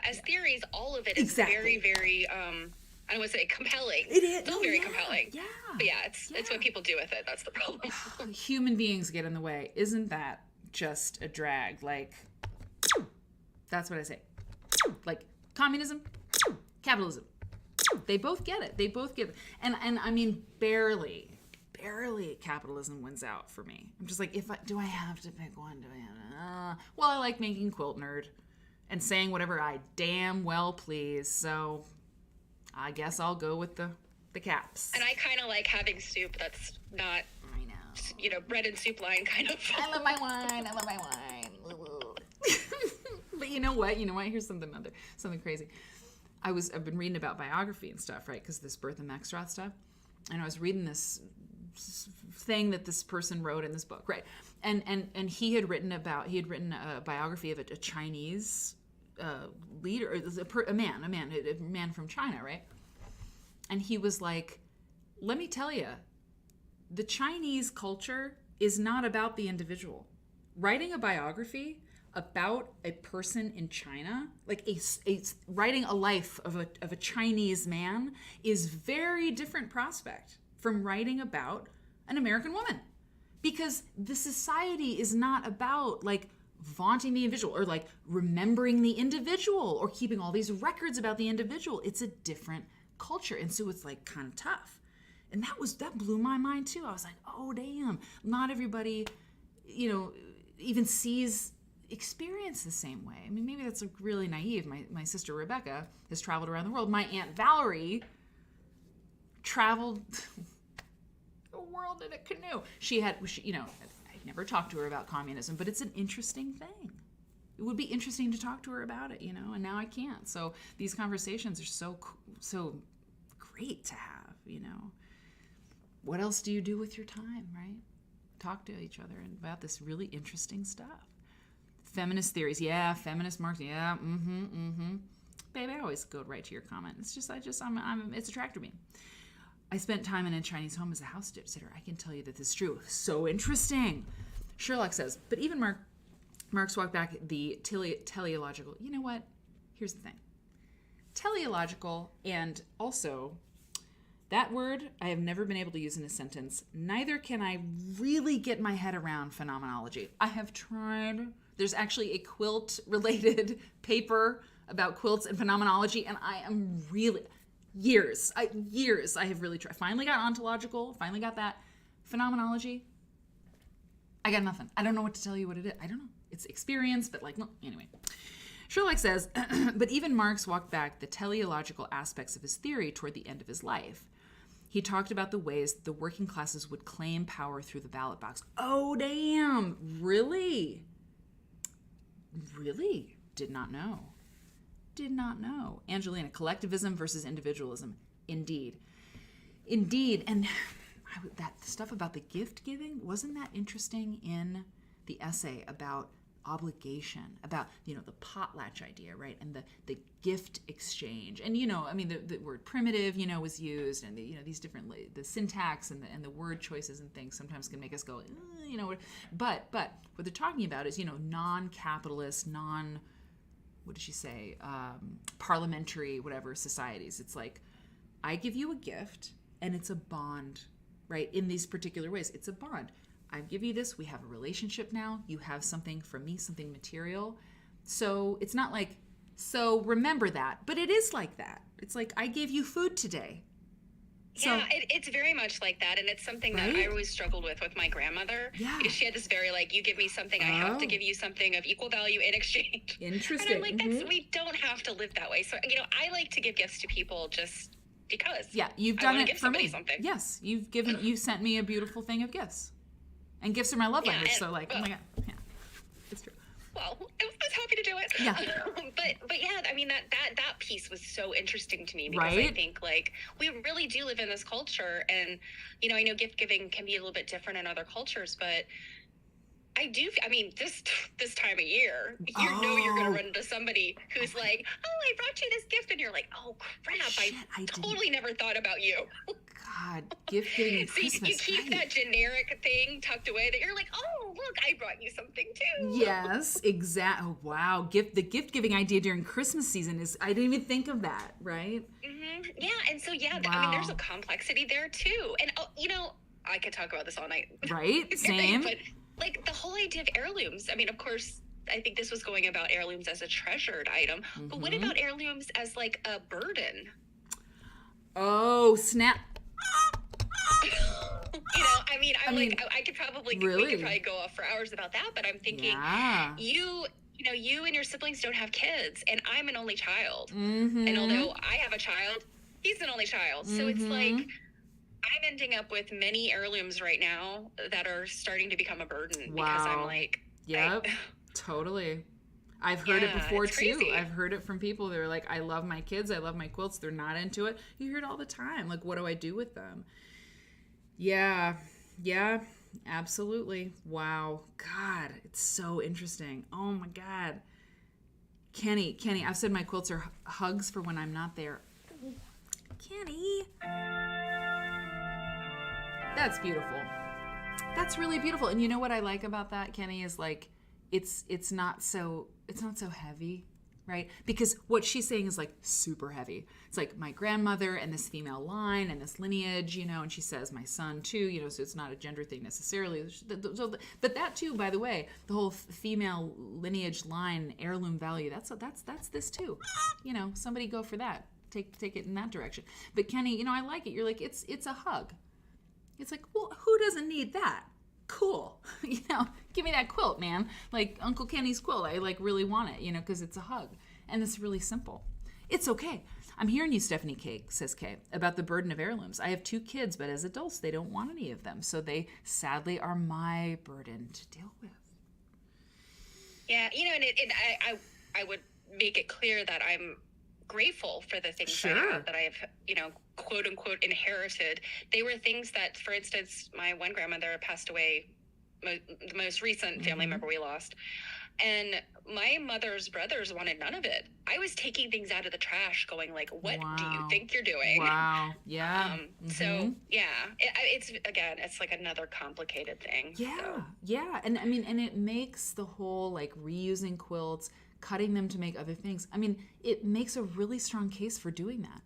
D: as theories, all of it is very, very, I don't want to say compelling.
C: It is.
D: It's all very compelling.
C: Yeah.
D: But it's what people do with it. That's the problem.
C: Human beings get in the way. Isn't that just a drag? Like, that's what I say. Like, communism, capitalism. They both get it. And I mean, barely capitalism wins out for me. I'm just like, do I have to pick one? Well, I like making Quilt Nerd and saying whatever I damn well please. So I guess I'll go with the caps.
D: And I kind of like having soup that's not,
C: I know.
D: you know, bread and soup line kind of.
C: I love my wine. I love my wine. But you know what? Here's something crazy. I've been reading about biography and stuff, right? Because this Bertha Meckstroth stuff, and I was reading this thing that this person wrote in this book, right? And he had written a biography of a Chinese leader, a man from China, right? And he was like, let me tell you, the Chinese culture is not about the individual. Writing a biography about a person in China, like writing a life of a Chinese man, is very different prospect from writing about an American woman, because the society is not about like vaunting the individual or like remembering the individual or keeping all these records about the individual. It's a different culture, and so it's like kind of tough. And that blew my mind too. I was like, oh damn, not everybody, even experience the same way. I mean, maybe that's like really naive. My sister Rebecca has traveled around the world. My Aunt Valerie traveled the world in a canoe. I never talked to her about communism, but it's an interesting thing. It would be interesting to talk to her about it, and now I can't. So these conversations are so great to have, What else do you do with your time, right? Talk to each other about this really interesting stuff. Feminist theories, yeah. Feminist Marxism, yeah. Babe, I always go right to your comment. It's just, it's attracted me. I spent time in a Chinese home as a house sitter. I can tell you that this is true. So interesting. Sherlock says, but even Marx walked back the teleological. You know what? Here's the thing. Teleological, and also that word I have never been able to use in a sentence. Neither can I really get my head around phenomenology. I have tried. There's actually a quilt-related paper about quilts and phenomenology, and I am really... Years I have really tried. Finally got ontological, finally got that. Phenomenology, I got nothing. I don't know what to tell you what it is. I don't know. It's experience, but anyway. Sherlock says, but even Marx walked back the teleological aspects of his theory toward the end of his life. He talked about the ways the working classes would claim power through the ballot box. Oh, damn. Really? Really? Did not know. Angelina, collectivism versus individualism. Indeed. And that stuff about the gift giving, wasn't that interesting in the essay about obligation, about, the potlatch idea, right? And the gift exchange. And, the word primitive, was used, and these different, the syntax and the word choices and things sometimes can make us go, but what they're talking about is, non-capitalist, what did she say? Parliamentary, whatever societies. It's like, I give you a gift and it's a bond, right? In these particular ways, it's a bond. I give you this. We have a relationship now. You have something from me, something material. So it's not like, so remember that, but it is like that. It's like, I gave you food today. So,
D: yeah, it's very much like that, and it's something that I always struggled with my grandmother.
C: Yeah.
D: Because she had this very, you give me something, I have to give you something of equal value in exchange.
C: Interesting.
D: And I'm like, we don't have to live that way. So, I like to give gifts to people just because.
C: Yeah, you've done it
D: give
C: for me.
D: Something.
C: Yes, you sent me a beautiful thing of gifts. And gifts are my love language, so oh my God, yeah, it's true.
D: Well, I was happy to do it.
C: Yeah.
D: But yeah, that piece was so interesting to me because
C: right?
D: I think we really do live in this culture, and I know gift giving can be a little bit different in other cultures, but this time of year, you're going to run into somebody who's like, oh, I brought you this gift, and you're like, oh crap,
C: Shit,
D: I totally never thought about you.
C: God, gift giving
D: So
C: Christmas.
D: you keep that generic thing tucked away that you're like, oh, look, I brought you something too.
C: Yes, exactly. Oh, wow. The gift giving idea during Christmas season I didn't even think of that, right?
D: Mm-hmm. Yeah, and so,
C: wow.
D: there's a complexity there too. And, I could talk about this all night.
C: Right, same.
D: But, the whole idea of heirlooms, of course, I think this was going about heirlooms as a treasured item, but what about heirlooms as, a burden?
C: Oh, snap.
D: I could probably,
C: really?
D: we could probably go off for hours about that, but I'm thinking,
C: yeah.
D: you you and your siblings don't have kids, and I'm an only child.
C: Mm-hmm.
D: And although I have a child, he's an only child. So it's like I'm ending up with many heirlooms right now that are starting to become a burden because I'm like,
C: Yep, totally. I've heard it before
D: it's
C: too.
D: crazy.
C: I've heard it from people. They're like, I love my kids. I love my quilts. They're not into it. You hear it all the time. Like, what do I do with them? Yeah, absolutely. Wow. God, it's so interesting. Oh my God. Kenny, I've said my quilts are hugs for when I'm not there. Oh, Kenny. That's beautiful. That's really beautiful. And you know what I like about that, Kenny, is like it's not so heavy, right? Because what she's saying is like super heavy. It's like my grandmother and this female line and this lineage, and she says my son too, so it's not a gender thing necessarily. But that too, by the way, the whole female lineage line heirloom value, that's this too. Somebody go for that. Take it in that direction. But Kenny, I like it. You're like, it's a hug. It's like, well, who doesn't need that? Cool. Give me that quilt, man. Like Uncle Kenny's quilt. I like really want it, because it's a hug. And it's really simple. It's okay. I'm hearing you, Stephanie K, says Kay, about the burden of heirlooms. I have 2 kids, but as adults, they don't want any of them. So they sadly are my burden to deal with.
D: Yeah, and I would make it clear that I'm grateful for the things I have that I have, quote unquote, inherited. They were things that, for instance, my one grandmother passed away, the most recent family member we lost. And my mother's brothers wanted none of it. I was taking things out of the trash going like, what do you think you're doing?
C: Wow. Yeah.
D: So yeah, it's like another complicated thing.
C: Yeah.
D: So.
C: Yeah. And I mean, and it makes the whole like reusing quilts, cutting them to make other things. I mean, it makes a really strong case for doing that.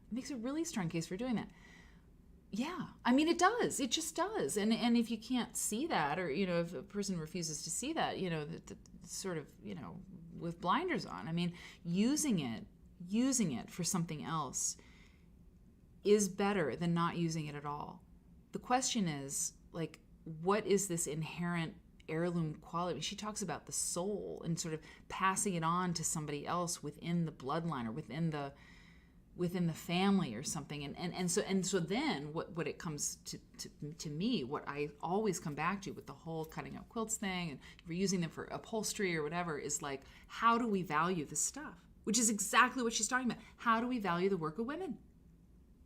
C: Yeah. I mean, it does. It just does. And if you can't see that, or, if a person refuses to see that, the sort of, with blinders on, I mean, using it for something else is better than not using it at all. The question is, like, what is this inherent heirloom quality? She talks about the soul and sort of passing it on to somebody else within the bloodline or within the family or something, and so then what it comes to me, what I always come back to with the whole cutting up quilts thing and reusing them for upholstery or whatever is like, how do we value this stuff? Which is exactly what she's talking about. How do we value the work of women?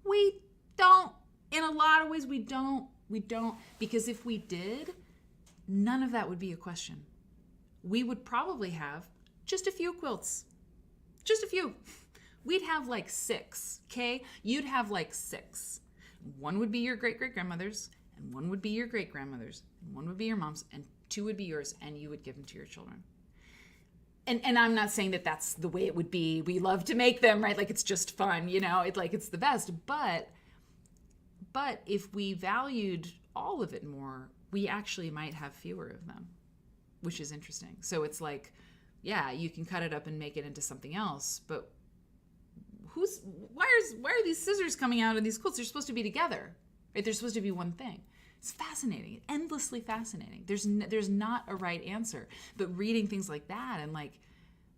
C: We don't. In a lot of ways, we don't, because if we did, none of that would be a question. We would probably have just a few quilts, just a few. We'd have like 6, okay? You'd have like 6. One would be your great-great-grandmother's, and one would be your great-grandmother's, and one would be your mom's, and 2 would be yours, and you would give them to your children. And I'm not saying that that's the way it would be. We love to make them, right? Like, it's just fun, it's the best. But if we valued all of it more, we actually might have fewer of them, which is interesting. So it's like, yeah, you can cut it up and make it into something else, but why are these scissors coming out of these quilts? They're supposed to be together, right? They're supposed to be one thing. It's fascinating, endlessly fascinating. There's not a right answer, but reading things like that and like,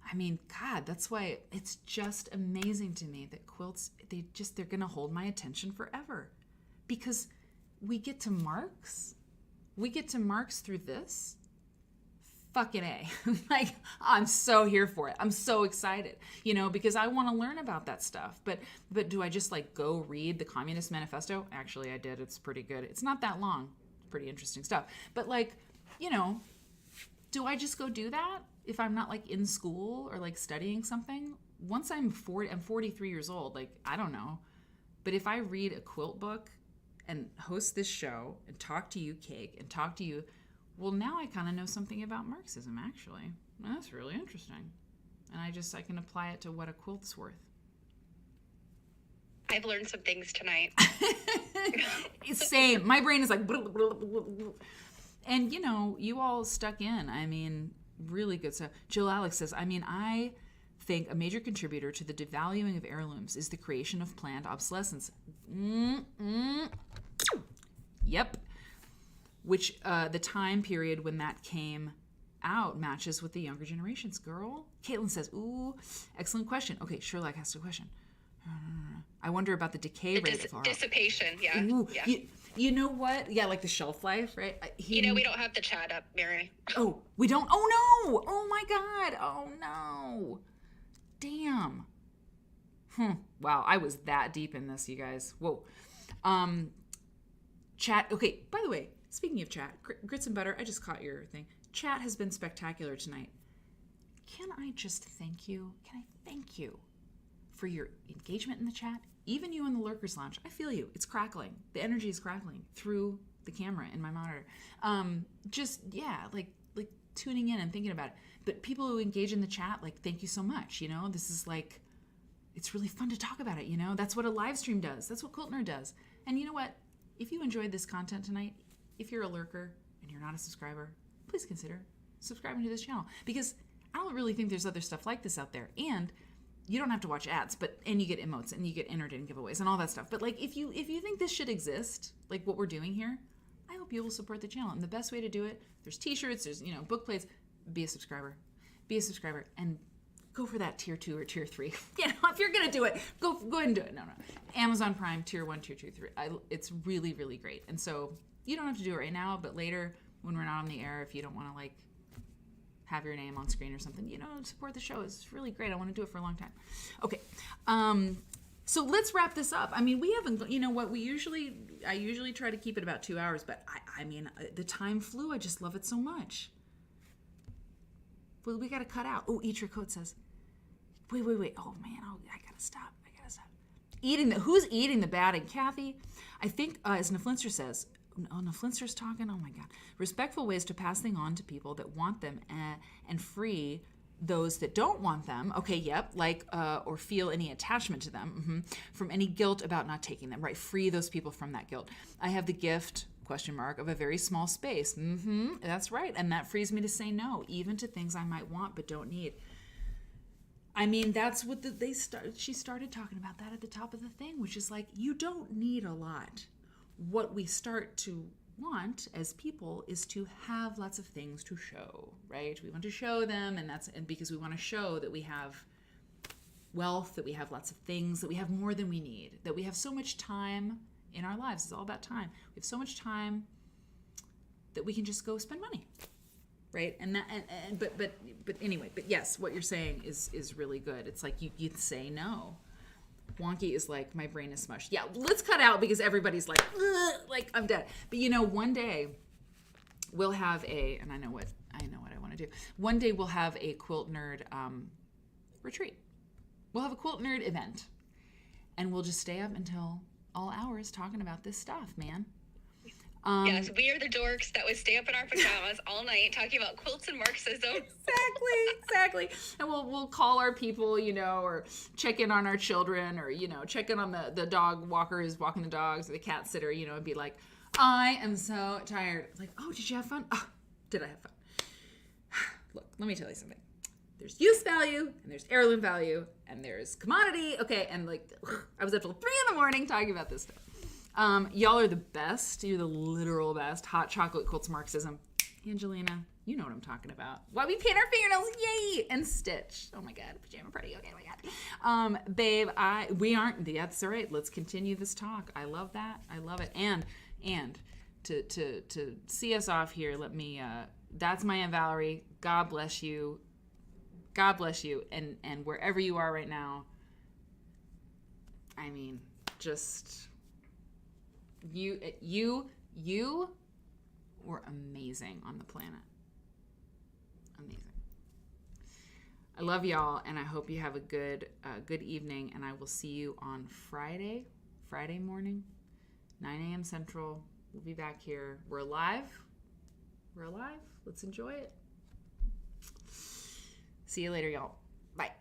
C: I mean, God, that's why it's just amazing to me that quilts, they're gonna hold my attention forever, because we get to Marx through this. Fucking A. Like, I'm so here for it. I'm so excited, because I want to learn about that stuff. But do I just like go read the Communist Manifesto? Actually, I did. It's pretty good. It's not that long. It's pretty interesting stuff. But like, do I just go do that if I'm not like in school or like studying something? Once I'm 43 years old, like, I don't know. But if I read a quilt book and host this show and talk to you, Cake, and talk to you, well, now I kind of know something about Marxism, actually. That's really interesting. And I can apply it to what a quilt's worth.
D: I've learned some things tonight.
C: Same. My brain is like, blah, blah, blah, blah. And, you all stuck in. I mean, really good stuff. Jill Alex says, I think a major contributor to the devaluing of heirlooms is the creation of planned obsolescence. Yep. Which the time period when that came out matches with the younger generations, girl? Caitlin says, ooh, excellent question. Okay, Sherlock has a question. I wonder about the decay rate of art.
D: Dissipation, yeah.
C: Ooh,
D: Yeah.
C: you know what? Yeah, like the shelf life, right?
D: You know, we don't have the chat up, Mary.
C: Oh, we don't? Oh, no! Oh, my God! Oh, no! Damn. Wow, I was that deep in this, you guys. Whoa. Chat, okay, by the way, speaking of chat, Grits and Butter, I just caught your thing. Chat has been spectacular tonight. Can I just thank you? Can I thank you for your engagement in the chat? Even you in the Lurkers Lounge, I feel you. It's crackling. The energy is crackling through the camera in my monitor. Like tuning in and thinking about it. But people who engage in the chat, like, thank you so much. You know, this is like, it's really fun to talk about it. You know, that's what a live stream does. That's what Quilt Nerd does. And you know what? If you enjoyed this content tonight, if you're a lurker and you're not a subscriber, please consider subscribing to this channel, because I don't really think there's other stuff like this out there. And you don't have to watch ads, and you get emotes and you get entered in giveaways and all that stuff. But like, if you think this should exist, like what we're doing here, I hope you will support the channel. And the best way to do it, there's t-shirts, there's, book plates. Be a subscriber, and go for that tier 2 or tier 3. If you're gonna do it, go ahead and do it. No. Amazon Prime, tier 1, tier 2, 3. It's really, really great. And so you don't have to do it right now, but later when we're not on the air, if you don't want to like have your name on screen or something, support the show. It's really great. I want to do it for a long time. Okay. So let's wrap this up. I mean, we haven't, I usually try to keep it about 2 hours, but I mean, the time flew. I just love it so much. Well, we got to cut out. Oh, Eat Your Coat says, wait. Oh man, I got to stop. Who's eating the bad? And Kathy, I think, as Neflinster says, Neflinster's talking. Oh my God. Respectful ways to pass things on to people that want them and free those that don't want them. Okay, yep. Like, or feel any attachment to them from any guilt about not taking them, right? Free those people from that guilt. I have the gift, ? Of a very small space. That's right. And that frees me to say no, even to things I might want but don't need. I mean, that's what she started talking about that at the top of the thing, which is like, you don't need a lot. What we start to want as people is to have lots of things to show, right? We want to show them, and because we want to show that we have wealth, that we have lots of things, that we have more than we need, that we have so much time in our lives. It's all about time. We have so much time that we can just go spend money, right? But anyway, but yes, what you're saying is really good. It's like you say no. Wonky is like, my brain is smushed. Yeah, let's cut out because everybody's like I'm dead. But one day we'll have and I know what I want to do. One day we'll have a Quilt Nerd retreat. We'll have a Quilt Nerd event, and we'll just stay up until all hours talking about this stuff, man.
D: Yes, we are the dorks that would stay up in our pajamas all night talking about quilts and Marxism.
C: Exactly. And we'll call our people, or check in on our children, or check in on the dog walker who's walking the dogs, or the cat sitter, and be like, I am so tired. It's like, oh, did you have fun? Oh, did I have fun? Look, let me tell you something. There's use value, and there's heirloom value, and there's commodity. Okay, and I was up till 3 a.m. talking about this stuff. Y'all are the best. You're the literal best. Hot chocolate quilts Marxism. Angelina, you know what I'm talking about. Why we paint our fingernails, yay! And stitch. Oh my God, pajama party. Okay, oh my God. Babe, we aren't. That's all right. Let's continue this talk. I love that. I love it. And to see us off here, let me. That's my Aunt Valerie. God bless you. God bless you, and wherever you are right now, I mean, just you were amazing on the planet. Amazing. I love y'all, and I hope you have a good evening, and I will see you on Friday morning, 9 a.m. Central. We'll be back here. We're alive. Let's enjoy it. See you later, y'all. Bye.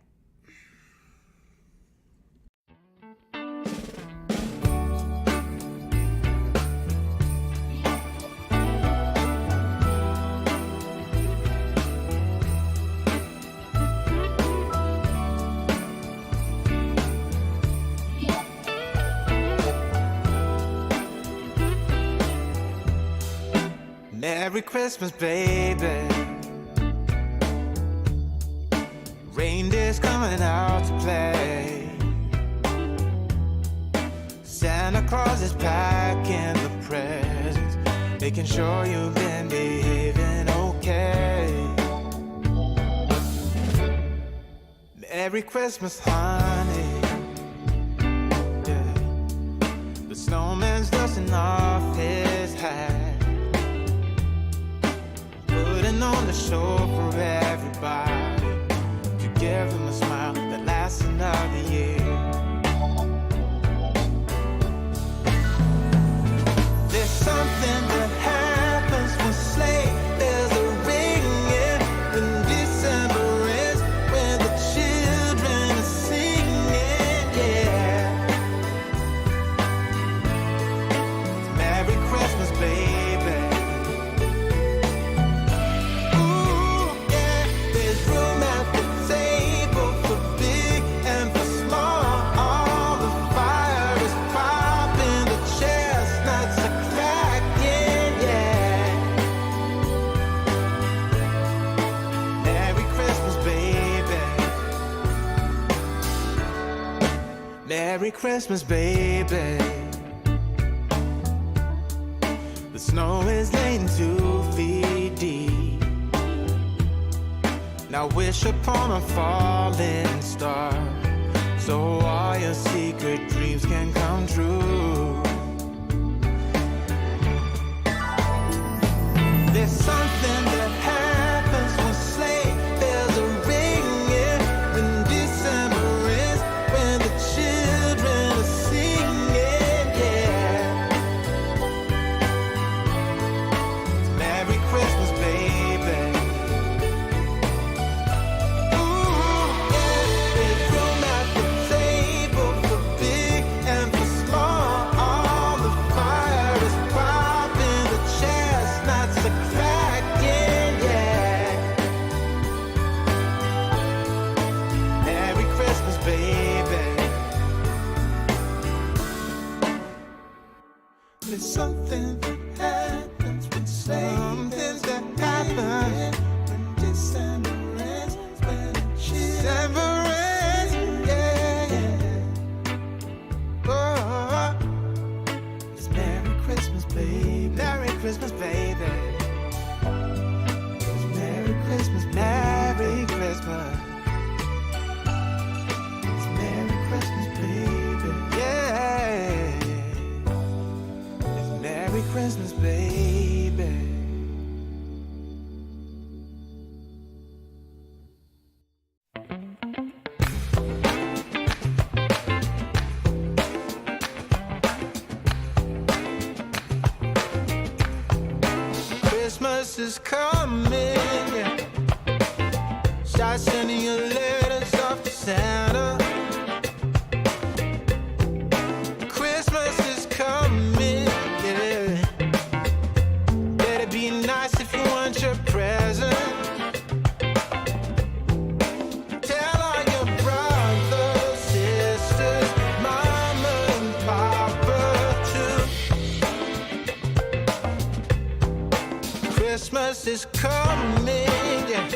A: Merry Christmas, baby. Reindeer's coming out to play. Santa Claus is packing the presents, making sure you've been behaving okay. Merry Christmas, honey. Yeah. The snowman's dusting off his hat, putting on the show for everybody, to give him a smile that lasts another year. There's something that happens when sleigh bells are ringing, when December ends, when the children are singing, yeah. Merry Christmas, baby. Ooh, yeah. There's room at the table for big and for small. All the fire is popping, the chestnuts are cracking, yeah. Merry Christmas, baby. Merry Christmas, baby. The snow is laying 2 feet deep. Now wish upon a falling star, so all your secret dreams can come true. There's something that happens when sleigh bells are ringing, when December ends, when the children are singing, yeah. Merry Christmas, baby. Ooh, yeah. There's room at the table for big and for small. All the fire is popping, the chestnuts are cracking, yeah. Merry Christmas, baby. There's something that happens when something that happens when December ends, when December ends, yeah, yeah. Oh, it's Merry Christmas, baby. Merry Christmas, baby. It's Merry Christmas, Merry Christmas. It's Merry Christmas, baby. Yeah. It's Merry Christmas, baby. Christmas is coming, yeah. Start sending your letters off to Santa. Christmas is coming, yeah. Better be nice if you want your present. Tell all your brothers, sisters, mama and papa too. Christmas is coming, yeah.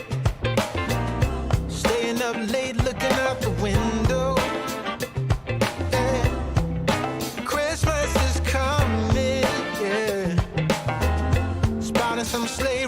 A: Staying up late looking out the window, yeah. Christmas is coming, yeah. Spotting some sleigh